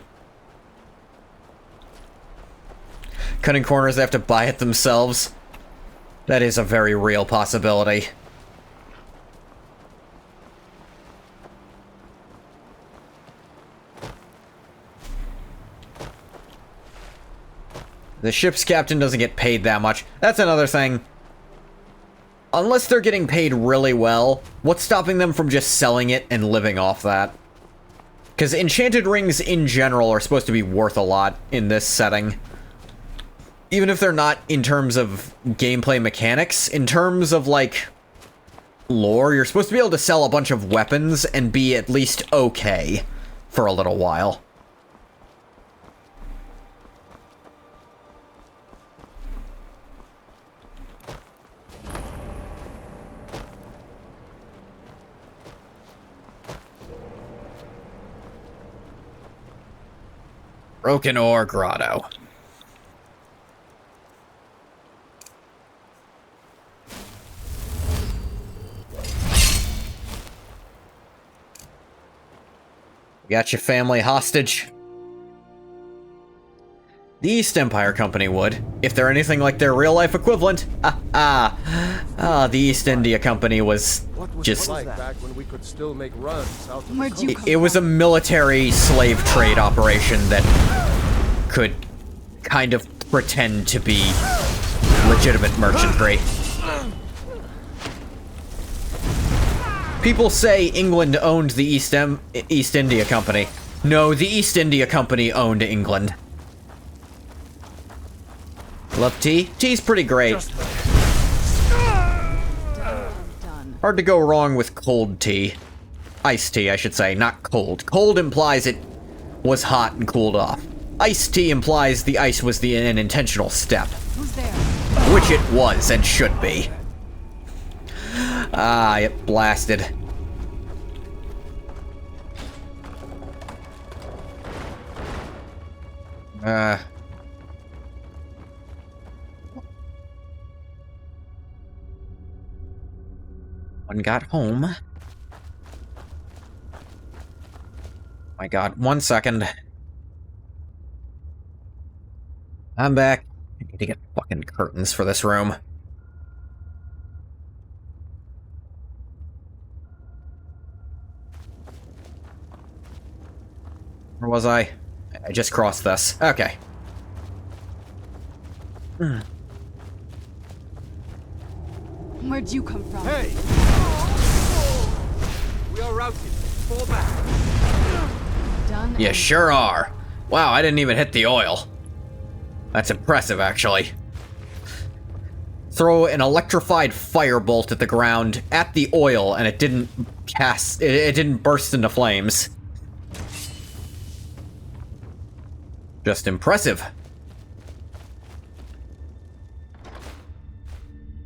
A: Cutting corners, they have to buy it themselves. That is a very real possibility. The ship's captain doesn't get paid that much. That's another thing. Unless they're getting paid really well, what's stopping them from just selling it and living off that? Because enchanted rings in general are supposed to be worth a lot in this setting. Even if they're not in terms of gameplay mechanics, in terms of, like, lore, you're supposed to be able to sell a bunch of weapons and be at least okay for a little while. Broken Ore Grotto. Got your family hostage. The East Empire Company would, if they're anything like their real-life equivalent. The East India Company was just...
D: back when we could still make runs south of
E: Where'd you
A: It was a military slave trade operation that could kind of pretend to be legitimate merchantry. People say England owned the East India Company. No, the East India Company owned England. Love tea? Tea's pretty great. Hard to go wrong with cold tea. Iced tea, I should say, not cold. Cold implies it was hot and cooled off. Iced tea implies the ice was an intentional step.
E: Who's there?
A: Which it was and should be. Ah, it blasted. One got home. My god, 1 second. I'm back. I need to get fucking curtains for this room. Where was I? I just crossed this. Okay.
E: Where'd you come from?
R: Hey! We are routed. Fall back.
E: Done.
A: You sure are. Wow, I didn't even hit the oil. That's impressive, actually. Throw an electrified firebolt at the ground at the oil, and it didn't cast. It didn't burst into flames. Just impressive.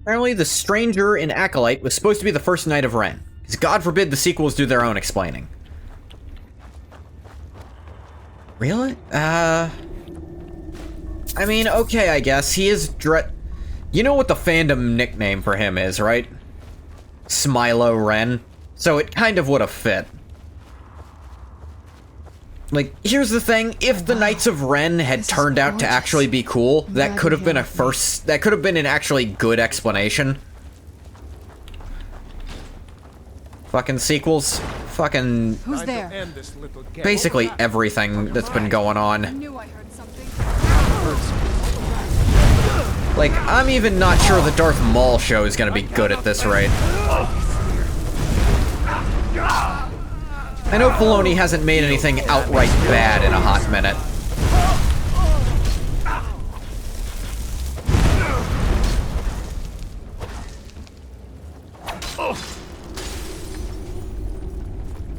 A: Apparently, the stranger in Acolyte was supposed to be the first Knight of Ren. Because God forbid the sequels do their own explaining. Really? I mean, okay, I guess. He is You know what the fandom nickname for him is, right? Smilo Ren. So it kind of would have fit. Like, here's the thing, if the Knights of Ren had turned out to actually be cool, that could have been that could have been an actually good explanation. Fucking sequels. Fucking...
E: Who's there?
A: Basically everything that's been going on.
E: I knew I heard something.
A: Like, I'm even not sure the Darth Maul show is gonna be good at this rate. I know Filoni hasn't made anything outright bad in a hot minute.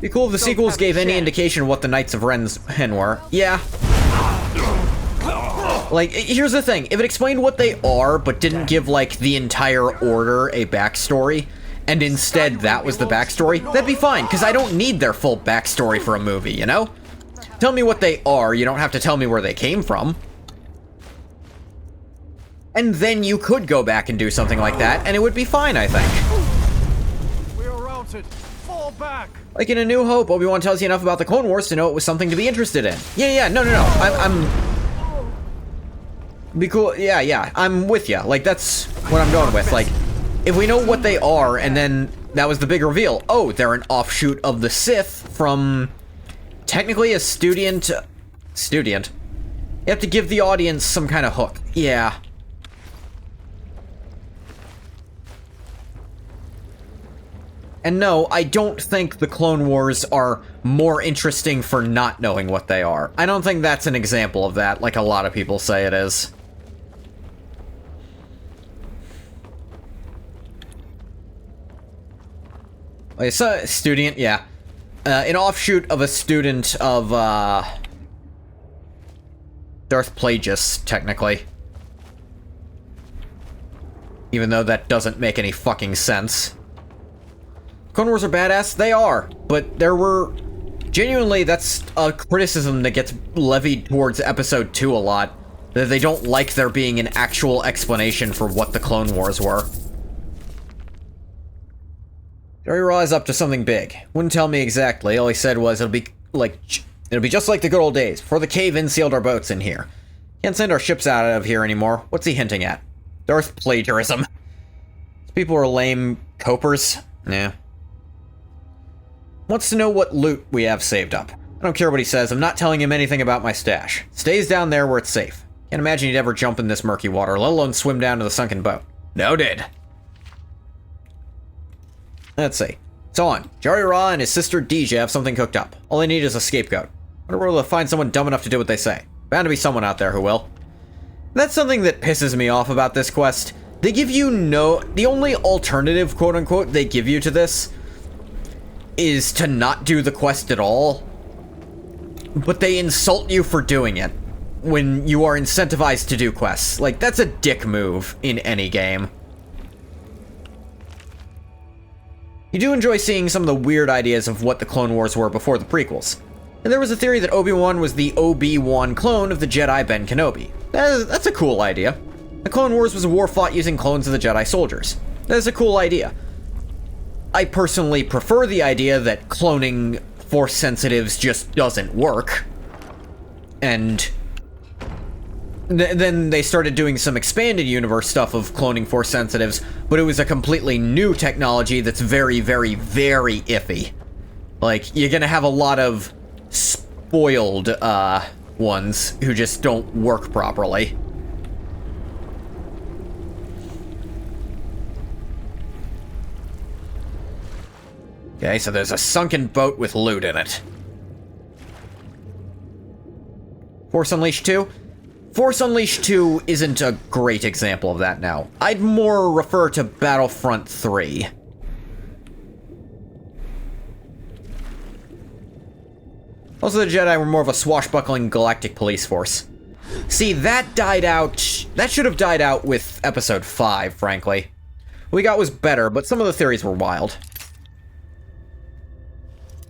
A: Be cool if the sequels gave any indication of what the Knights of Ren were. Yeah. Like, here's the thing. If it explained what they are, but didn't give, like, the entire order a backstory, and instead that was the backstory, that'd be fine, because I don't need their full backstory for a movie, you know? Tell me what they are, you don't have to tell me where they came from. And then you could go back and do something like that, and it would be fine, I think.
D: We're routed. Fall back.
A: Like in A New Hope, Obi-Wan tells you enough about the Clone Wars to know it was something to be interested in. Yeah, no. I'm be cool, yeah, I'm with you. Like, that's what I'm going with. Like, if we know what they are, and then that was the big reveal. Oh, they're an offshoot of the Sith from technically a student. You have to give the audience some kind of hook. Yeah. And no, I don't think the Clone Wars are more interesting for not knowing what they are. I don't think that's an example of that, like a lot of people say it is. Okay, so, student, yeah. An offshoot of a student of, Darth Plagueis, technically. Even though that doesn't make any fucking sense. Clone Wars are badass? They are. But there were... Genuinely, that's a criticism that gets levied towards Episode 2 a lot. That they don't like there being an actual explanation for what the Clone Wars were. Jerry Raw is up to something big. Wouldn't tell me exactly. All he said was it'll be just like the good old days, before the cave-in sealed our boats in here. Can't send our ships out of here anymore. What's he hinting at? Darth plagiarism. These people are lame copers. Yeah. Wants to know what loot we have saved up. I don't care what he says. I'm not telling him anything about my stash. Stays down there where it's safe. Can't imagine he'd ever jump in this murky water, let alone swim down to the sunken boat. Noted. Let's see. It's on. Jari Ra and his sister Deja have something cooked up. All they need is a scapegoat. Wonder where they'll find someone dumb enough to do what they say. Bound to be someone out there who will. That's something that pisses me off about this quest. They give you the only alternative, quote-unquote, they give you to this is to not do the quest at all. But they insult you for doing it when you are incentivized to do quests. Like, that's a dick move in any game. You do enjoy seeing some of the weird ideas of what the Clone Wars were before the prequels. And there was a theory that Obi-Wan was the Obi-Wan clone of the Jedi Ben Kenobi. That's a cool idea. The Clone Wars was a war fought using clones of the Jedi soldiers. That is a cool idea. I personally prefer the idea that cloning Force sensitives just doesn't work. And then they started doing some expanded universe stuff of cloning Force sensitives, but it was a completely new technology that's very, very, very iffy. Like, you're gonna have a lot of spoiled, ones who just don't work properly. Okay, so there's a sunken boat with loot in it. Force Unleashed 2? Force Unleashed 2 isn't a great example of that now. I'd more refer to Battlefront 3. Also, the Jedi were more of a swashbuckling galactic police force. See, that died out... That should have died out with Episode 5, frankly. What we got was better, but some of the theories were wild.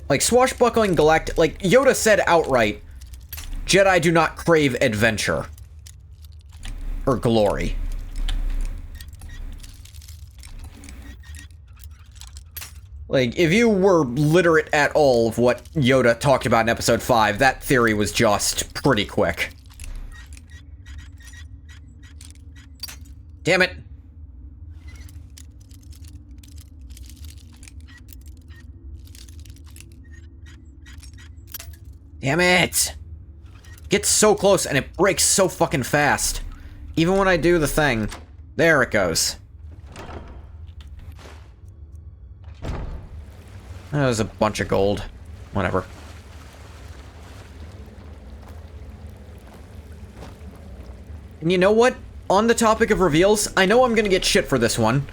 A: Like, swashbuckling galactic... Like, Yoda said outright, Jedi do not crave adventure. Or glory. Like, if you were literate at all of what Yoda talked about in Episode 5, that theory was just pretty quick. Damn it. Damn it! Gets so close and it breaks so fucking fast. Even when I do the thing. There it goes. That was a bunch of gold. Whatever. And you know what? On the topic of reveals, I know I'm gonna get shit for this one.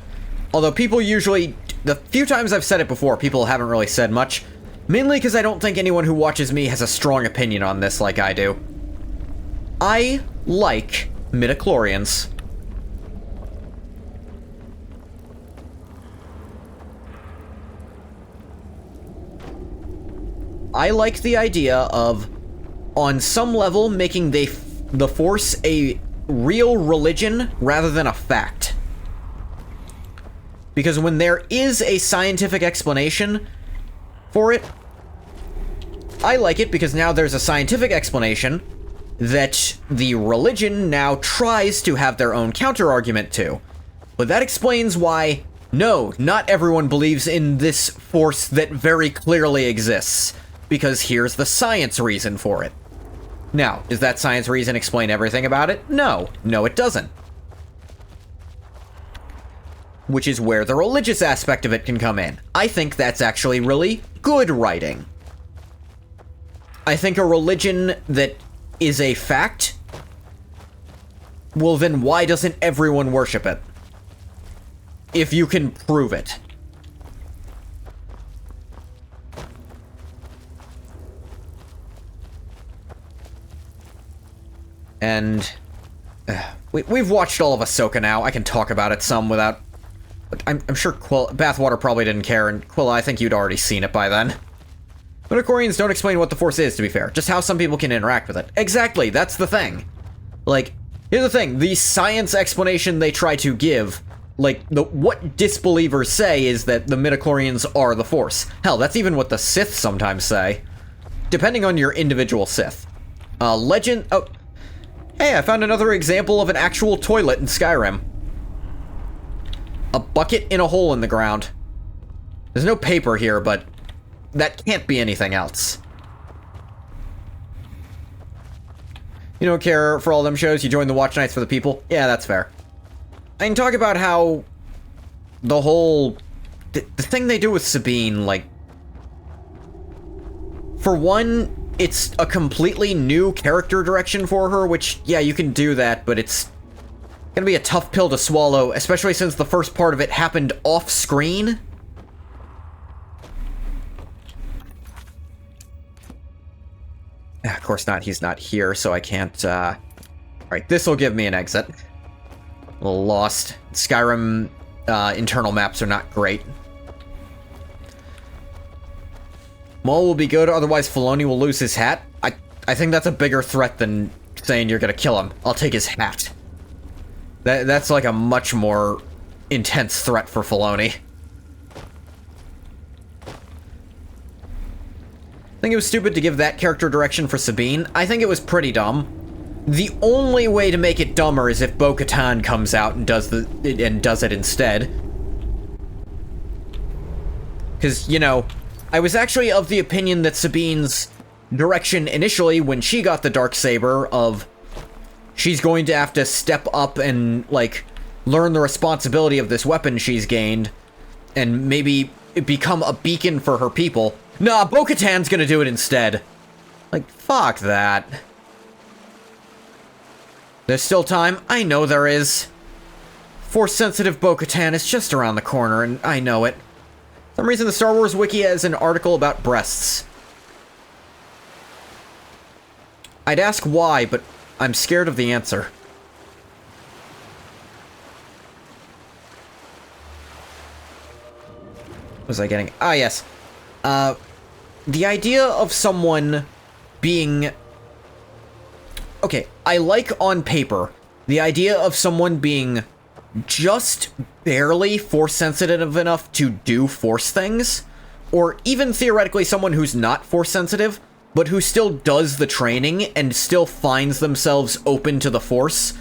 A: Although people usually... The few times I've said it before, people haven't really said much. Mainly because I don't think anyone who watches me has a strong opinion on this like I do. I like midichlorians. I like the idea of, on some level, making the Force a real religion rather than a fact. Because when there is a scientific explanation for it, I like it because now there's a scientific explanation that the religion now tries to have their own counter-argument to. But that explains why, no, not everyone believes in this Force that very clearly exists. Because here's the science reason for it. Now, does that science reason explain everything about it? No. No, it doesn't. Which is where the religious aspect of it can come in. I think that's actually really good writing. I think a religion that is a fact, well then why doesn't everyone worship it? If you can prove it. And we've watched all of Ahsoka now. I can talk about it some without... But I'm sure Bathwater probably didn't care, and Quilla, I think you'd already seen it by then. Midichlorians don't explain what the Force is, to be fair. Just how some people can interact with it. Exactly, that's the thing. Like, here's the thing. The science explanation they try to give, like, what disbelievers say is that the midichlorians are the Force. Hell, that's even what the Sith sometimes say. Depending on your individual Sith. Legend... Oh... Hey, I found another example of an actual toilet in Skyrim. A bucket in a hole in the ground. There's no paper here, but that can't be anything else. You don't care for all them shows, you join the watch nights for the people? Yeah, that's fair. I can talk about how the whole... The thing they do with Sabine, like... For one... It's a completely new character direction for her, which, yeah, you can do that, but it's gonna be a tough pill to swallow, especially since the first part of it happened off-screen. Of course not, he's not here, so I can't, Alright, this'll give me an exit. A little lost. Skyrim, internal maps are not great. Maul will be good, otherwise Filoni will lose his hat. I think that's a bigger threat than saying you're gonna kill him. I'll take his hat. That's like a much more intense threat for Filoni. think it was stupid to give that character direction for Sabine. I think it was pretty dumb. The only way to make it dumber is if Bo-Katan comes out and does it instead. Because, you know, I was actually of the opinion that Sabine's direction initially, when she got the Darksaber, of she's going to have to step up and, like, learn the responsibility of this weapon she's gained, and maybe become a beacon for her people. Nah, Bo-Katan's gonna do it instead. Like, fuck that. There's still time. I know there is. Force-sensitive Bo-Katan is just around the corner, and I know it. For some reason, the Star Wars Wiki has an article about breasts. I'd ask why, but I'm scared of the answer. What was I getting? Ah, yes. The idea of someone being... Okay, I like on paper the idea of someone being just barely force-sensitive enough to do force things, or even theoretically someone who's not force-sensitive, but who still does the training and still finds themselves open to the force,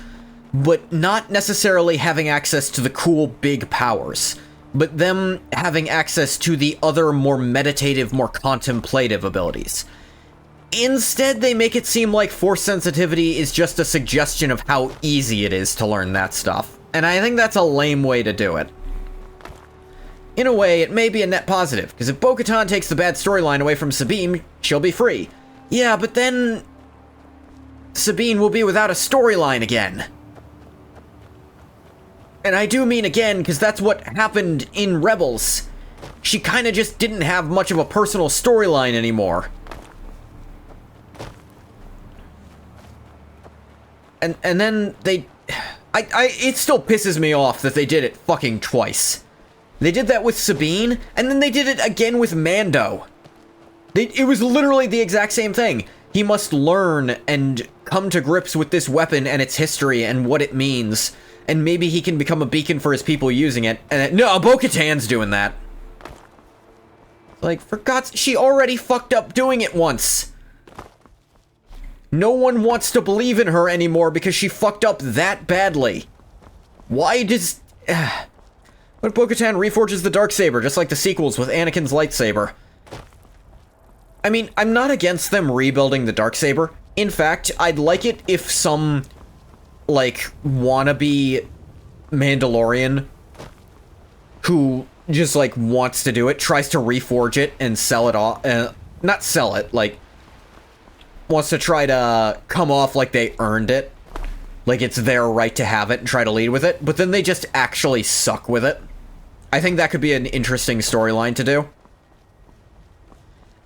A: but not necessarily having access to the cool big powers, but them having access to the other more meditative, more contemplative abilities. Instead, they make it seem like force sensitivity is just a suggestion of how easy it is to learn that stuff, and I think that's a lame way to do it. In a way, it may be a net positive, because if Bo-Katan takes the bad storyline away from Sabine, she'll be free. Yeah, but then Sabine will be without a storyline again. And I do mean again, because that's what happened in Rebels. She kind of just didn't have much of a personal storyline anymore. And then they... it still pisses me off that they did it fucking twice. They did that with Sabine, and then they did it again with Mando. It was literally the exact same thing. He must learn and come to grips with this weapon and its history and what it means, and maybe he can become a beacon for his people using it. And no, Bo-Katan's doing that. Like, for God's... She already fucked up doing it once. No one wants to believe in her anymore because she fucked up that badly. Why does... What if Bo-Katan reforges the Darksaber, just like the sequels with Anakin's lightsaber? I mean, I'm not against them rebuilding the Darksaber. In fact, I'd like it if some, like, wannabe Mandalorian who just, like, wants to do it, tries to reforge it and sell it off. Not sell it, like, wants to try to come off like they earned it. Like it's their right to have it and try to lead with it, but then they just actually suck with it. I think that could be an interesting storyline to do.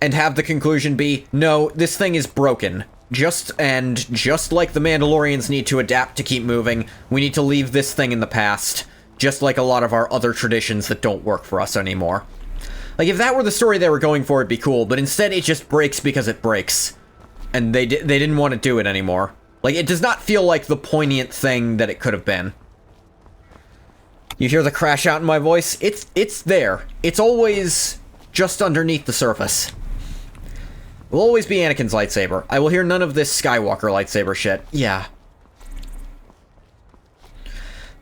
A: And have the conclusion be, no, this thing is broken. Just like the Mandalorians need to adapt to keep moving, we need to leave this thing in the past. Just like a lot of our other traditions that don't work for us anymore. Like, if that were the story they were going for, it'd be cool, but instead it just breaks because it breaks. And they didn't want to do it anymore. Like, it does not feel like the poignant thing that it could have been. You hear the crash out in my voice? It's there. It's always just underneath the surface. It will always be Anakin's lightsaber. I will hear none of this Skywalker lightsaber shit. Yeah.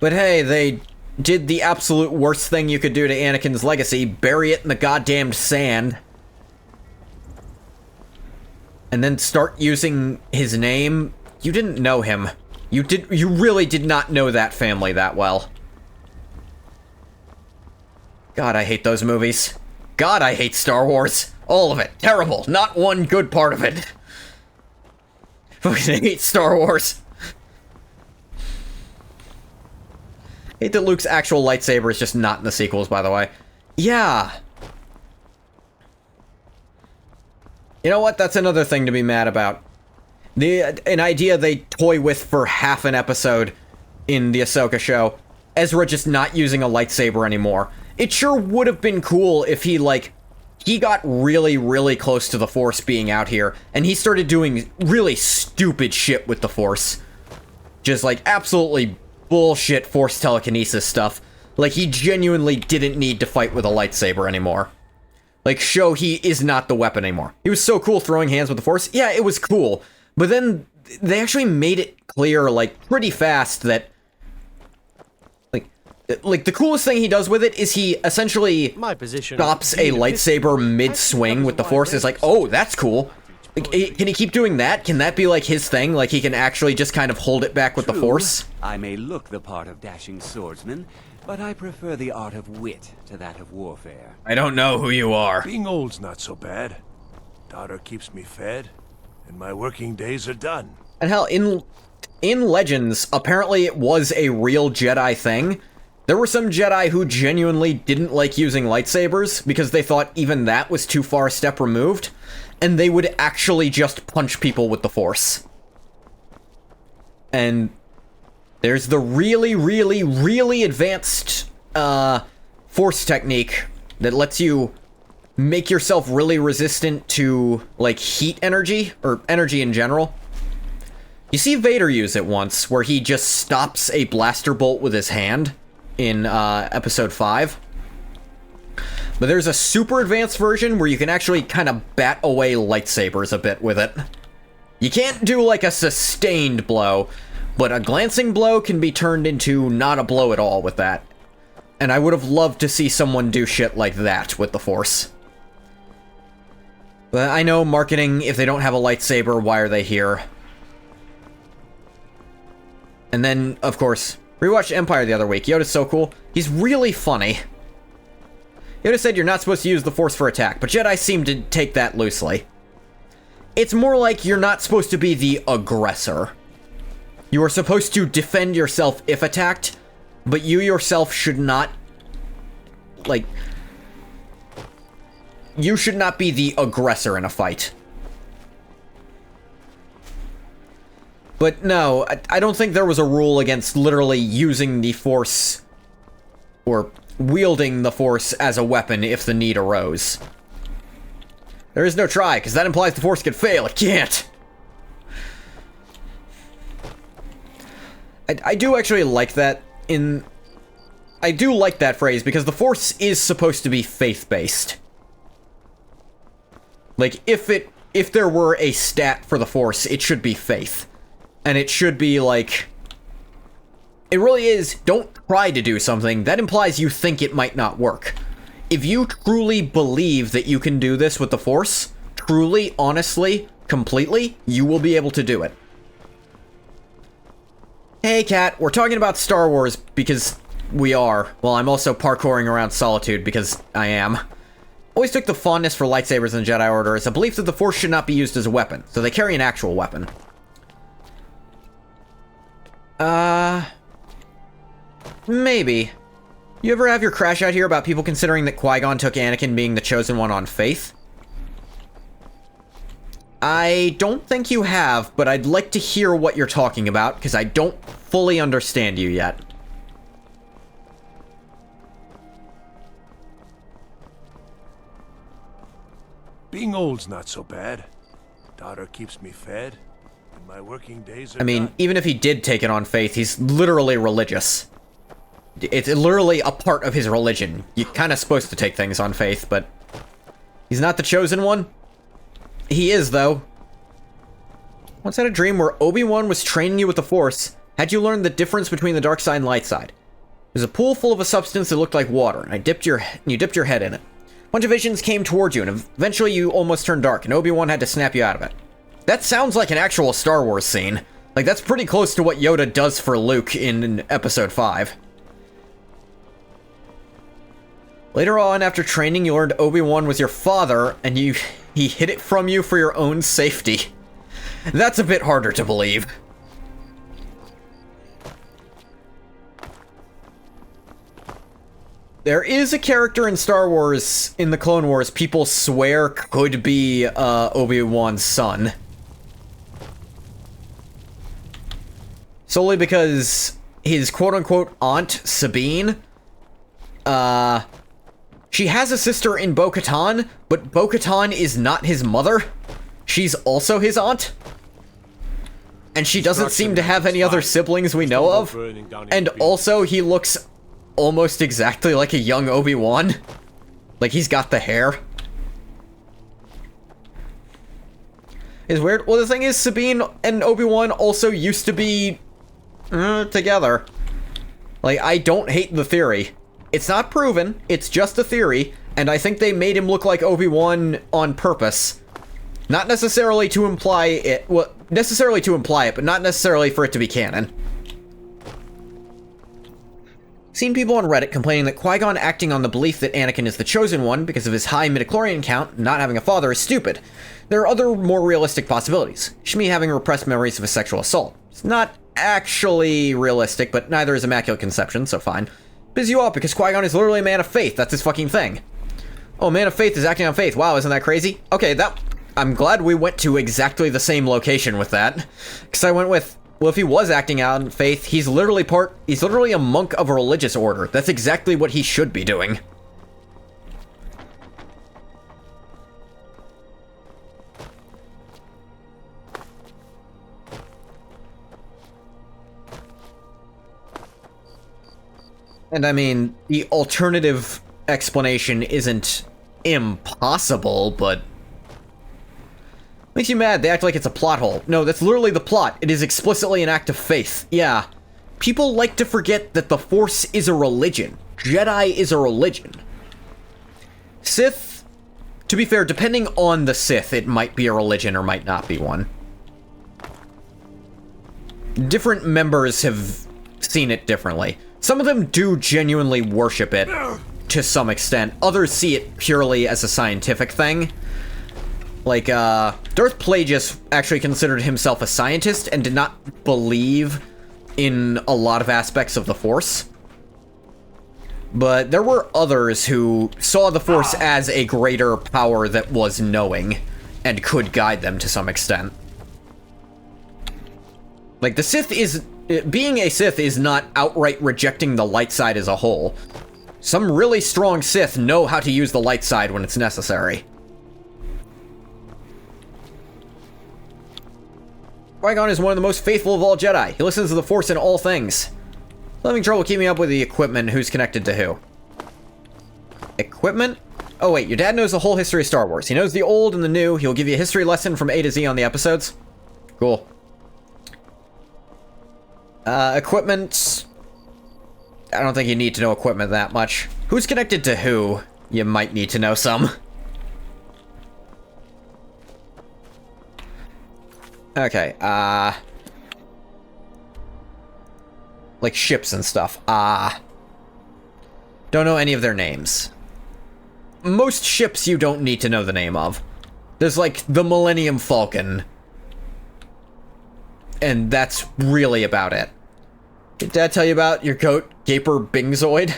A: But hey, they did the absolute worst thing you could do to Anakin's legacy. Bury it in the goddamned sand. And then start using his name. You didn't know him. You really did not know that family that well. God, I hate those movies. God, I hate Star Wars. All of it. Terrible. Not one good part of it. I hate Star Wars. Hate that Luke's actual lightsaber is just not in the sequels, by the way. Yeah. You know what? That's another thing to be mad about. An idea they toy with for half an episode in the Ahsoka show. Ezra just not using a lightsaber anymore. It sure would have been cool if he got really, really close to the Force being out here, and he started doing really stupid shit with the Force. Just, like, absolutely bullshit Force telekinesis stuff. Like, he genuinely didn't need to fight with a lightsaber anymore. Like, show he is not the weapon anymore. He was so cool throwing hands with the Force. Yeah, it was cool. But then they actually made it clear, like, pretty fast that... Like, the coolest thing he does with it is he essentially stops a lightsaber mid-swing with the Force. It's like, oh, that's cool. Like, can he keep doing that? Can that be, like, his thing? Like, he can actually just kind of hold it back with the Force?
B: I may look the part of dashing swordsman, but I prefer the art of wit to that of warfare.
A: I don't know who you are.
S: Being old's not so bad. Daughter keeps me fed, and my working days are done.
A: And hell, in Legends, apparently it was a real Jedi thing. There were some Jedi who genuinely didn't like using lightsabers because they thought even that was too far a step removed, and they would actually just punch people with the Force. And there's the really, really, really advanced Force technique that lets you make yourself really resistant to, like, heat energy, or energy in general. You see Vader use it once, where he just stops a blaster bolt with his hand in episode 5. But there's a super advanced version where you can actually kind of bat away lightsabers a bit with it. You can't do like a sustained blow, but a glancing blow can be turned into not a blow at all with that. And I would have loved to see someone do shit like that with the Force. But I know marketing, if they don't have a lightsaber, why are they here? And then, of course, rewatched Empire the other week. Yoda's so cool. He's really funny. Yoda said you're not supposed to use the Force for attack, but Jedi seem to take that loosely. It's more like you're not supposed to be the aggressor. You are supposed to defend yourself if attacked, but you yourself should not, like... You should not be the aggressor in a fight. But no, I don't think there was a rule against literally using the Force, or wielding the Force as a weapon if the need arose. There is no try, because that implies the Force could fail. It can't! I do actually like that I do like that phrase, because the Force is supposed to be faith-based. Like, if there were a stat for the Force, it should be faith. And it should be like... It really is, don't try to do something. That implies you think it might not work. If you truly believe that you can do this with the Force, truly, honestly, completely, you will be able to do it. Hey, Kat, we're talking about Star Wars because we are. Well, I'm also parkouring around Solitude because I am. Always took the fondness for lightsabers in the Jedi Order as a belief that the Force should not be used as a weapon, so they carry an actual weapon. Maybe. You ever have your crash out here about people considering that Qui-Gon took Anakin being the chosen one on faith? I don't think you have, but I'd like to hear what you're talking about, because I don't fully understand you yet.
S: Being old's not so bad. Daughter keeps me fed, and my working days are
A: I mean,
S: done.
A: even if he did take it on faith, he's literally religious. It's literally a part of his religion. You're kind of supposed to take things on faith, but he's not the chosen one. He is, though. Once had a dream where Obi-Wan was training you with the Force. Had you learned the difference between the dark side and light side? There's a pool full of a substance that looked like water, and you dipped your head in it. A bunch of visions came toward you, and eventually you almost turned dark, and Obi-Wan had to snap you out of it. That sounds like an actual Star Wars scene. Like, that's pretty close to what Yoda does for Luke in Episode 5. Later on, after training, you learned Obi-Wan was your father, and he hid it from you for your own safety. That's a bit harder to believe. There is a character in Star Wars, in the Clone Wars, people swear could be Obi-Wan's son. Solely because his quote-unquote aunt, Sabine, she has a sister in Bo-Katan, but Bo-Katan is not his mother. She's also his aunt. And she doesn't seem to have any other siblings we know of. And also, he looks almost exactly like a young Obi-Wan. Like, he's got the hair. is weird. Well, the thing is, Sabine and Obi-Wan also used to be together. Like, I don't hate the theory. It's not proven, it's just a theory, and I think they made him look like Obi-Wan on purpose. Not necessarily to imply it, well, necessarily to imply it, but not necessarily for it to be canon. Seen people on Reddit complaining that Qui-Gon acting on the belief that Anakin is the chosen one because of his high midichlorian count and not having a father is stupid. There are other, more realistic possibilities. Shmi having repressed memories of a sexual assault. It's not actually realistic, but neither is Immaculate Conception, so fine. Piss you off because Qui-Gon is literally a man of faith, that's his fucking thing. Oh, man of faith is acting on faith, wow, isn't that crazy? Okay, I'm glad we went to exactly the same location with that. Because I went with, well, if he was acting out in faith, he's literally a monk of a religious order. That's exactly what he should be doing. And I mean, the alternative explanation isn't impossible, but makes you mad. They act like it's a plot hole. No, that's literally the plot. It is explicitly an act of faith. Yeah. People like to forget that the Force is a religion. Jedi is a religion. Sith, to be fair, depending on the Sith, it might be a religion or might not be one. Different members have seen it differently. Some of them do genuinely worship it to some extent. Others see it purely as a scientific thing. Like, Darth Plagueis actually considered himself a scientist and did not believe in a lot of aspects of the Force. But there were others who saw the Force as a greater power that was knowing and could guide them to some extent. Like, the Sith is... being a Sith is not outright rejecting the light side as a whole. Some really strong Sith know how to use the light side when it's necessary. Qui-Gon is one of the most faithful of all Jedi. He listens to the Force in all things. Having trouble keeping up with the equipment, who's connected to who? Equipment? Oh wait, your dad knows the whole history of Star Wars. He knows the old and the new. He'll give you a history lesson from A to Z on the episodes. Cool. Equipment... I don't think you need to know equipment that much. Who's connected to who? You might need to know some. Okay, like ships and stuff. Don't know any of their names. Most ships you don't need to know the name of. There's like the Millennium Falcon. And that's really about it. Did Dad tell you about your goat, Gaper Bingzoid?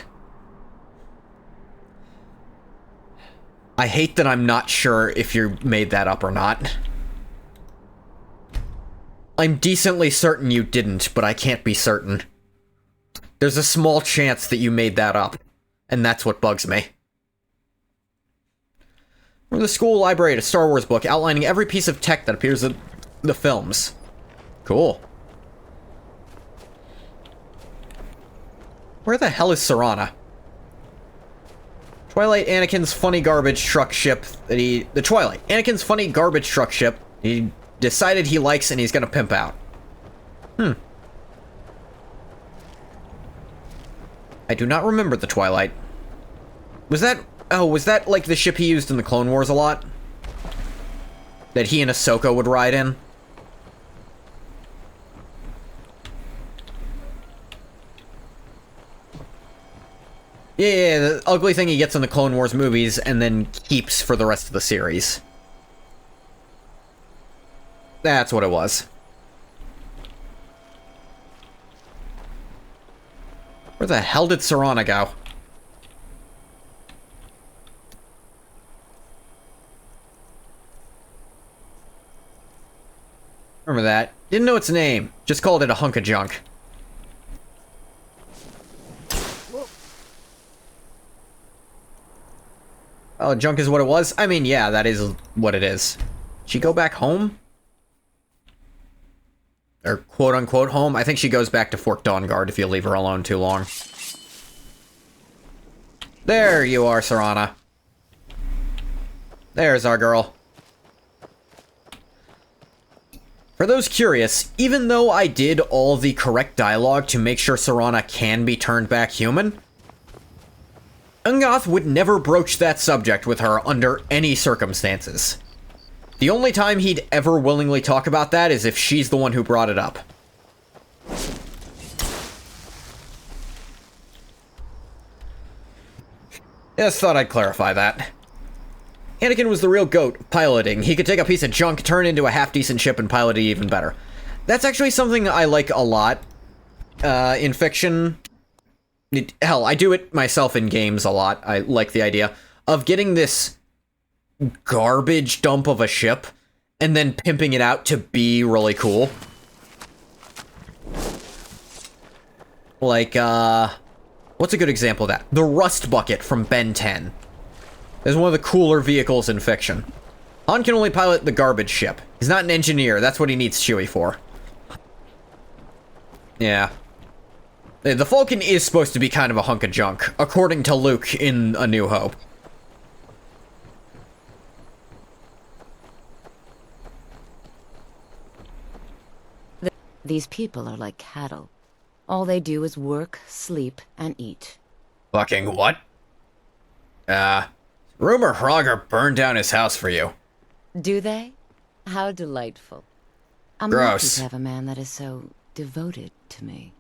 A: I hate that I'm not sure if you made that up or not. I'm decently certain you didn't, but I can't be certain. There's a small chance that you made that up, and that's what bugs me. From the school library, a Star Wars book outlining every piece of tech that appears in the films. Cool. Where the hell is Serana? Twilight Anakin's funny garbage truck ship that the Twilight Anakin's funny garbage truck ship he decided he likes and he's gonna pimp out. I do not remember the Twilight. Was that like the ship he used in the Clone Wars a lot? That he and Ahsoka would ride in? Yeah, the ugly thing he gets in the Clone Wars movies and then keeps for the rest of the series. That's what it was. Where the hell did Serana go? Remember that. Didn't know its name. Just called it a hunk of junk. Oh, junk is what it was? I mean, yeah, that is what it is. Did she go back home? Or quote-unquote home? I think she goes back to Fort Dawnguard if you leave her alone too long. There you are, Serana. There's our girl. For those curious, even though I did all the correct dialogue to make sure Serana can be turned back human, Ungoth would never broach that subject with her under any circumstances. The only time he'd ever willingly talk about that is if she's the one who brought it up. Just thought I'd clarify that. Anakin was the real goat, piloting. He could take a piece of junk, turn it into a half-decent ship, and pilot it even better. That's actually something I like a lot in fiction. Hell, I do it myself in games a lot. I like the idea of getting this garbage dump of a ship and then pimping it out to be really cool. Like, what's a good example of that? The Rust Bucket from Ben 10. Is one of the cooler vehicles in fiction. Han can only pilot the garbage ship. He's not an engineer. That's what he needs Chewie for. Yeah. The Falcon is supposed to be kind of a hunk of junk, according to Luke in A New Hope.
Q: These people are like cattle. All they do is work, sleep, and eat.
A: Fucking what? Rumor Hrogar burned down his house for you.
Q: Do they? How delightful. I'm
A: Gross.
Q: lucky to have a man that is so devoted to me.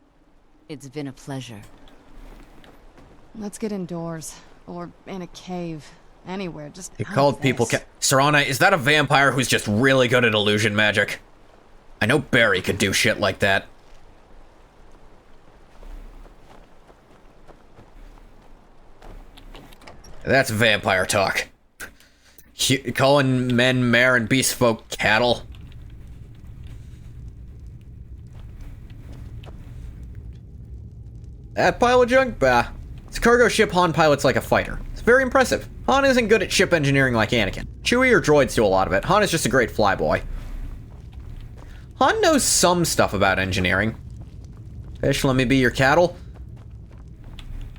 Q: It's been a pleasure.
E: Let's get indoors. Or in a cave. Anywhere, just
A: He
E: out
A: called
E: of
A: people
E: this.
A: Serana, is that a vampire who's just really good at illusion magic? I know Barry could do shit like that. That's vampire talk. Calling men, mare, and beast folk cattle. That pile of junk? Bah. It's a cargo ship Han pilots like a fighter. It's very impressive. Han isn't good at ship engineering like Anakin. Chewie or droids do a lot of it. Han is just a great flyboy. Han knows some stuff about engineering. Fish, let me be your cattle?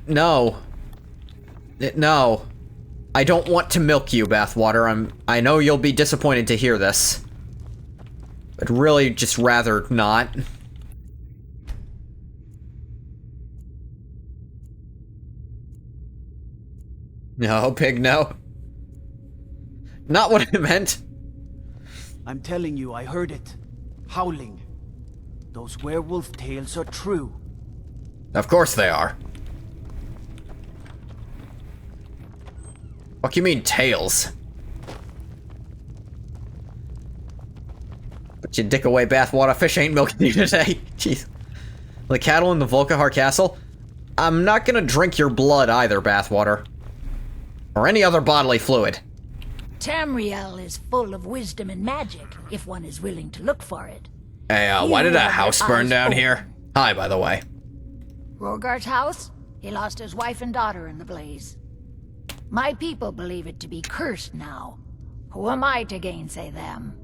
A: No. No. I don't want to milk you, Bathwater. I know you'll be disappointed to hear this. But really, just rather not. No, pig, no. Not what I meant.
I: I'm telling you, I heard it. Howling. Those werewolf tales are true.
A: Of course they are. What do you mean, tails? Put your dick away, Bathwater. Fish ain't milking you today. Jeez. The cattle in the Volkihar Castle? I'm not gonna drink your blood either, Bathwater. Or any other bodily fluid.
G: Tamriel is full of wisdom and magic, if one is willing to look for it.
A: Hey, why did a
G: have
A: house
G: your
A: burn
G: eyes
A: down
G: open.
A: here? Hi, by the way.
G: Rogar's house? He lost his wife and daughter in the blaze. My people believe it to be cursed now. Who am I to gainsay them?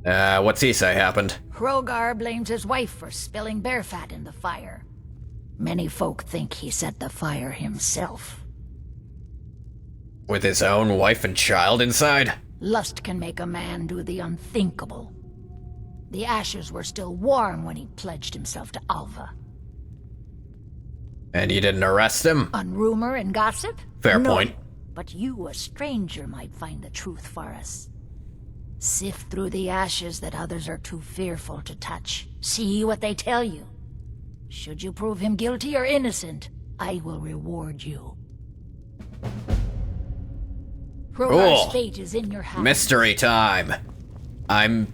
A: What's he say happened?
G: Hrogar blames his wife for spilling bear fat in the fire. Many folk think he set the fire himself.
A: With his own wife and child inside?
G: Lust can make a man do the unthinkable. The ashes were still warm when he pledged himself to Alva.
A: And you didn't arrest him?
G: On rumor and gossip?
A: Fair
G: No,
A: point.
G: But you, a stranger, might find the truth for us. Sift through the ashes that others are too fearful to touch. See what they tell you. Should you prove him guilty or innocent, I will reward you. Hrogar's
A: Cool.
G: fate is in your hands.
A: Mystery time. I'm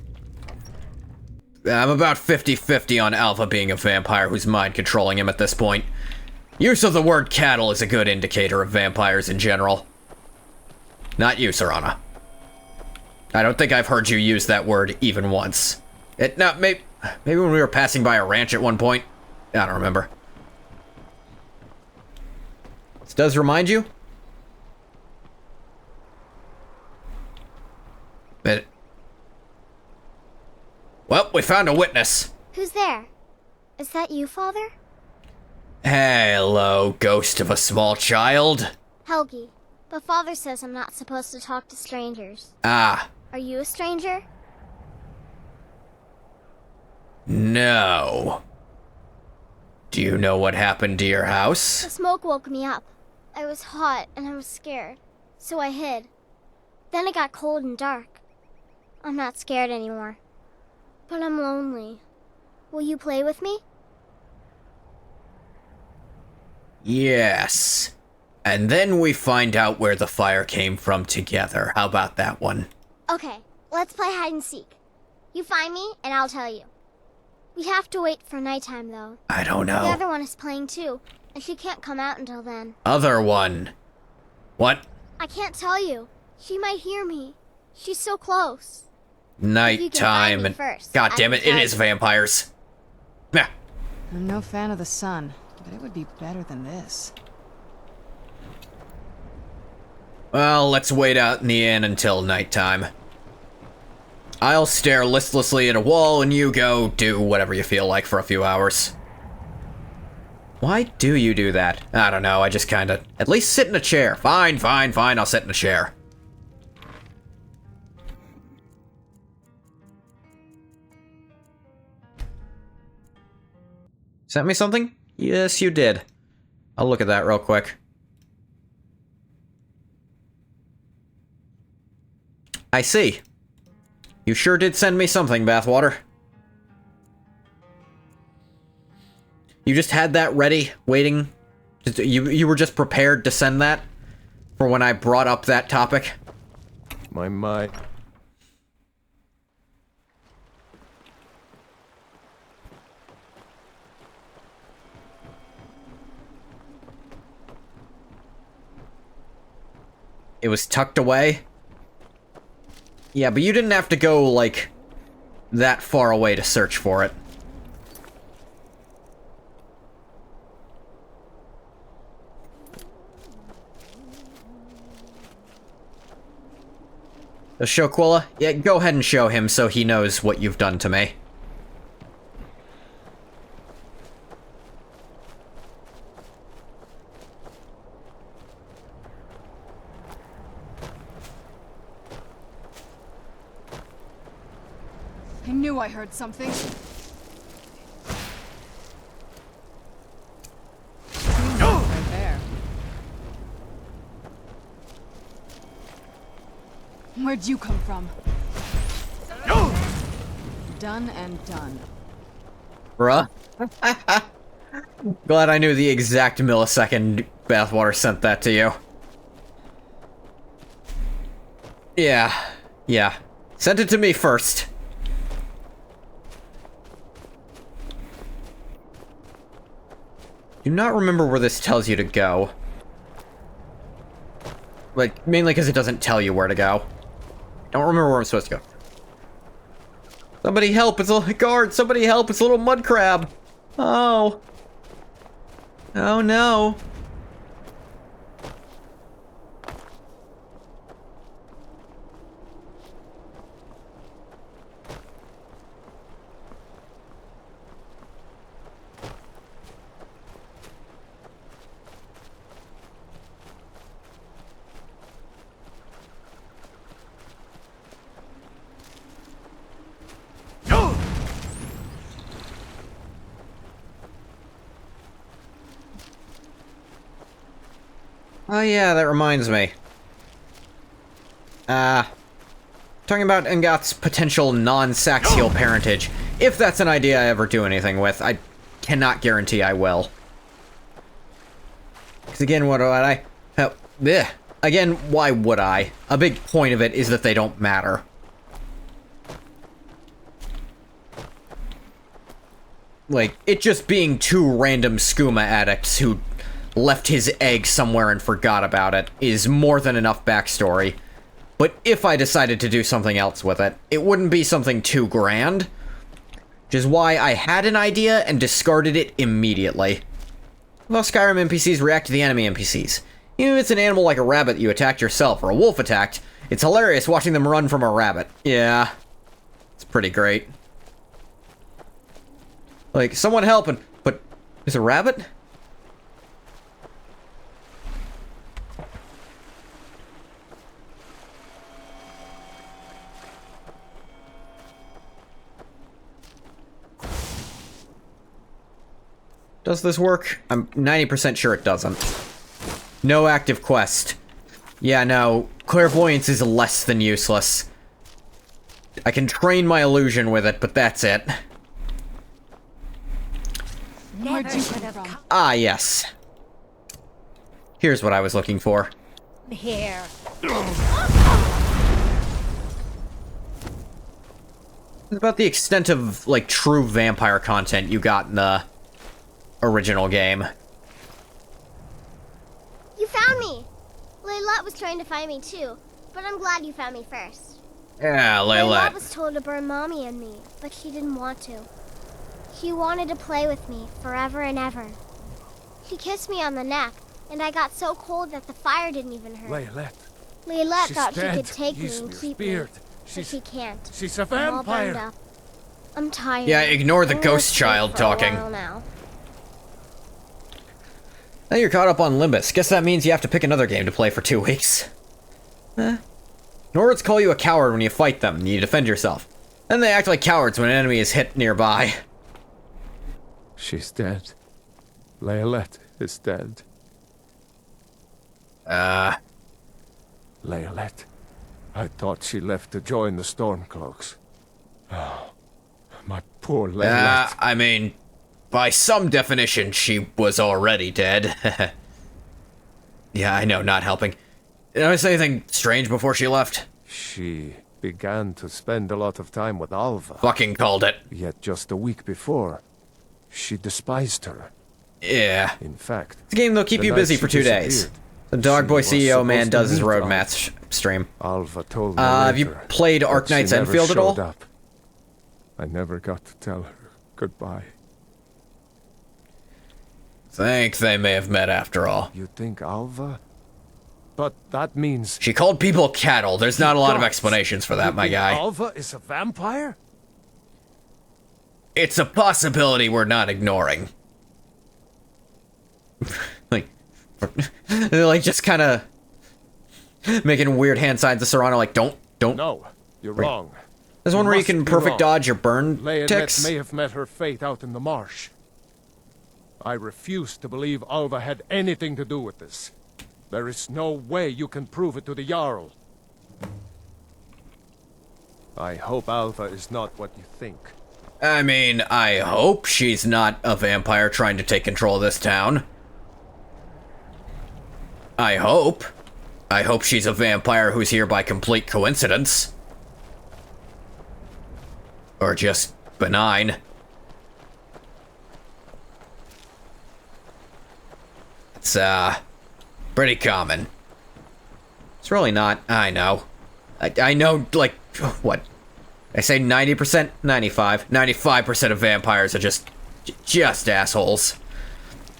A: about 50-50 on Alpha being a vampire who's mind controlling him at this point. Use of the word cattle is a good indicator of vampires in general. Not you, Serana. I don't think I've heard you use that word even once. Maybe when we were passing by a ranch at one point. I don't remember. This does remind you? Well, we found a witness.
P: Who's there? Is that you, Father?
A: Hello, ghost of a small child.
P: Helgi. But Father says I'm not supposed to talk to strangers.
A: Ah,
P: Are you a stranger?
A: No. Do you know what happened to your house?
P: The smoke woke me up. I was hot and I was scared, so I hid. Then it got cold and dark. I'm not scared anymore, but I'm lonely. Will you play with me?
A: Yes. And then we find out where the fire came from together. How about that one?
P: Okay, let's play hide and seek. You find me and I'll tell you. We have to wait for nighttime though.
A: I don't know.
P: The other one is playing too, and she can't come out until then.
A: Other one. What?
P: I can't tell you. She might hear me. She's so close.
A: Nighttime and
P: first,
A: God
P: I
A: damn
P: can
A: it, it
P: tell
A: is
P: you.
A: vampires. Yeah.
E: I'm no fan of the sun, but it would be better than this.
A: Well, let's wait out in the inn until nighttime. I'll stare listlessly at a wall and you go do whatever you feel like for a few hours. Why do you do that? I don't know, I just kinda... At least sit in a chair. Fine, fine, fine, I'll sit in a chair. Sent me something? Yes, you did. I'll look at that real quick. I see. You sure did send me something, Bathwater. You just had that ready, waiting? You were just prepared to send that? For when I brought up that topic?
D: My.
A: It was tucked away? Yeah, but you didn't have to go, like, that far away to search for it. Show Quilla? Yeah, go ahead and show him so he knows what you've done to me.
E: I knew I heard something. Right there. Where'd you come from? Done and done.
A: Bruh. Glad I knew the exact millisecond Bathwater sent that to you. Yeah. Sent it to me first. Do not remember where this tells you to go. Like, mainly because it doesn't tell you where to go. Don't remember where I'm supposed to go. Somebody help, it's a guard, somebody help, it's a little mud crab. Oh. Oh no. Oh yeah, that reminds me. Talking about Engoth's potential non-Saxial parentage. If that's an idea I ever do anything with, I cannot guarantee I will. Because again, what would I... Again, why would I? A big point of it is that they don't matter. Like, it just being two random skooma addicts who left his egg somewhere and forgot about it is more than enough backstory. But if I decided to do something else with it, it wouldn't be something too grand. Which is why I had an idea and discarded it immediately. Well, Skyrim NPCs react to the enemy NPCs. Even if it's an animal like a rabbit you attacked yourself or a wolf attacked, it's hilarious watching them run from a rabbit. Yeah, it's pretty great. Like, someone helping, but there's a rabbit? Does this work? I'm 90% sure it doesn't. No active quest. Yeah, no. Clairvoyance is less than useless. I can train my illusion with it, but that's it.
L: Never should have come
A: Ah, yes. Here's what I was looking for.
L: here.
A: It's about the extent of, like, true vampire content you got in the original game.
P: You found me! Layla was trying to find me too, but I'm glad you found me first.
A: Yeah, Layla.
P: Layla was told to burn Mommy and me, but she didn't want to. She wanted to play with me forever and ever. She kissed me on the neck, and I got so cold that the fire didn't even hurt. Layla thought she could take me and keep me, but she can't.
D: She's a
P: I'm all burned
D: vampire.
P: up. I'm tired.
A: Yeah, ignore the
P: I'm gonna
A: ghost
P: sleep
A: child
P: for a
A: talking.
P: while now.
A: Now you're caught up on Limbus. Guess that means you have to pick another game to play for 2 weeks. Nords call you a coward when you fight them and you defend yourself. Then they act like cowards when an enemy is hit nearby.
D: She's dead. Layla is dead. Layla. I thought she left to join the Stormcloaks. Oh, my poor Layla.
A: I mean, by some definition, she was already dead. Yeah, I know, not helping. Did I say anything strange before she left?
D: She began to spend a lot of time with Alva.
A: Fucking called it.
D: Yet just a week before, she despised her.
A: Yeah.
D: In fact,
A: It's a game that'll keep
D: the
A: you
D: night
A: busy
D: she
A: for 2 days.
D: disappeared,
A: The Dogboy
D: she was
A: CEO man
D: supposed to
A: does his
D: meet
A: road
D: Alva.
A: match stream.
D: Alva told me
A: Have you
D: later
A: played
D: that
A: Ark
D: she
A: Knight's
D: never
A: Enfield at all?
D: showed up. I never got to tell her goodbye.
A: Think they may have met after all.
D: You think Alva? But that means...
A: She called people cattle. There's not a lot of
D: Gods.
A: explanations for
D: You
A: that, my
D: think
A: guy.
D: Alva is a vampire?
A: It's a possibility we're not ignoring. like just kind of making weird hand signs to Serrano, like, don't.
D: No, you're wrong.
A: There's one
D: You
A: where you
D: must
A: can
D: be
A: perfect
D: wrong.
A: dodge your burn
D: Leonette
A: ticks.
D: may have met her fate out in the marsh. I refuse to believe Alva had anything to do with this. There is no way you can prove it to the Jarl. I hope Alva is not what you think.
A: I mean, I hope she's not a vampire trying to take control of this town. I hope. I hope she's a vampire who's here by complete coincidence. Or just benign. It's, pretty common. It's really not. I know. I know, like, what? I say 90%? 95. 95% of vampires are just assholes.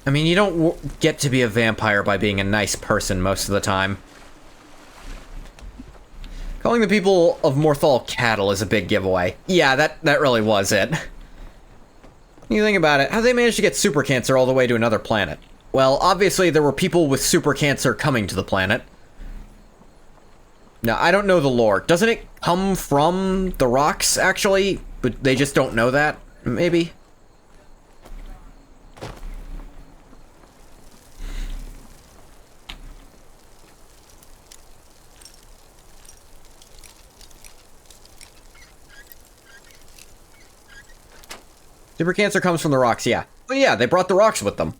A: I mean, you don't get to be a vampire by being a nice person most of the time. Calling the people of Morthal cattle is a big giveaway. Yeah, that really was it. You think about it, how they managed to get super cancer all the way to another planet? Well, obviously there were people with super cancer coming to the planet. Now, I don't know the lore. Doesn't it come from the rocks, actually? But they just don't know that? Maybe? Super cancer comes from the rocks, yeah. Oh yeah, they brought the rocks with them.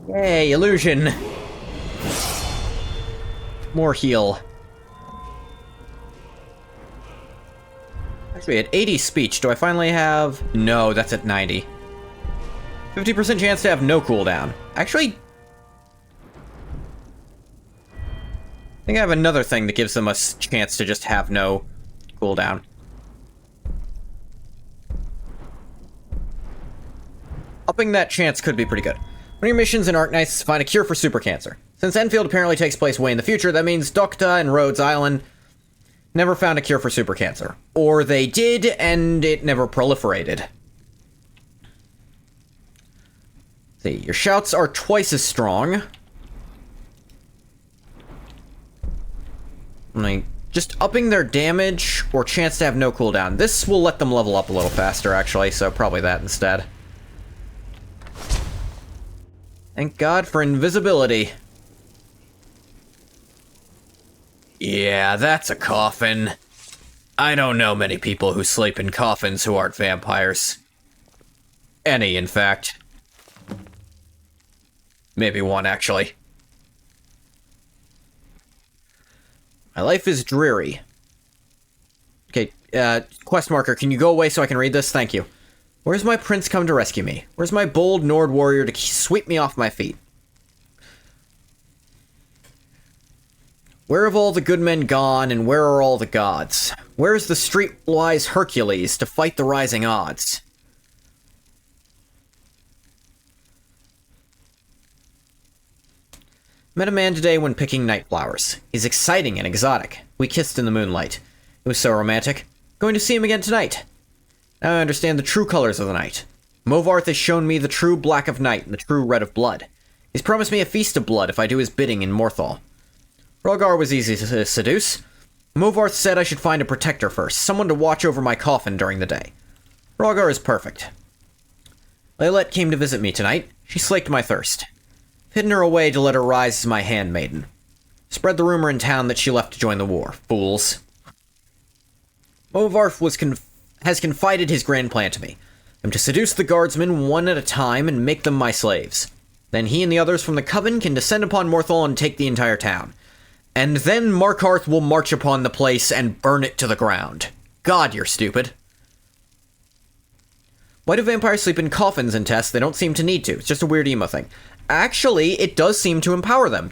A: Yay, illusion. More heal. Actually, at 80 speech, do I finally have... No, that's at 90. 50% chance to have no cooldown. Actually... I think I have another thing that gives them a chance to just have no cooldown. Upping that chance could be pretty good. One of your missions in Ark Knights is to find a cure for super cancer. Since Enfield apparently takes place way in the future, that means Docta and Rhodes Island never found a cure for super cancer. Or they did, and it never proliferated. See, your shouts are twice as strong. Like, just upping their damage or chance to have no cooldown. This will let them level up a little faster, actually, so probably that instead. Thank God for invisibility. Yeah, that's a coffin. I don't know many people who sleep in coffins who aren't vampires. Any, in fact. Maybe one, actually. My life is dreary. Okay, quest marker, can you go away so I can read this? Thank you. Where's my prince come to rescue me? Where's my bold Nord warrior to sweep me off my feet? Where have all the good men gone, and where are all the gods? Where's the streetwise Hercules to fight the rising odds? Met a man today when picking night flowers. He's exciting and exotic. We kissed in the moonlight. It was so romantic. Going to see him again tonight. Now I understand the true colors of the night. Movarth has shown me the true black of night and the true red of blood. He's promised me a feast of blood if I do his bidding in Morthal. Rogar was easy to seduce. Movarth said I should find a protector first, someone to watch over my coffin during the day. Rogar is perfect. Laylette came to visit me tonight. She slaked my thirst. Hidden her away to let her rise as my handmaiden. Spread the rumor in town that she left to join the war. Fools. Movarth has confided his grand plan to me. I'm to seduce the guardsmen one at a time and make them my slaves. Then he and the others from the Coven can descend upon Morthal and take the entire town. And then Markarth will march upon the place and burn it to the ground. God, you're stupid. Why do vampires sleep in coffins in tests? They don't seem to need to. It's just a weird emo thing. Actually, it does seem to empower them.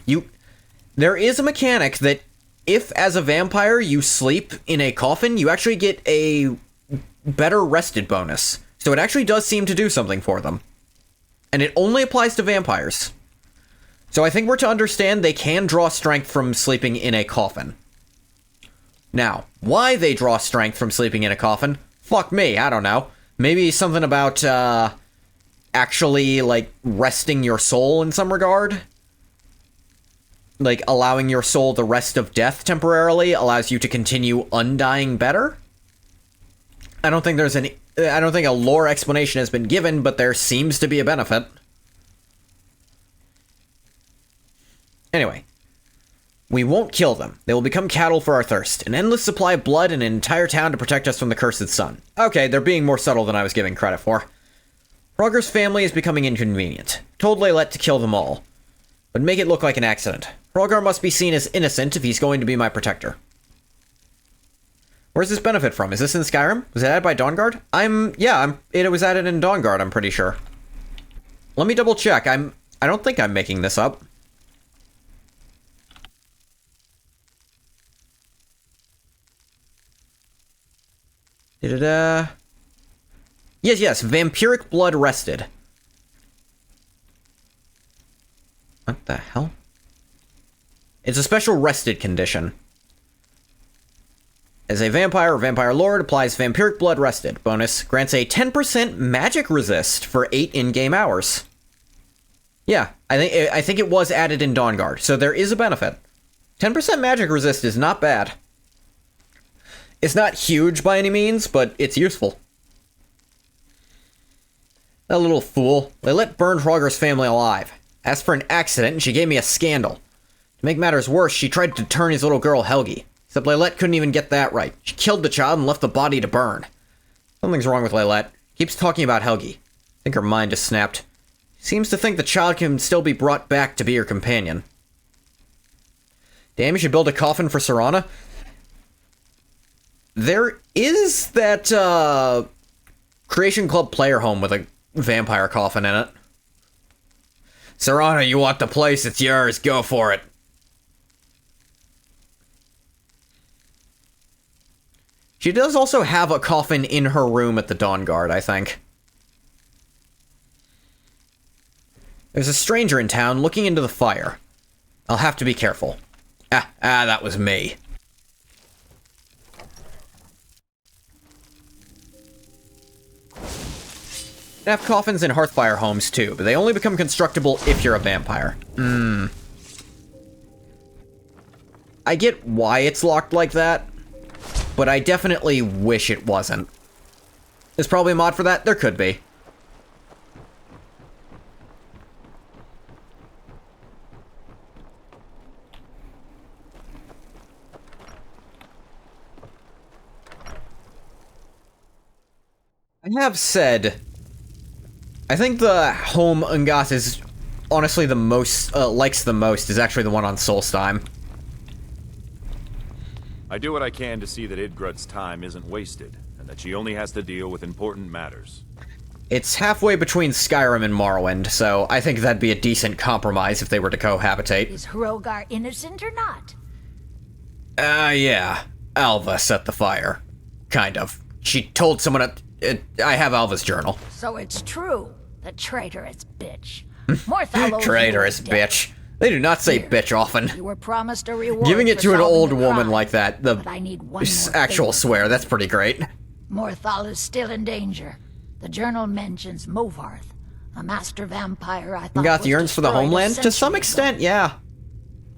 A: There is a mechanic that if, as a vampire, you sleep in a coffin, you actually get a better rested bonus. So it actually does seem to do something for them. And it only applies to vampires. So I think we're to understand they can draw strength from sleeping in a coffin. Now, why they draw strength from sleeping in a coffin? Fuck me, I don't know. Maybe something about, actually, like, resting your soul in some regard? Like, allowing your soul the rest of death temporarily allows you to continue undying better? I don't think a lore explanation has been given, but there seems to be a benefit. Anyway, we won't kill them. They will become cattle for our thirst. An endless supply of blood and an entire town to protect us from the cursed sun. Okay, they're being more subtle than I was giving credit for. Roger's family is becoming inconvenient. Told Laylette to kill them all. But make it look like an accident. Rogar must be seen as innocent if he's going to be my protector. Where's this benefit from? Is this in Skyrim? Was it added by Dawnguard? It was added in Dawnguard, I'm pretty sure. Let me double check. I don't think I'm making this up. Yes, vampiric blood rested. What the hell? It's a special rested condition. As a vampire or vampire lord, applies vampiric blood rested. Bonus, grants a 10% magic resist for 8 in-game hours. Yeah, I think it was added in Dawnguard, so there is a benefit. 10% magic resist is not bad. It's not huge by any means, but it's useful. That little fool. Laylette burned Roger's family alive. Asked for an accident, and she gave me a scandal. To make matters worse, she tried to turn his little girl Helgi. Except Laylette couldn't even get that right. She killed the child and left the body to burn. Something's wrong with Laylette. Keeps talking about Helgi. I think her mind just snapped. She seems to think the child can still be brought back to be her companion. Damn, you should build a coffin for Serana? There is that, Creation Club player home with a vampire coffin in it. Serana, you want the place, it's yours, go for it. She does also have a coffin in her room at the Dawnguard, I think. There's a stranger in town looking into the fire. I'll have to be careful. That was me. They have coffins in Hearthfire homes too, but they only become constructible if you're a vampire. I get why it's locked like that, but I definitely wish it wasn't. There's probably a mod for that? There could be. I have said, I think the home Ungath is honestly the most, likes the most is actually the one on Solstheim.
J: I do what I can to see that Idgrud's time isn't wasted, and that she only has to deal with important matters.
A: It's halfway between Skyrim and Morrowind, so I think that'd be a decent compromise if they were to cohabitate.
G: Is Hrogar innocent or not?
A: Yeah. Alva set the fire. Kind of. She told someone I have Alva's journal.
G: So it's true. The traitorous bitch. Morthal
A: Traitorous bitch. They do not say bitch often.
G: You were promised a reward.
A: Giving it
G: for
A: to an
G: solving
A: old
G: the
A: woman
G: crime,
A: like that, the
G: but I need one more
A: actual
G: favor.
A: swear, that's pretty great.
G: Morthal is still in danger. The journal mentions Movarth, a master vampire I thought
A: Got
G: was
A: the yearns for the
G: destroyed a
A: homeland? To some
G: century
A: extent,
G: ago.
A: yeah.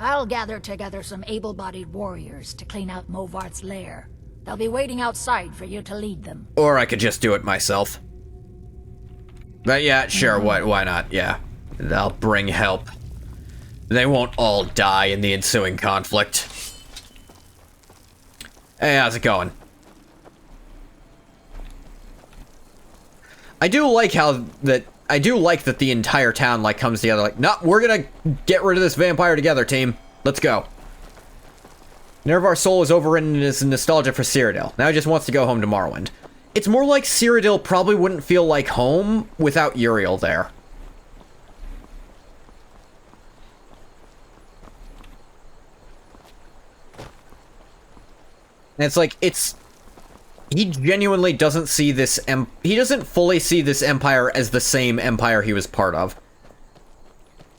G: I'll gather together some able-bodied warriors to clean out Movarth's lair. They'll be waiting outside for you to lead them.
A: Or I could just do it myself. But yeah, sure, why not? Yeah. I'll bring help. They won't all die in the ensuing conflict. Hey, how's it going? I do like that the entire town, like, comes together, like, no, we're gonna get rid of this vampire together, team. Let's go. Nerevar's soul is overridden in his nostalgia for Cyrodiil. Now he just wants to go home to Morrowind. It's more like Cyrodiil probably wouldn't feel like home without Uriel there. And it's like, he genuinely doesn't see this, he doesn't fully see this empire as the same empire he was part of.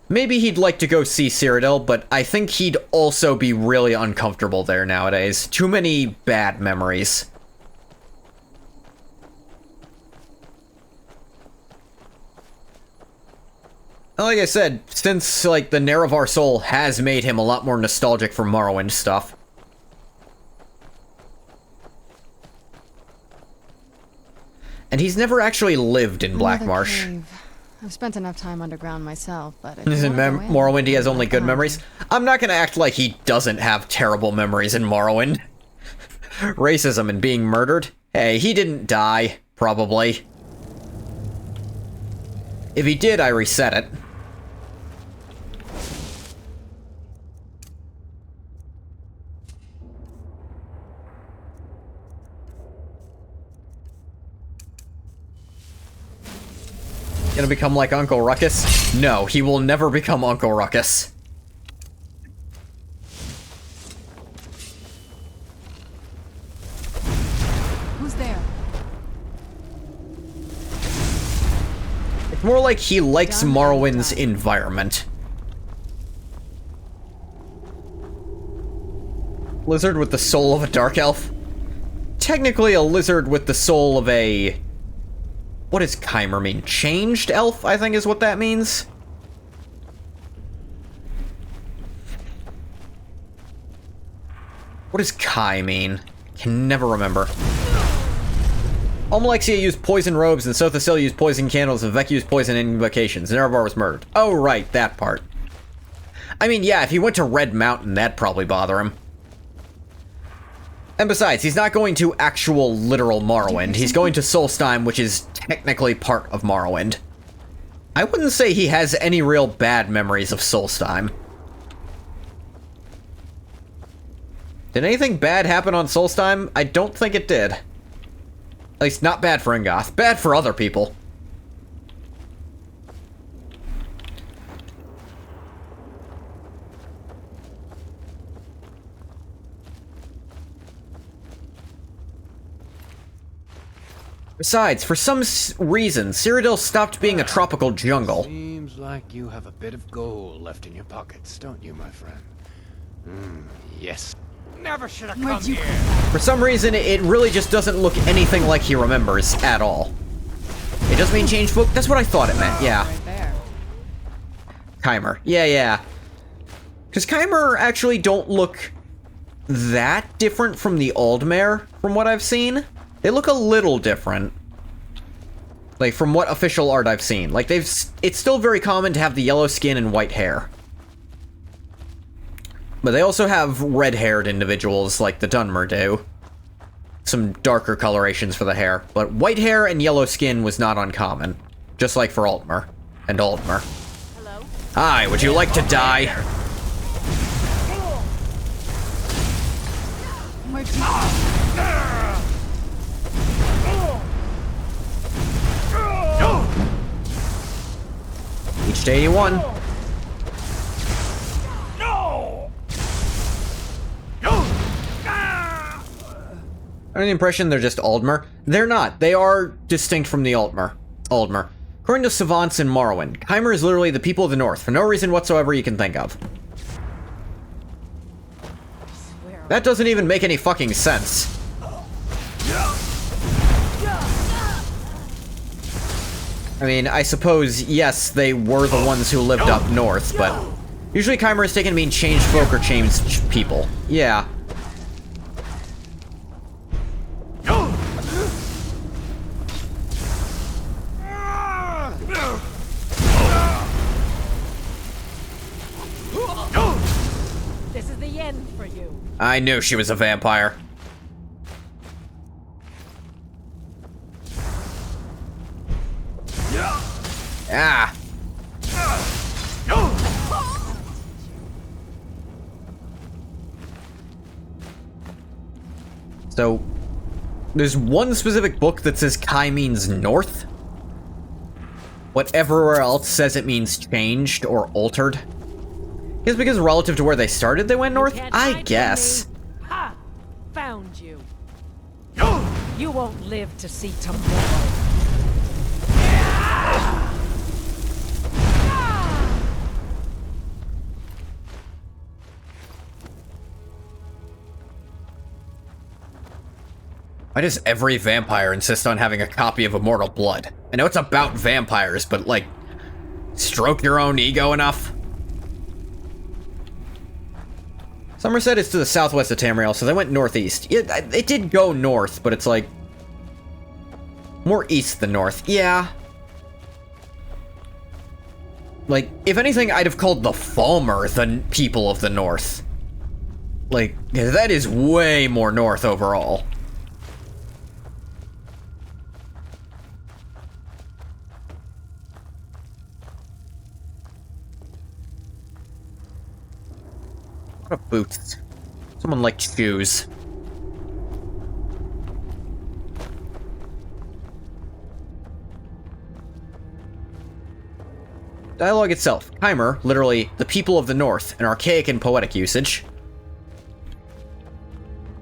A: Maybe he'd like to go see Cyrodiil, but I think he'd also be really uncomfortable there nowadays. Too many bad memories. Like I said, since, like, the Nerevar soul has made him a lot more nostalgic for Morrowind stuff. And he's never actually lived in Blackmarsh.
E: I've spent enough time underground myself, but...
A: In Morrowind, he has only good memories. I'm not gonna act like he doesn't have terrible memories in Morrowind. Racism and being murdered? Hey, he didn't die, probably. If he did, I reset it. Gonna become like Uncle Ruckus? No, he will never become Uncle Ruckus.
E: Who's there?
A: It's more like he likes Morrowind's environment. Lizard with the soul of a dark elf? Technically a lizard with the soul of a... What does Chimer mean? Changed elf, I think is what that means. What does Kai mean? Can never remember. Almalexia used poison robes, and Sothasil used poison candles, and Vec used poison invocations, and Erevar was murdered. Oh, right, that part. I mean, yeah, if he went to Red Mountain, that'd probably bother him. And besides, he's not going to actual literal Morrowind. He's going to Solstheim, which is technically part of Morrowind. I wouldn't say he has any real bad memories of Solstheim. Did anything bad happen on Solstheim? I don't think it did. At least not bad for Ungath. Bad for other people. Besides, for some reason, Cyrodiil stopped being a tropical jungle.
O: Seems like you have a bit of gold left in your pockets, don't you, my friend? Yes. Never should have come here.
A: For some reason, it really just doesn't look anything like he remembers at all. It does mean change folk? That's what I thought it meant, yeah.
U: Right there.
A: Chimer. Yeah. Because Chimer actually don't look that different from the Aldmere, from what I've seen. They look a little different. Like, from what official art I've seen. Like, it's still very common to have the yellow skin and white hair. But they also have red-haired individuals, like the Dunmer do. Some darker colorations for the hair. But white hair and yellow skin was not uncommon. Just like for Altmer and Aldmer.
V: Hello?
A: Hi, would you like to die? Each to 81. I have the impression they're just Aldmer. They're not. They are distinct from the Aldmer. According to savants in Morrowind, Chimer is literally the people of the North, for no reason whatsoever you can think of. That doesn't even make any fucking sense. I mean, I suppose, yes, they were the ones who lived up north, but usually Chimer is taken to mean changed folk or changed people. Yeah.
U: This is the end for you.
A: I knew she was a vampire. Ah. So, there's one specific book that says Kai means north. Whatever else says it means changed or altered. Is because relative to where they started, they went north? I guess.
U: Ha! Found you. You won't live to see tomorrow.
A: Why does every vampire insist on having a copy of Immortal Blood? I know it's about vampires, but, like, stroke your own ego enough? Somerset is to the southwest of Tamriel, so they went northeast. It did go north, but it's, like, more east than north. Yeah. Like, if anything, I'd have called the Falmer the people of the north. Like, that is way more north overall. What a boots. Someone liked shoes. Dialogue itself. Chimer, literally, the people of the North, an archaic and poetic usage.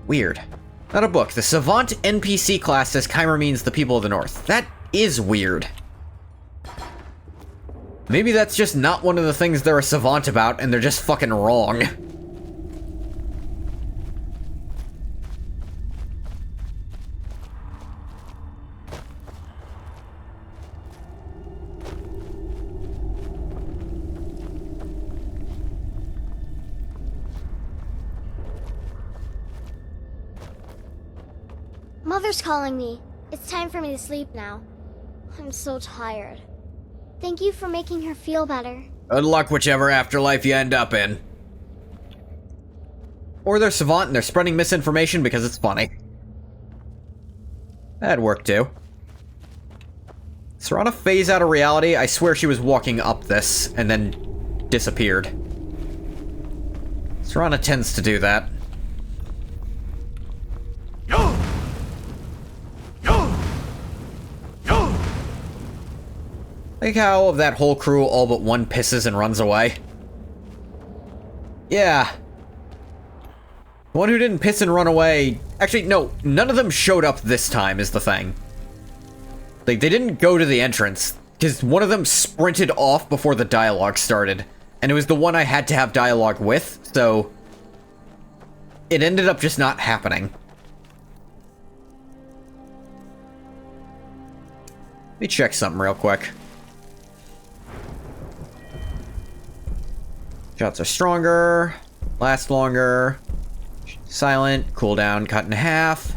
A: Weird. Not a book. The Savant NPC class says Chimer means the people of the North. That is weird. Maybe that's just not one of the things they're a savant about, and they're just fucking wrong.
P: Mother's calling me. It's time for me to sleep now. I'm so tired. Thank you for making her feel better.
A: Good luck whichever afterlife you end up in. Or they're savant and they're spreading misinformation because it's funny. That'd work too. Serana phase out of reality. I swear she was walking up this and then disappeared. Serana tends to do that. Like how of that whole crew, all but one pisses and runs away. Yeah. The one who didn't piss and run away... Actually, no, none of them showed up this time is the thing. Like, they didn't go to the entrance, because one of them sprinted off before the dialogue started. And it was the one I had to have dialogue with, so... It ended up just not happening. me check something real quick. Shots are stronger, last longer, silent, cooldown cut in half.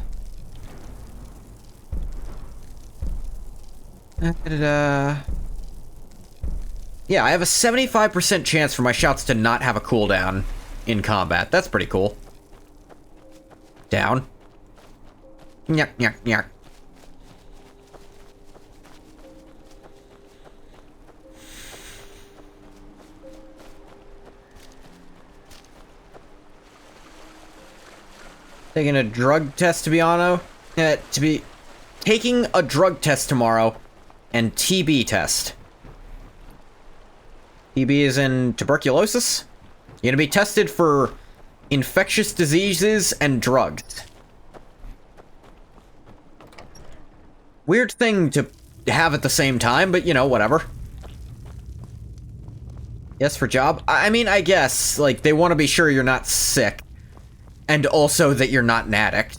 A: Yeah, I have a 75% chance for my shots to not have a cooldown in combat. That's pretty cool. Down. Nyuk, nyuk, nyuk. Taking a drug test to be taking a drug test tomorrow and TB test. TB is in tuberculosis. You're gonna be tested for infectious diseases and drugs. Weird thing to have at the same time, but you know, whatever. Yes, for job? I mean, I guess, like, they want to be sure you're not sick. And also that you're not an addict.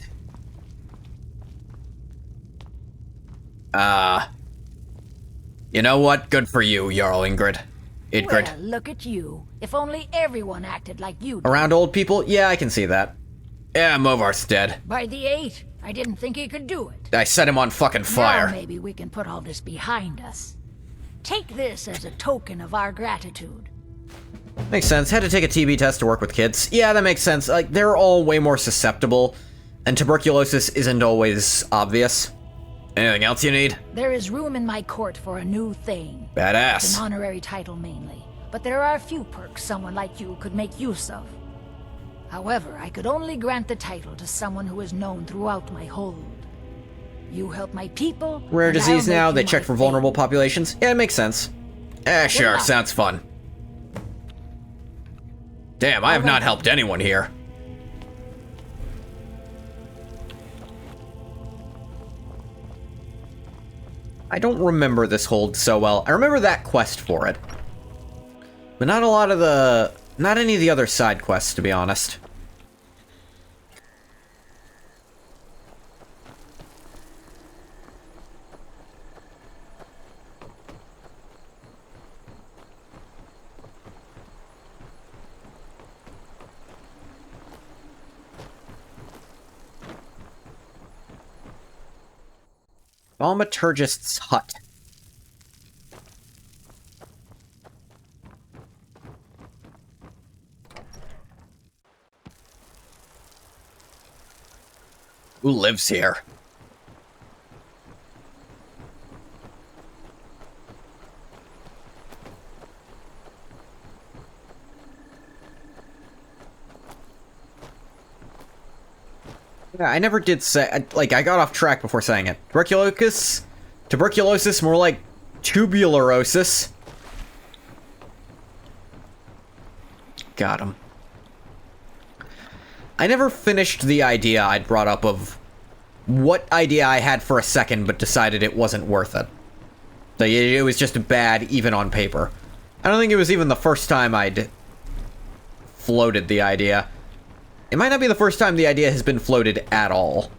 A: You know what? Good for you, Jarl Ingrid.
G: Well, look at you. If only everyone acted like you did.
A: Around old people? Yeah, I can see that. Yeah, Movarth's dead.
G: By the 8, I didn't think he could do it.
A: I set him on fucking fire.
G: Now maybe we can put all this behind us. Take this as a token of our gratitude.
A: Makes sense. Had to take a TB test to work with kids. Yeah, that makes sense. Like, they're all way more susceptible, and tuberculosis isn't always obvious. Anything else you need?
G: There is room in my court for a new thing.
A: Badass.
G: It's an honorary title mainly, but there are a few perks someone like you could make use of. However, I could only grant the title to someone who is known throughout my hold. You help my people.
A: Rare disease now, they check for
G: thing.
A: vulnerable populations. Yeah, it makes sense. Sure, sounds fun. Damn, I have not helped anyone here. I don't remember this hold so well. I remember that quest for it. But not any of the other side quests, to be honest. Thaumaturgist's hut. Who lives here? Yeah, I never did say, like, I got off track before saying it. Tuberculosis, more like tubulosis. Got him. I never finished the idea I'd brought up of what idea I had for a second but decided it wasn't worth it. Like, it was just bad even on paper. I don't think it was even the first time I'd floated the idea. It might not be the first time the idea has been floated at all.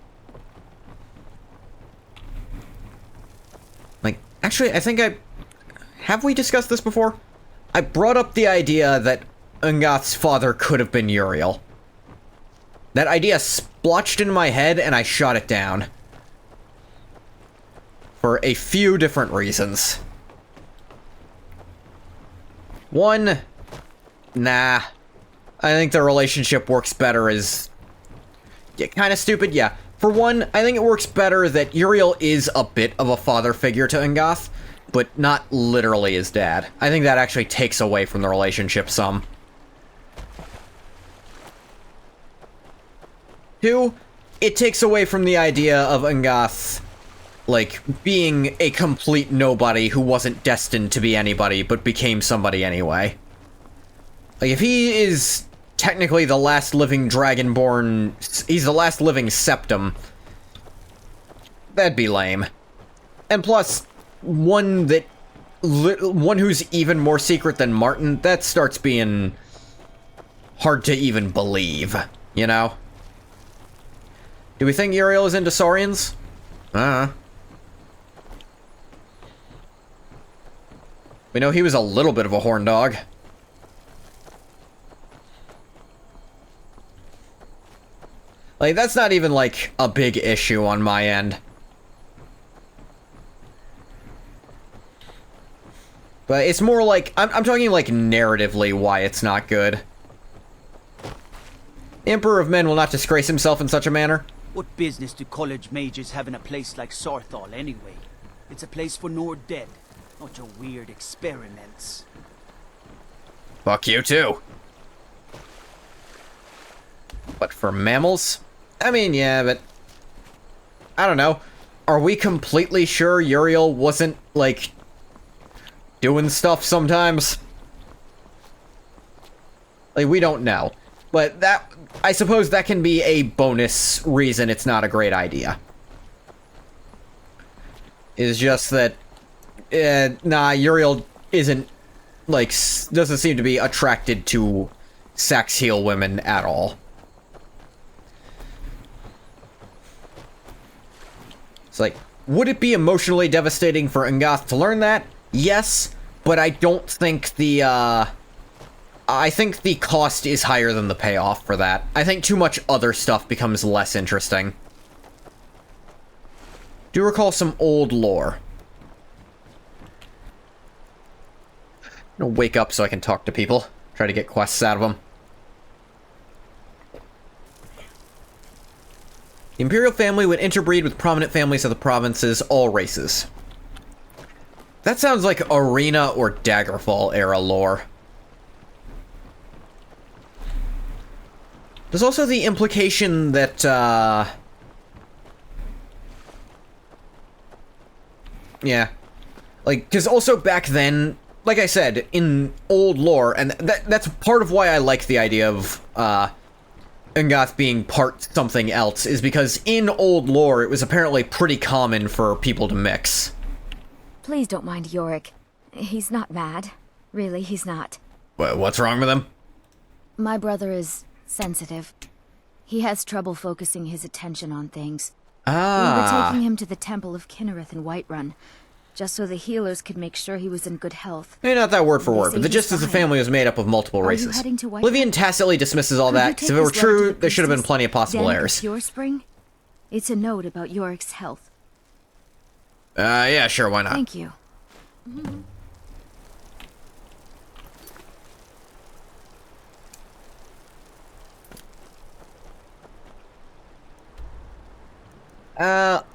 A: Like, actually, I think have we discussed this before? I brought up the idea that Ungoth's father could have been Uriel. That idea splotched in my head and I shot it down. For a few different reasons. One, nah. I think the relationship works better as... Yeah, kind of stupid, yeah. For one, I think it works better that Uriel is a bit of a father figure to Ungoth, but not literally his dad. I think that actually takes away from the relationship some. Two, it takes away from the idea of Ungoth, like, being a complete nobody who wasn't destined to be anybody, but became somebody anyway. Like, if he is technically the last living Dragonborn, he's the last living Septum, that'd be lame. And plus, one who's even more secret than Martin, that starts being hard to even believe, you know? Do we think Uriel is into Saurians? We know he was a little bit of a horn dog. Like, that's not even, like, a big issue on my end. But it's more like, I'm talking, like, narratively why it's not good. The Emperor of Men will not disgrace himself in such a manner.
I: What business do college mages have in a place like Sarthal anyway? It's a place for Nord dead, not your weird experiments.
A: Fuck you too. But for mammals? I mean, yeah, but... I don't know. Are we completely sure Uriel wasn't, like, doing stuff sometimes? Like, we don't know. But that... I suppose that can be a bonus reason it's not a great idea. Is just that... nah, Uriel isn't, like, doesn't seem to be attracted to Saxheel women at all. It's like, would it be emotionally devastating for Ungath to learn that? Yes, but I don't think the, I think the cost is higher than the payoff for that. I think too much other stuff becomes less interesting. Do recall some old lore. I'm gonna wake up so I can talk to people. Try to get quests out of them. The Imperial family would interbreed with prominent families of the provinces, all races. That sounds like Arena or Daggerfall era lore. There's also the implication that, yeah. Like, because also back then, like I said, in old lore, and that's part of why I like the idea of, Ungath being part something else, is because in old lore, it was apparently pretty common for people to mix.
V: Please don't mind Yorick. He's not mad. Really, he's not.
A: What's wrong with him?
V: My brother is sensitive. He has trouble focusing his attention on things. We were taking him to the Temple of Kinnereth in Whiterun, just so the healers could make sure he was in good health.
A: Maybe not that word for word, but the gist is the family was made up of multiple races. Livian tacitly dismisses all that, because if it were true, there should have been plenty of possible errors.
V: Pure Spring? It's a note about Yorick's health.
A: Yeah, sure, why not?
V: Thank you.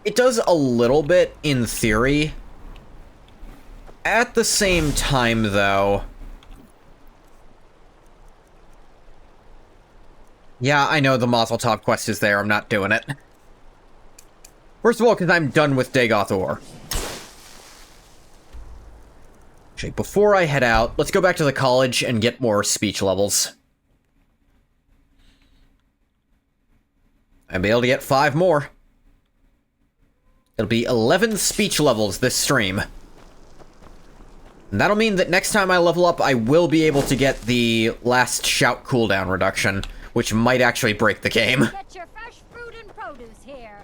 A: It does a little bit in theory. At the same time, though... Yeah, I know the Mazel Tov quest is there, I'm not doing it. First of all, because I'm done with Dagoth Ore. Actually, before I head out, let's go back to the college and get more speech levels. I'll be able to get 5 more. It'll be 11 speech levels this stream. And that'll mean that next time I level up, I will be able to get the last shout cooldown reduction, which might actually break the game.
L: Get your fresh fruit and produce here.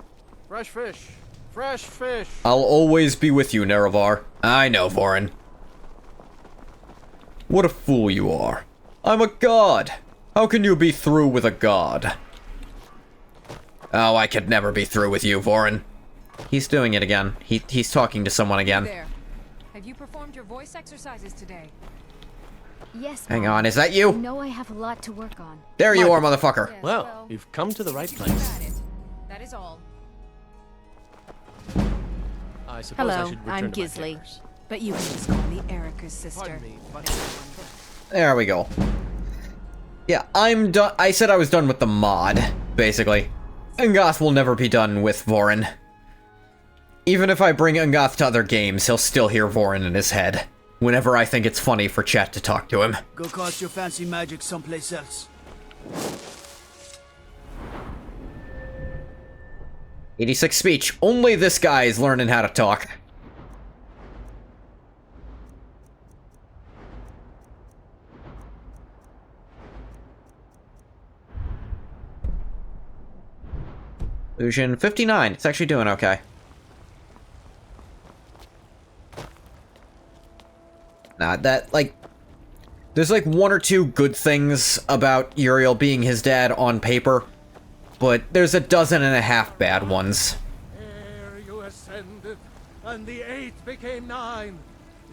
C: Fresh fish. Fresh fish.
A: I'll always be with you, Nerevar. I know, Vorin. What a fool you are. I'm a god. How can you be through with a god? Oh, I could never be through with you, Vorin. He's doing it again. He's talking to someone again.
U: There. Have you performed your voice exercises today?
V: Yes,
A: Hang
V: Mom.
A: on, is that you?
V: I know I have a lot to work on.
A: There you are, motherfucker.
U: Yes,
C: Well, you've come to the right place.
U: That is all.
C: I suppose I
U: Hello,
C: should return
U: I'm
C: to my
U: Gisley,
C: papers.
U: but you can just call me Erica's sister.
C: Pardon me, but...
A: There we go. Yeah, I'm done. I said I was done with the mod, basically. Ungath will never be done with Vorin. Even if I bring Ungath to other games, he'll still hear Vorin in his head. Whenever I think it's funny for chat to talk to him.
I: Go cast your fancy magic someplace else.
A: 86 speech. Only this guy is learning how to talk. Illusion 59. It's actually doing okay. That, like... There's like one or two good things about Uriel being his dad on paper, but there's a dozen and a half bad ones.
D: Ere you ascended, and the 8 became 9,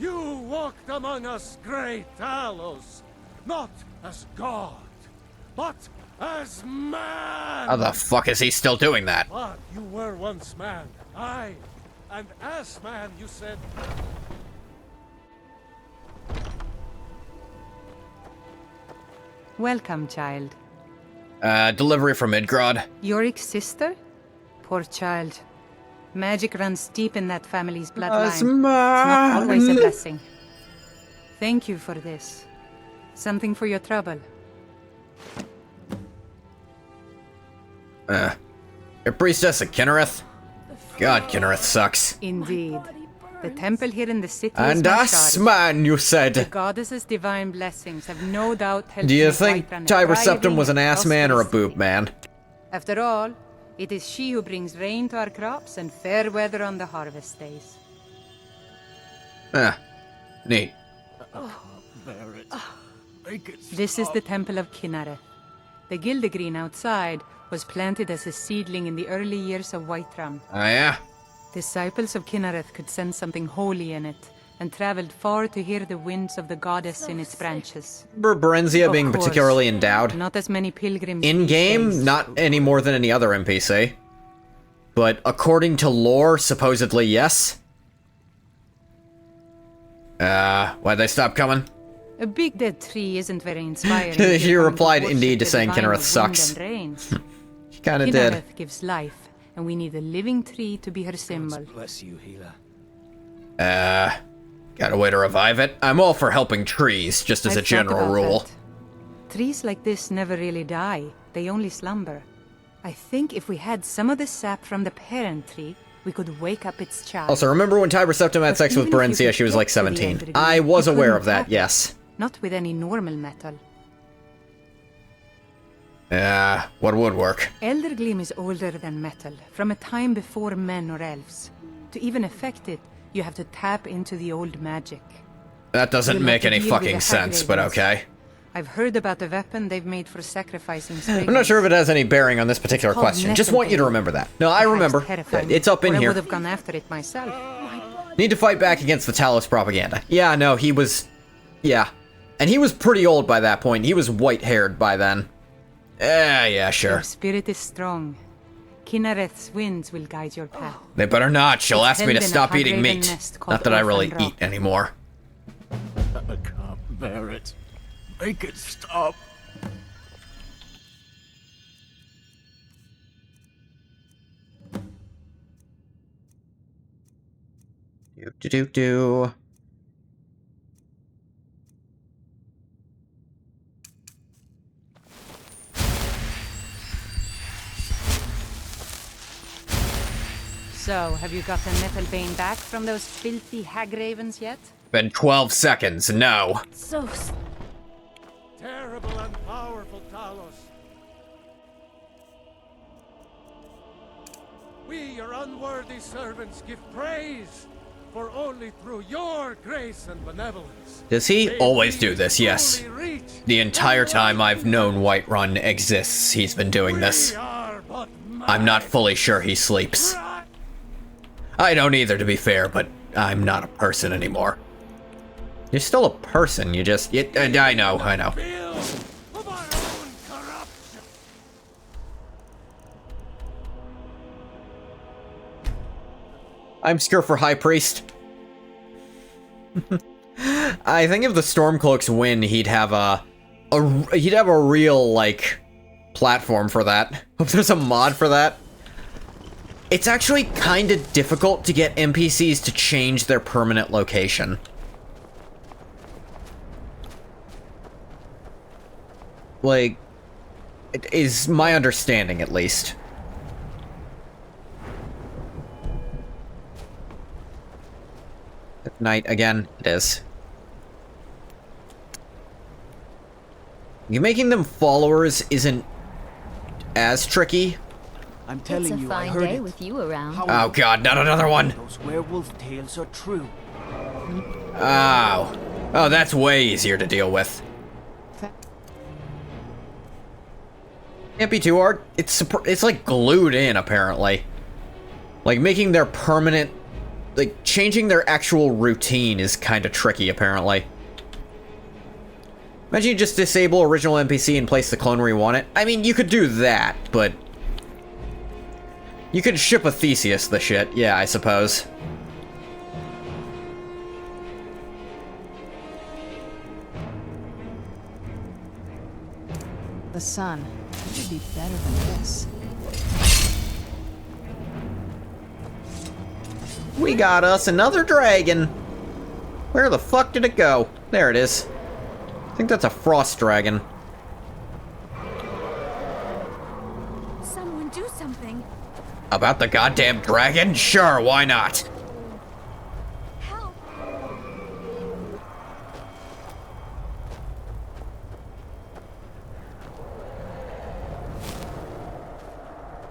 D: you walked among us, great Talos, not as God, but as man!
A: How the fuck is he still doing that?
D: But you were once man, aye, and as man you said...
F: Welcome, child.
A: Delivery from Midgrod.
F: Yorick's sister? Poor child. Magic runs deep in that family's bloodline. It's not always a blessing. Thank you for this. Something for your trouble.
A: Your priestess of Kinnereth? God, Kinnereth sucks.
F: Indeed. The temple here in the city
A: And
F: is
A: us, man, you
F: The
A: said.
F: goddess's divine blessings have no doubt helped
A: Do you
F: make
A: think
F: Whiterun a
A: Tiber Septim
F: thriving
A: was an
F: and
A: ass man or a
F: prosperous
A: boob man?
F: After all, it is she who brings rain to our crops and fair weather on the harvest days.
A: Neat.
F: This is the Temple of Kinnereth. The Gildegreen outside was planted as a seedling in the early years of Whiterun.
A: Oh, yeah?
F: Disciples of Kinnereth could sense something holy in it, and traveled far to hear the winds of the goddess in its branches.
A: Berenzia
F: Of
A: being
F: course,
A: particularly endowed.
F: Not as many pilgrims these
A: In-game,
F: days.
A: not any more than any other NPC. But according to lore, supposedly yes. Why'd they stop coming?
F: A big dead tree isn't very inspiring.
A: She
F: if you're
A: replied
F: going to
A: indeed to
F: worship the
A: saying
F: divine
A: Kinnereth
F: of
A: sucks.
F: wind and rain.
A: She kinda did.
F: Kinnereth gives life, and we need a living tree to be her symbol.
C: Bless you, healer.
A: Got a way to revive it? I'm all for helping trees, just as a
F: I've thought
A: general
F: about
A: rule.
F: that. Trees like this never really die. They only slumber. I think if we had some of the sap from the parent tree, we could wake up its child.
A: Also, remember when Tiber Septim had sex with
F: even if you
A: Berenzia,
F: could
A: she was
F: get
A: like
F: to the
A: 17.
F: Elder
A: I
F: Green,
A: was
F: you
A: aware
F: couldn't
A: of that,
F: tap it.
A: yes.
F: Not with any normal metal.
A: What would work?
F: Elder Gleam is older than metal, from a time before men or elves. To even affect it, you have to tap into the old magic.
A: That doesn't
F: You'll
A: make
F: have to
A: any
F: deal with
A: fucking
F: the
A: sense, but
F: Hagravens.
A: okay.
F: I've heard about the weapon they've made for sacrificing
A: I'm not sure if it has any bearing on this particular
F: called
A: question. Just want you to remember that. No, I remember. It's up in
F: I
A: here.
F: would have gone after it myself.
A: Need to fight back against the Talos propaganda. Yeah, no, he was... Yeah. And he was pretty old by that point. He was white-haired by then. Yeah, sure.
F: Your spirit is strong. Kinnereth's winds will guide your path.
A: They better not. She'll
F: It's
A: ask me to
F: held in a
A: stop eating
F: Hagraven
A: meat.
F: nest called
A: Not that I really
F: Orphan Rock.
A: eat anymore.
S: I can't bear it. Make it stop.
A: Do.
F: So, have you gotten Metalbane back from those filthy Hagravens yet?
A: Been 12 seconds, no.
F: So...
D: Terrible and powerful Talos. We, your unworthy servants, give praise, for only through your grace and benevolence.
A: Does he always do this? Yes. The entire time I've known Whiterun exists, he's been doing this. I'm not fully sure he sleeps. I don't either, to be fair, but I'm not a person anymore. You're still a person, you just... I know. I'm scared for High Priest. I think if the Stormcloaks win, he'd have a real, like, platform for that. Hope there's a mod for that. It's actually kind of difficult to get NPCs to change their permanent location. Like, it is my understanding, at least. At night again, it is. You making them followers isn't as tricky.
I: I'm telling
V: It's a
I: you, I
V: fine
I: heard
V: day
I: it.
V: with you around.
A: Oh god, not another one!
I: Those werewolf tales are true.
A: Ow. Oh, that's way easier to deal with. Can't be too hard. It's like glued in, apparently. Like, making their permanent... Like, changing their actual routine is kind of tricky, apparently. Imagine you just disable original NPC and place the clone where you want it. I mean, you could do that, but... You could ship a Theseus the shit. Yeah, I suppose.
E: The sun. It would be better than this.
A: We got us another dragon. Where the fuck did it go? There it is. I think that's a frost dragon.
V: Someone do something.
A: About the goddamn dragon? Sure, why not?
V: Help.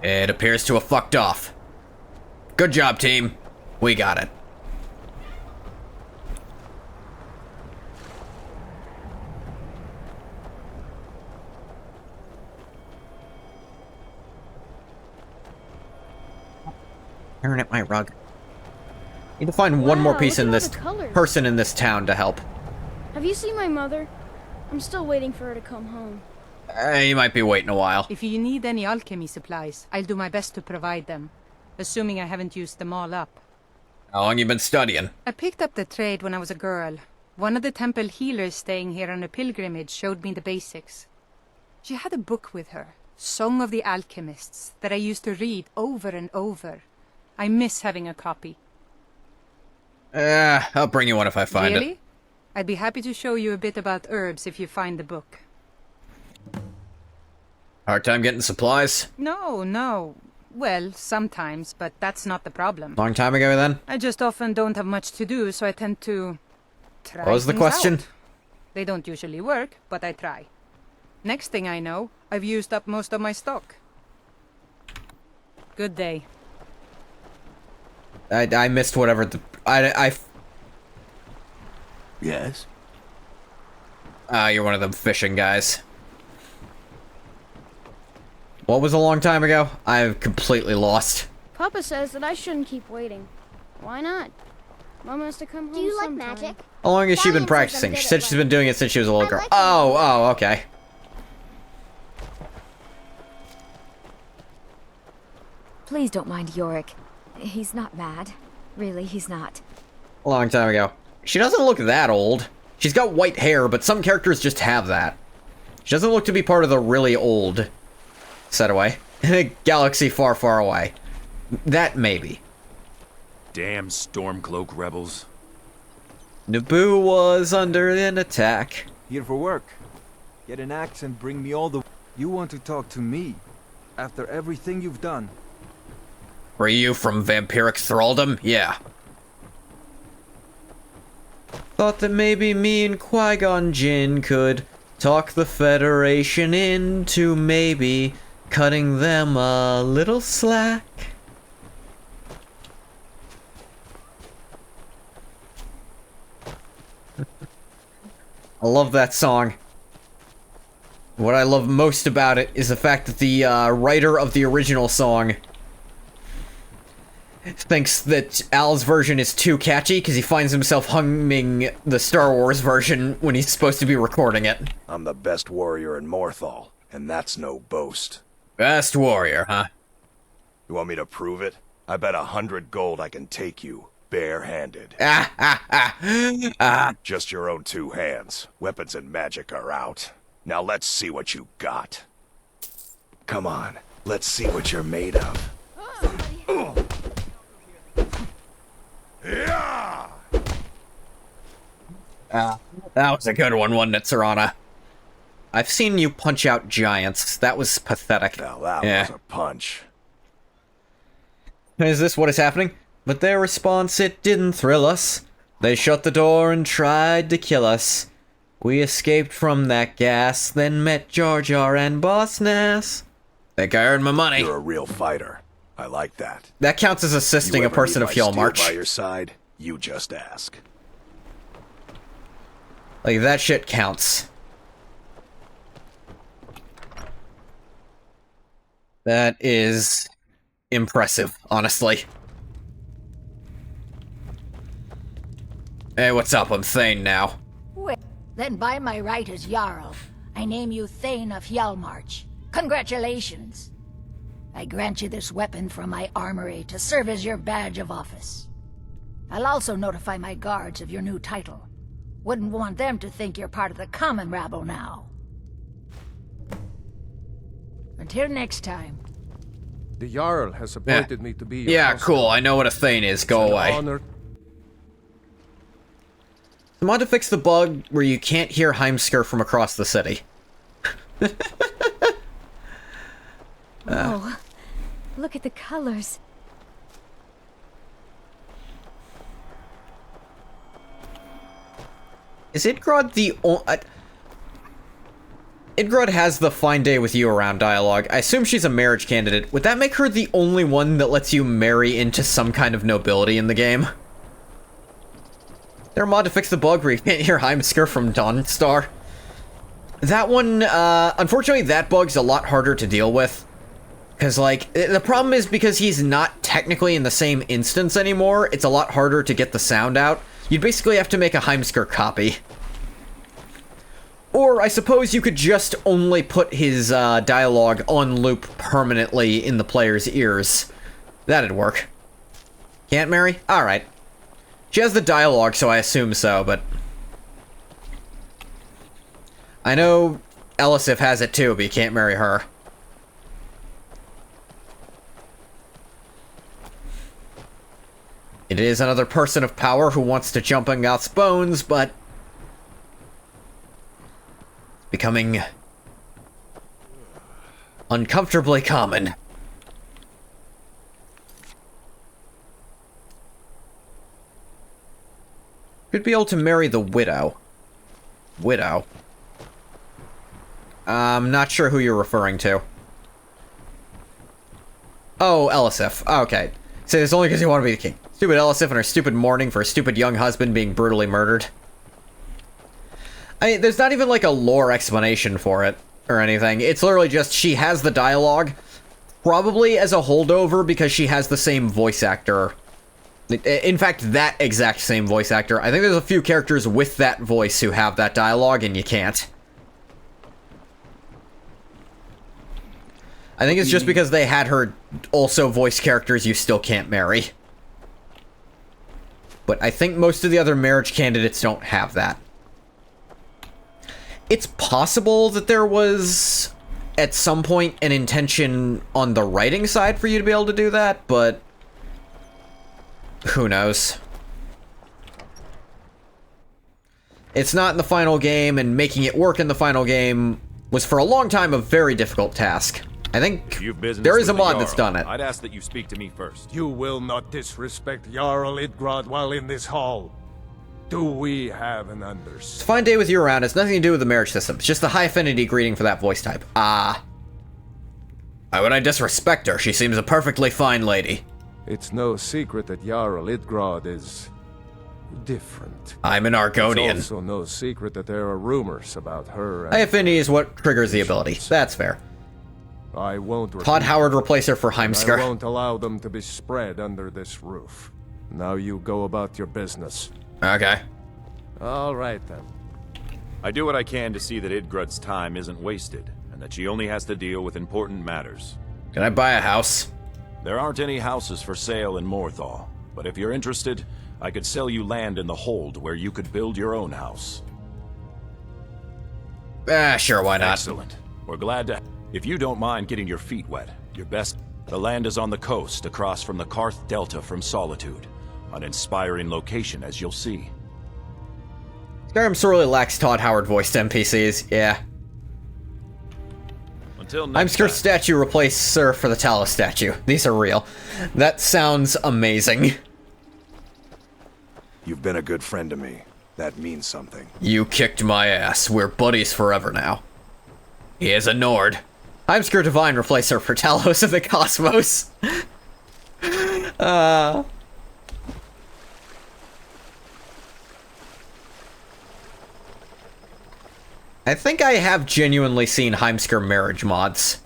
A: It appears to have fucked off. Good job, team. We got it. Staring at my rug. Need to find one more piece in this person in this town to help.
K: Have you seen my mother? I'm still waiting for her to come home.
A: You might be waiting a while.
F: If you need any alchemy supplies, I'll do my best to provide them. Assuming I haven't used them all up.
A: How long you been studying?
F: I picked up the trade when I was a girl. One of the temple healers staying here on a pilgrimage showed me the basics. She had a book with her, Song of the Alchemists, that I used to read over and over. I miss having a copy.
A: I'll bring you one if I find
F: Really?
A: it.
F: I'd be happy to show you a bit about herbs if you find the book.
A: Hard time getting supplies?
F: No. Well, sometimes, but that's not the problem.
A: Long time ago, then?
F: I just often don't have much to do, so I tend to try
A: What was the
F: things
A: question?
F: out. They don't usually work, but I try. Next thing I know, I've used up most of my stock. Good day.
A: I missed whatever the...
S: Yes?
A: You're one of them fishing guys. What was a long time ago? I've completely lost.
K: Papa says that I shouldn't keep waiting. Why not? Mom has to come home.
P: Do you like
K: sometime.
P: magic?
A: How long has she been
P: Valiant says I'm
A: practicing?
P: good
A: She
P: at
A: said she's been
P: learning.
A: doing it since she was a little
P: I
A: girl.
P: like
A: Oh, okay.
V: Please don't mind Yorick. He's not mad. Really, he's not.
A: A long time ago. She doesn't look that old. She's got white hair, but some characters just have that. She doesn't look to be part of the really old set away. In a galaxy far, far away. That maybe.
J: Damn Stormcloak rebels.
A: Naboo was under an attack.
N: Here for work. Get an axe and bring me all the... You want to talk to me? After everything you've done?
A: Free you from vampiric thraldom? Yeah. Thought that maybe me and Qui-Gon Jinn could talk the Federation into maybe cutting them a little slack. I love that song. What I love most about it is the fact that the writer of the original song thinks that Al's version is too catchy because he finds himself humming the Star Wars version when he's supposed to be recording it.
T: I'm the best warrior in Morthal, and that's no boast.
A: Best warrior, huh?
T: You want me to prove it? I bet 100 gold I can take you, bare-handed. Just your own 2 hands. Weapons and magic are out. Now let's see what you got. Come on, let's see what you're made of. Yeah!
A: That was a good one, wasn't it, Serana? I've seen you punch out giants. That was pathetic.
T: Now that was a punch.
A: Is this what is happening? But their response, it didn't thrill us. They shut the door and tried to kill us. We escaped from that gas, then met Jar Jar and Boss Nass. Think I earned my money.
T: You're a real fighter. I like that.
A: That counts as assisting a person of heel march.
T: By your side, you just ask.
A: Like, that shit counts. That is impressive, honestly. Hey, what's up? I'm Thane now.
G: Well, then by my right as Jarl, I name you Thane of Hjalmarch. Congratulations. I grant you this weapon from my armory to serve as your badge of office. I'll also notify my guards of your new title. Wouldn't want them to think you're part of the common rabble now. Until next time.
D: The Jarl has appointed me to be your
A: Yeah,
D: constable.
A: cool. I know what a Thane is. Go away.
D: Honor.
A: I want to fix the bug where you can't hear Heimskr from across the city.
L: Whoa. Look at the colors.
A: Is Idgrod the only... Idgrod has the fine day with you around dialogue. I assume she's a marriage candidate. Would that make her the only one that lets you marry into some kind of nobility in the game? There a mod to fix the bug where you can't hear Heimskr from Dawnstar? That one, unfortunately that bug's a lot harder to deal with. Because, like, the problem is because he's not technically in the same instance anymore, it's a lot harder to get the sound out. You'd basically have to make a Heimskr copy. Or, I suppose you could just only put his dialogue on loop permanently in the player's ears. That'd work. Can't marry? Alright. She has the dialogue, so I assume so, but... I know Elisif has it too, but you can't marry her. It is another person of power who wants to jump on Goth's bones, but... becoming... uncomfortably common. Could be able to marry the widow. Widow? I'm not sure who you're referring to. Oh, Elisif. Okay. Say this only because you want to be the king. Stupid Elisif and her stupid mourning for a stupid young husband being brutally murdered. I mean, there's not even like a lore explanation for it or anything. It's literally just she has the dialogue, probably as a holdover because she has the same voice actor. In fact, that exact same voice actor. I think there's a few characters with that voice who have that dialogue, and you can't. I think it's just because they had her also voice characters you still can't marry. But I think most of the other marriage candidates don't have that. It's possible that there was, at some point, an intention on the writing side for you to be able to do that, but... who knows? It's not in the final game, and making it work in the final game was for a long time a very difficult task. I think there is a mod that's done it.
J: I'd ask that you speak to me first.
D: You will not disrespect Jarl Idgrod while in this hall. Do we have an understanding?
A: It's a fine day with you around. It's nothing to do with the marriage system. It's just the high affinity greeting for that voice type. Ah. Why would I disrespect her? She seems a perfectly fine lady.
D: It's no secret that Jarl Idgrod is... different.
A: I'm an Argonian.
D: It's also no secret that there are rumors about her and...
A: High affinity is what triggers the ability. That's fair.
D: I won't...
A: Todd Howard replace her for Heimskr.
D: I won't allow them to be spread under this roof. Now you go about your business.
A: Okay.
D: All right, then.
J: I do what I can to see that Idgrod's time isn't wasted, and that she only has to deal with important matters.
A: Can I buy a house?
J: There aren't any houses for sale in Morthal, but if you're interested, I could sell you land in the Hold where you could build your own house.
A: Sure, why not?
J: Excellent. We're glad to... If you don't mind getting your feet wet, your best... The land is on the coast, across from the Karth Delta from Solitude. An inspiring location, as you'll see.
A: Skyrim sorely lacks Todd Howard-voiced NPCs, yeah.
J: Until next
A: Heimskr statue replace Sir for the Talos statue. These are real. That sounds amazing.
T: You've been a good friend to me. That means something.
A: You kicked my ass. We're buddies forever now. He is a Nord. Heimskr Divine replace her for Talos of the Cosmos. I think I have genuinely seen Heimskr marriage mods.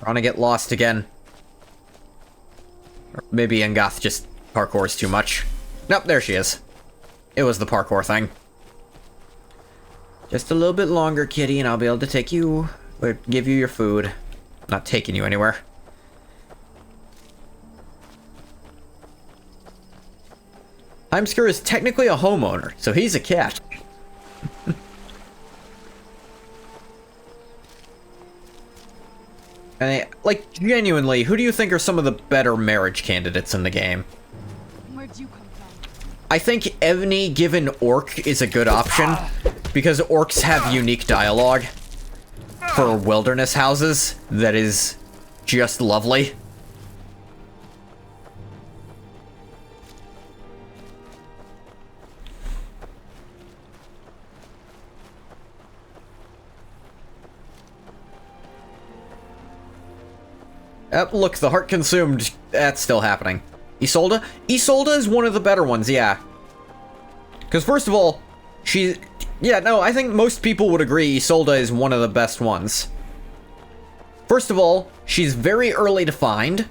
A: I want to get lost again. Or maybe Engoth just parkours too much. Nope, there she is. It was the parkour thing. Just a little bit longer, kitty, and I'll be able to take you, or give you your food. I'm not taking you anywhere. Heimskr is technically a homeowner, so he's a cat. And like, genuinely, who do you think are some of the better marriage candidates in the game?
E: Where'd you come from?
A: I think any given orc is a good option, because orcs have unique dialogue for wilderness houses that is just lovely. Look, the heart consumed. That's still happening. Isolde? Isolde is one of the better ones, yeah. Because first of all, she... Yeah, no, I think most people would agree Isolde is one of the best ones. First of all, she's very early to find.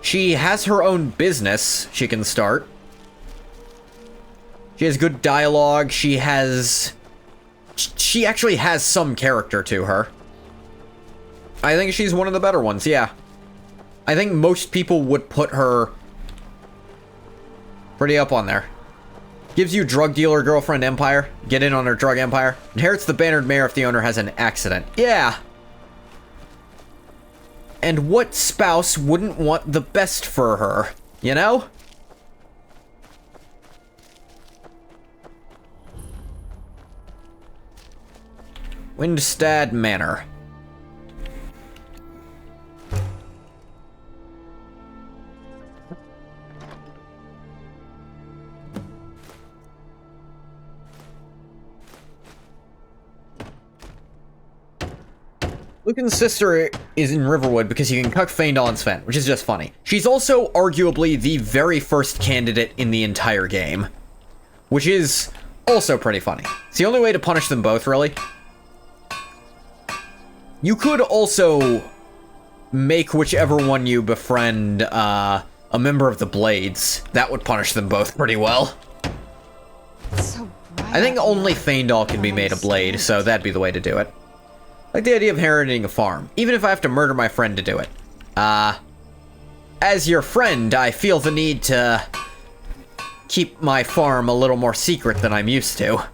A: She has her own business she can start. She has good dialogue. She actually has some character to her. I think she's one of the better ones, yeah. I think most people would put her pretty up on there. Gives you drug dealer girlfriend empire. Get in on her drug empire. Inherits the bannered mare if the owner has an accident. Yeah. And what spouse wouldn't want the best for her, you know? Windstad Manor. Lucan's sister is in Riverwood because he can cuck Faendal and Sven, which is just funny. She's also arguably the very first candidate in the entire game, which is also pretty funny. It's the only way to punish them both, really. You could also make whichever one you befriend a member of the Blades. That would punish them both pretty well.
E: So
A: I think only Faendal can be made a Blade, so that'd be the way to do it. Like the idea of inheriting a farm, even if I have to murder my friend to do it. As your friend, I feel the need to keep my farm a little more secret than I'm used to.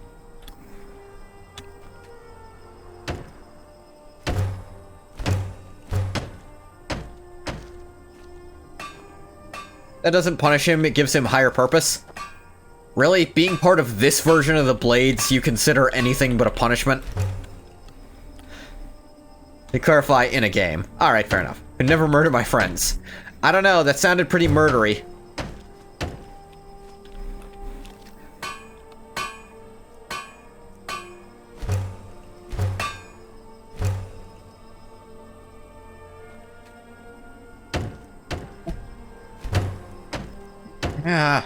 A: That doesn't punish him, it gives him higher purpose. Really? Being part of this version of the Blades, you consider anything but a punishment? To clarify, in a game. Alright, fair enough. Could never murder my friends. I don't know, that sounded pretty murdery. Yeah.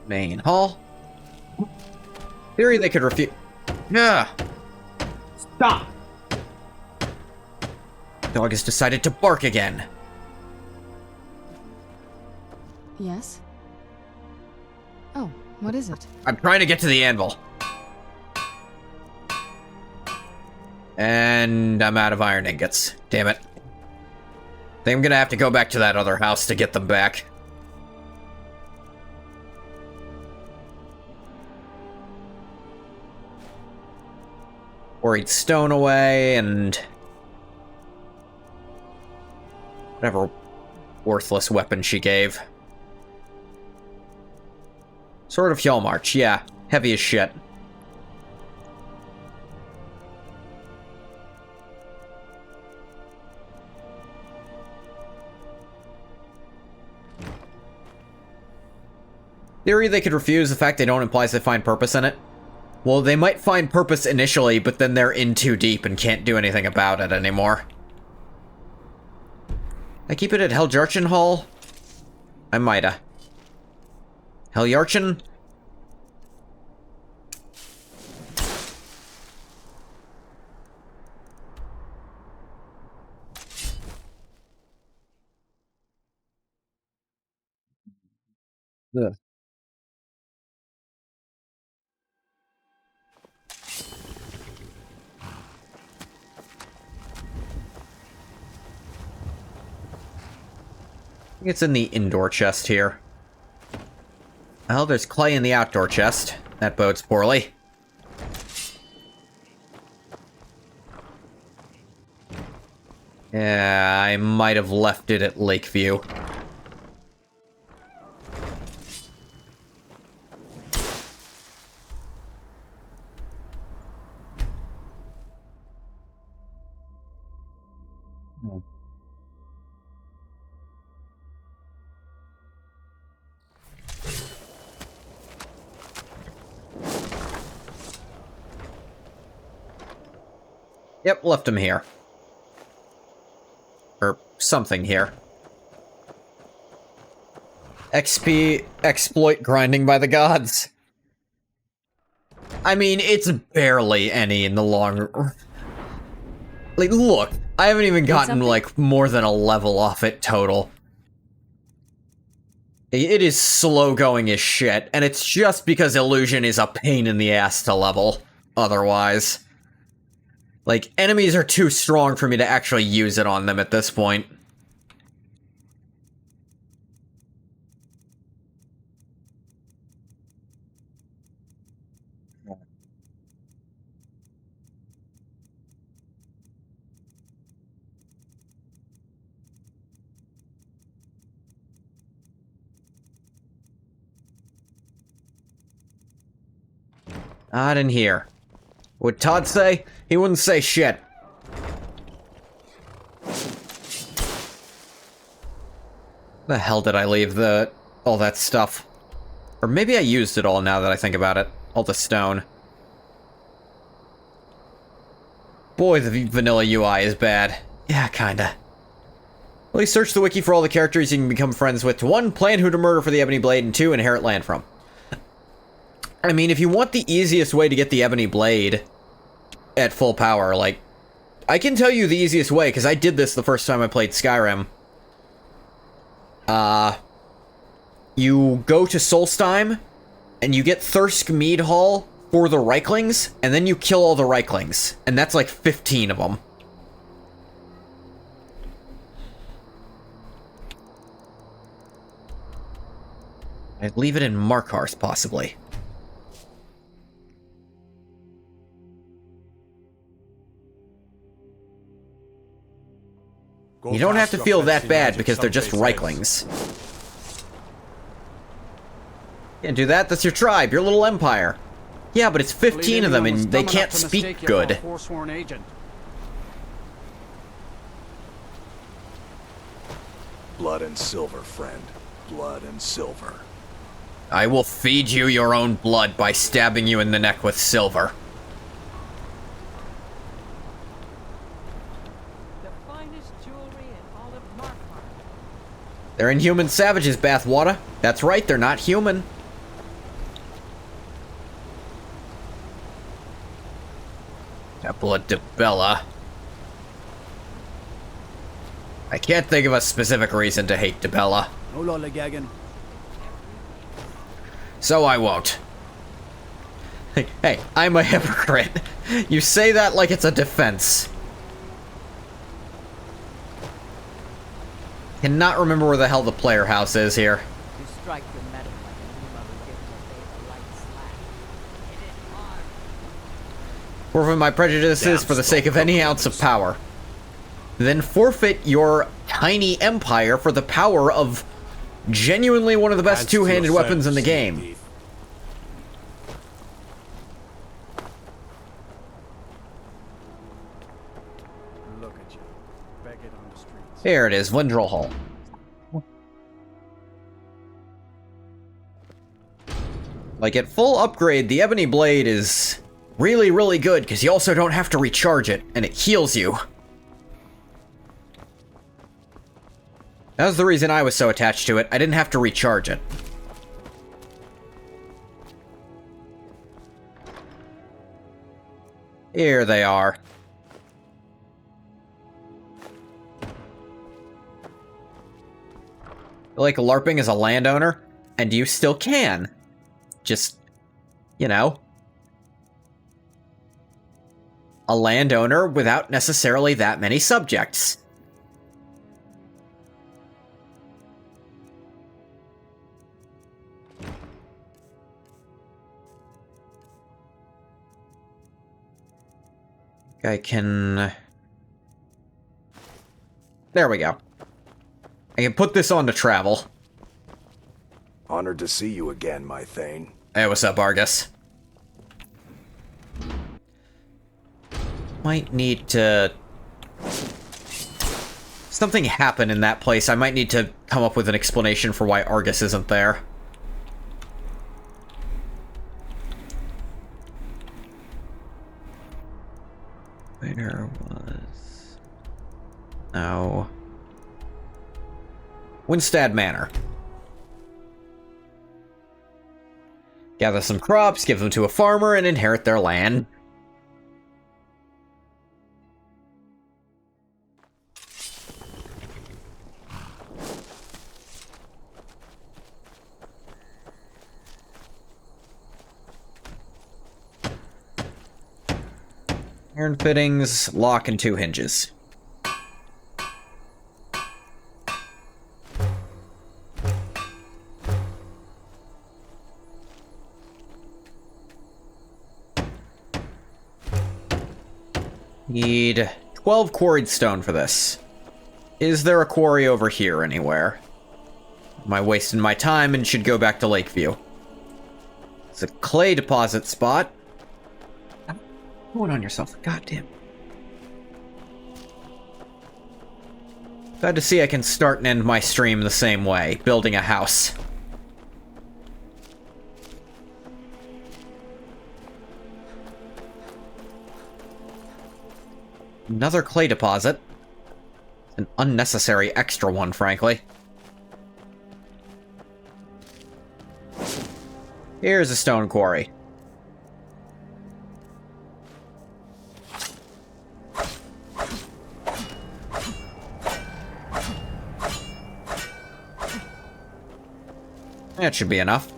A: Main hall. Theory they could refuse. Yeah. Stop. Dog has decided to bark again.
E: Yes? Oh, what is it?
A: I'm trying to get to the anvil. And I'm out of iron ingots. Damn it. Think I'm gonna have to go back to that other house to get them back. Quarried stone away, and whatever worthless weapon she gave. Sword of Hjalmarch, yeah. Heavy as shit. Theory they could refuse, the fact they don't implies they find purpose in it. Well, they might find purpose initially, but then they're in too deep and can't do anything about it anymore. I keep it at Heljarchin Hall? I mighta. Heljarchin? Ugh. It's in the indoor chest here. Well, there's clay in the outdoor chest. That bodes poorly. Yeah, I might have left it at Lakeview. Yep, left him here. Or something here. XP exploit grinding by the gods. I mean, it's barely any in the long... Like, look, I haven't even gotten, like, more than a level off it total. It is slow going as shit, and it's just because illusion is a pain in the ass to level, otherwise. Like, enemies are too strong for me to actually use it on them at this point. Not in here. Would Todd say? He wouldn't say shit. The hell did I leave all that stuff? Or maybe I used it all now that I think about it. All the stone. Boy, the vanilla UI is bad. Yeah, kinda. At least search the wiki for all the characters you can become friends with. 1, plan who to murder for the Ebony Blade, and 2, inherit land from. I mean, if you want the easiest way to get the Ebony Blade at full power, like, I can tell you the easiest way, because I did this the first time I played Skyrim. You go to Solstheim, and you get Thirsk Mead Hall for the Reiklings, and then you kill all the Reiklings. And that's like 15 of them. I'd leave it in Markarth, possibly. You don't have to feel that bad because they're just Reiklings. Can't do that, that's your tribe, your little empire. Yeah, but it's 15 of them and they can't speak good.
T: Blood and silver, friend. Blood and silver.
A: I will feed you your own blood by stabbing you in the neck with silver. They're inhuman savages, Bathwater. That's right, they're not human. Temple of Dibella. I can't think of a specific reason to hate Dibella. So I won't. Hey, I'm a hypocrite. You say that like it's a defense. Cannot remember where the hell the player house is here. Forfeit my prejudices for the sake of any ounce of power. Then forfeit your tiny empire for the power of genuinely one of the best two-handed weapons in the game.
C: Look at you, begging on the streets.
A: Here it is, Lindrel Hall. Like, at full upgrade, the Ebony Blade is really, really good, because you also don't have to recharge it, and it heals you. That was the reason I was so attached to it. I didn't have to recharge it. Here they are. Like LARPing as a landowner, and you still can. Just, you know, a landowner without necessarily that many subjects. I can... There we go. I can put this on to travel.
T: Honored to see you again, my Thane.
A: Hey, what's up, Argus? Might need to... Something happened in that place. I might need to come up with an explanation for why Argus isn't there. Where was... Oh... Winstead Manor. Gather some crops, give them to a farmer, and inherit their land. Iron fittings, lock, and 2 hinges. Need 12 quarried stone for this. Is there a quarry over here anywhere? Am I wasting my time and should go back to Lakeview? It's a clay deposit spot. Going on yourself, goddamn. Glad to see I can start and end my stream the same way, building a house. Another clay deposit. An unnecessary extra one, frankly. Here's a stone quarry. That should be enough.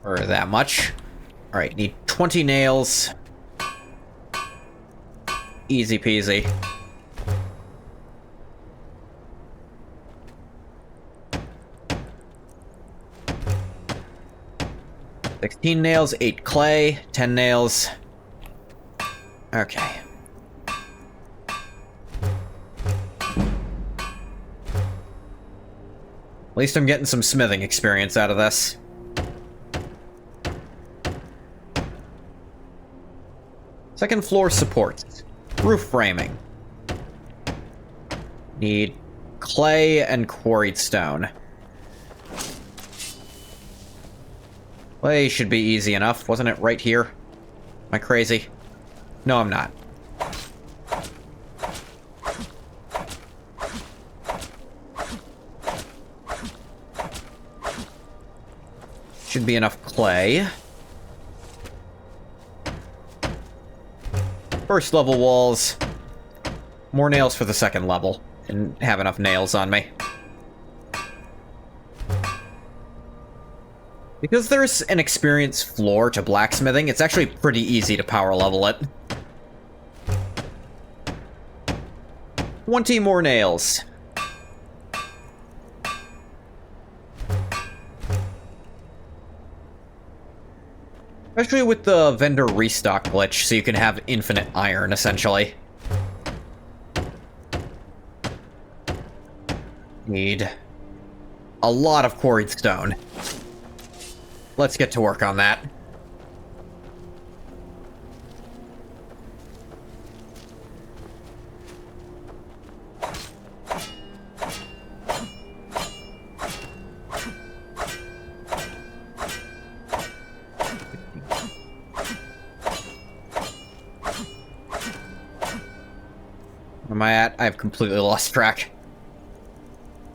A: Or that much. Alright, need 20 nails. Easy peasy. $16 nails, 8 clay, 10 nails. Okay. At least I'm getting some smithing experience out of this. Second floor supports. Roof framing. Need clay and quarried stone. Clay should be easy enough. Wasn't it right here? Am I crazy? No, I'm not. Should be enough clay. First level walls. More nails for the second level. Didn't have enough nails on me. Because there's an experienced floor to blacksmithing, it's actually pretty easy to power level it. 20 more nails. Especially with the vendor restock glitch, so you can have infinite iron, essentially. Need a lot of quarried stone. Let's get to work on that. Where am I at? I've completely lost track.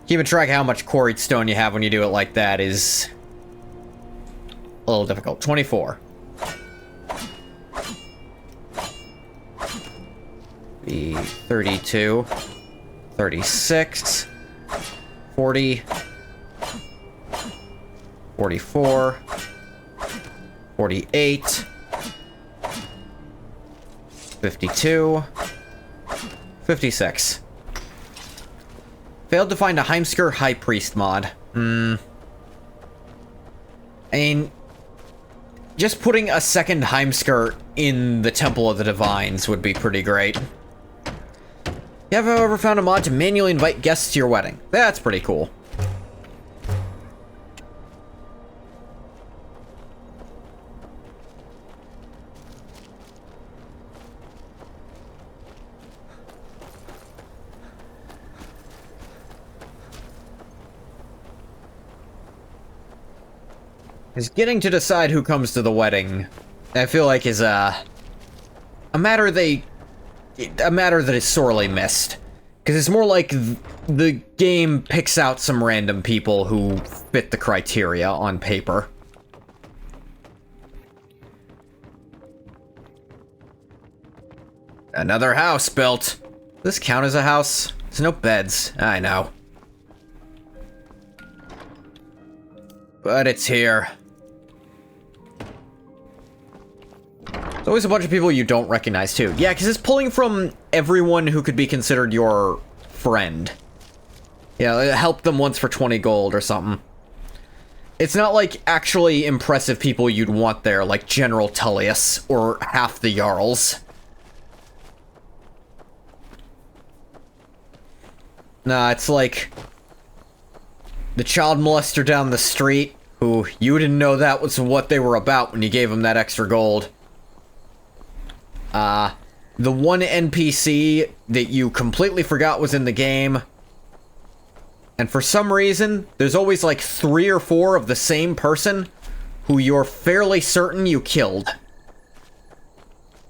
A: Keeping track of how much quarried stone you have when you do it like that is a little difficult. 24. Be 32. 36. 40. 44. 48. 52. 56. Failed to find a Heimskr High Priest mod. I mean, just putting a second Heimskr in the Temple of the Divines would be pretty great. You have, however, found a mod to manually invite guests to your wedding. That's pretty cool. Is getting to decide who comes to the wedding, I feel like is a matter that is sorely missed. Because it's more like the game picks out some random people who fit the criteria on paper. Another house built. Does this count as a house? There's no beds. I know. But it's here. There's always a bunch of people you don't recognize, too. Yeah, because it's pulling from everyone who could be considered your friend. Yeah, help them once for 20 gold or something. It's not like actually impressive people you'd want there, like General Tullius or half the Jarls. Nah, it's like the child molester down the street, who you didn't know that was what they were about when you gave them that extra gold. The one NPC that you completely forgot was in the game. And for some reason, there's always like 3 or 4 of the same person who you're fairly certain you killed.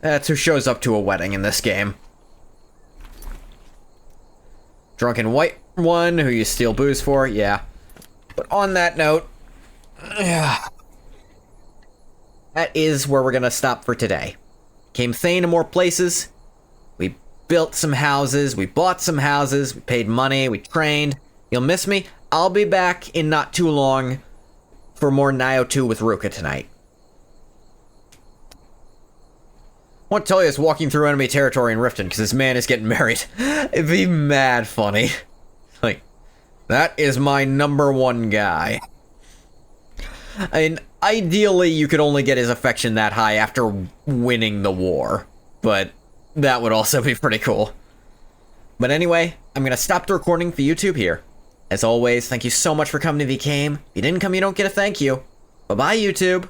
A: That's who shows up to a wedding in this game. Drunken white one who you steal booze for, yeah. But on that note, that is where we're gonna stop for today. Came Thane to more places. We built some houses. We bought some houses. We paid money. We trained. You'll miss me? I'll be back in not too long for more Nioh 2 with Ruka tonight. I want Tullius walking through enemy territory in Riften because this man is getting married. It'd be mad funny. Like, that is my #1 guy. I mean, ideally, you could only get his affection that high after winning the war, but that would also be pretty cool. But anyway, I'm going to stop the recording for YouTube here. As always, thank you so much for coming if you came. If you didn't come, you don't get a thank you. Bye-bye, YouTube.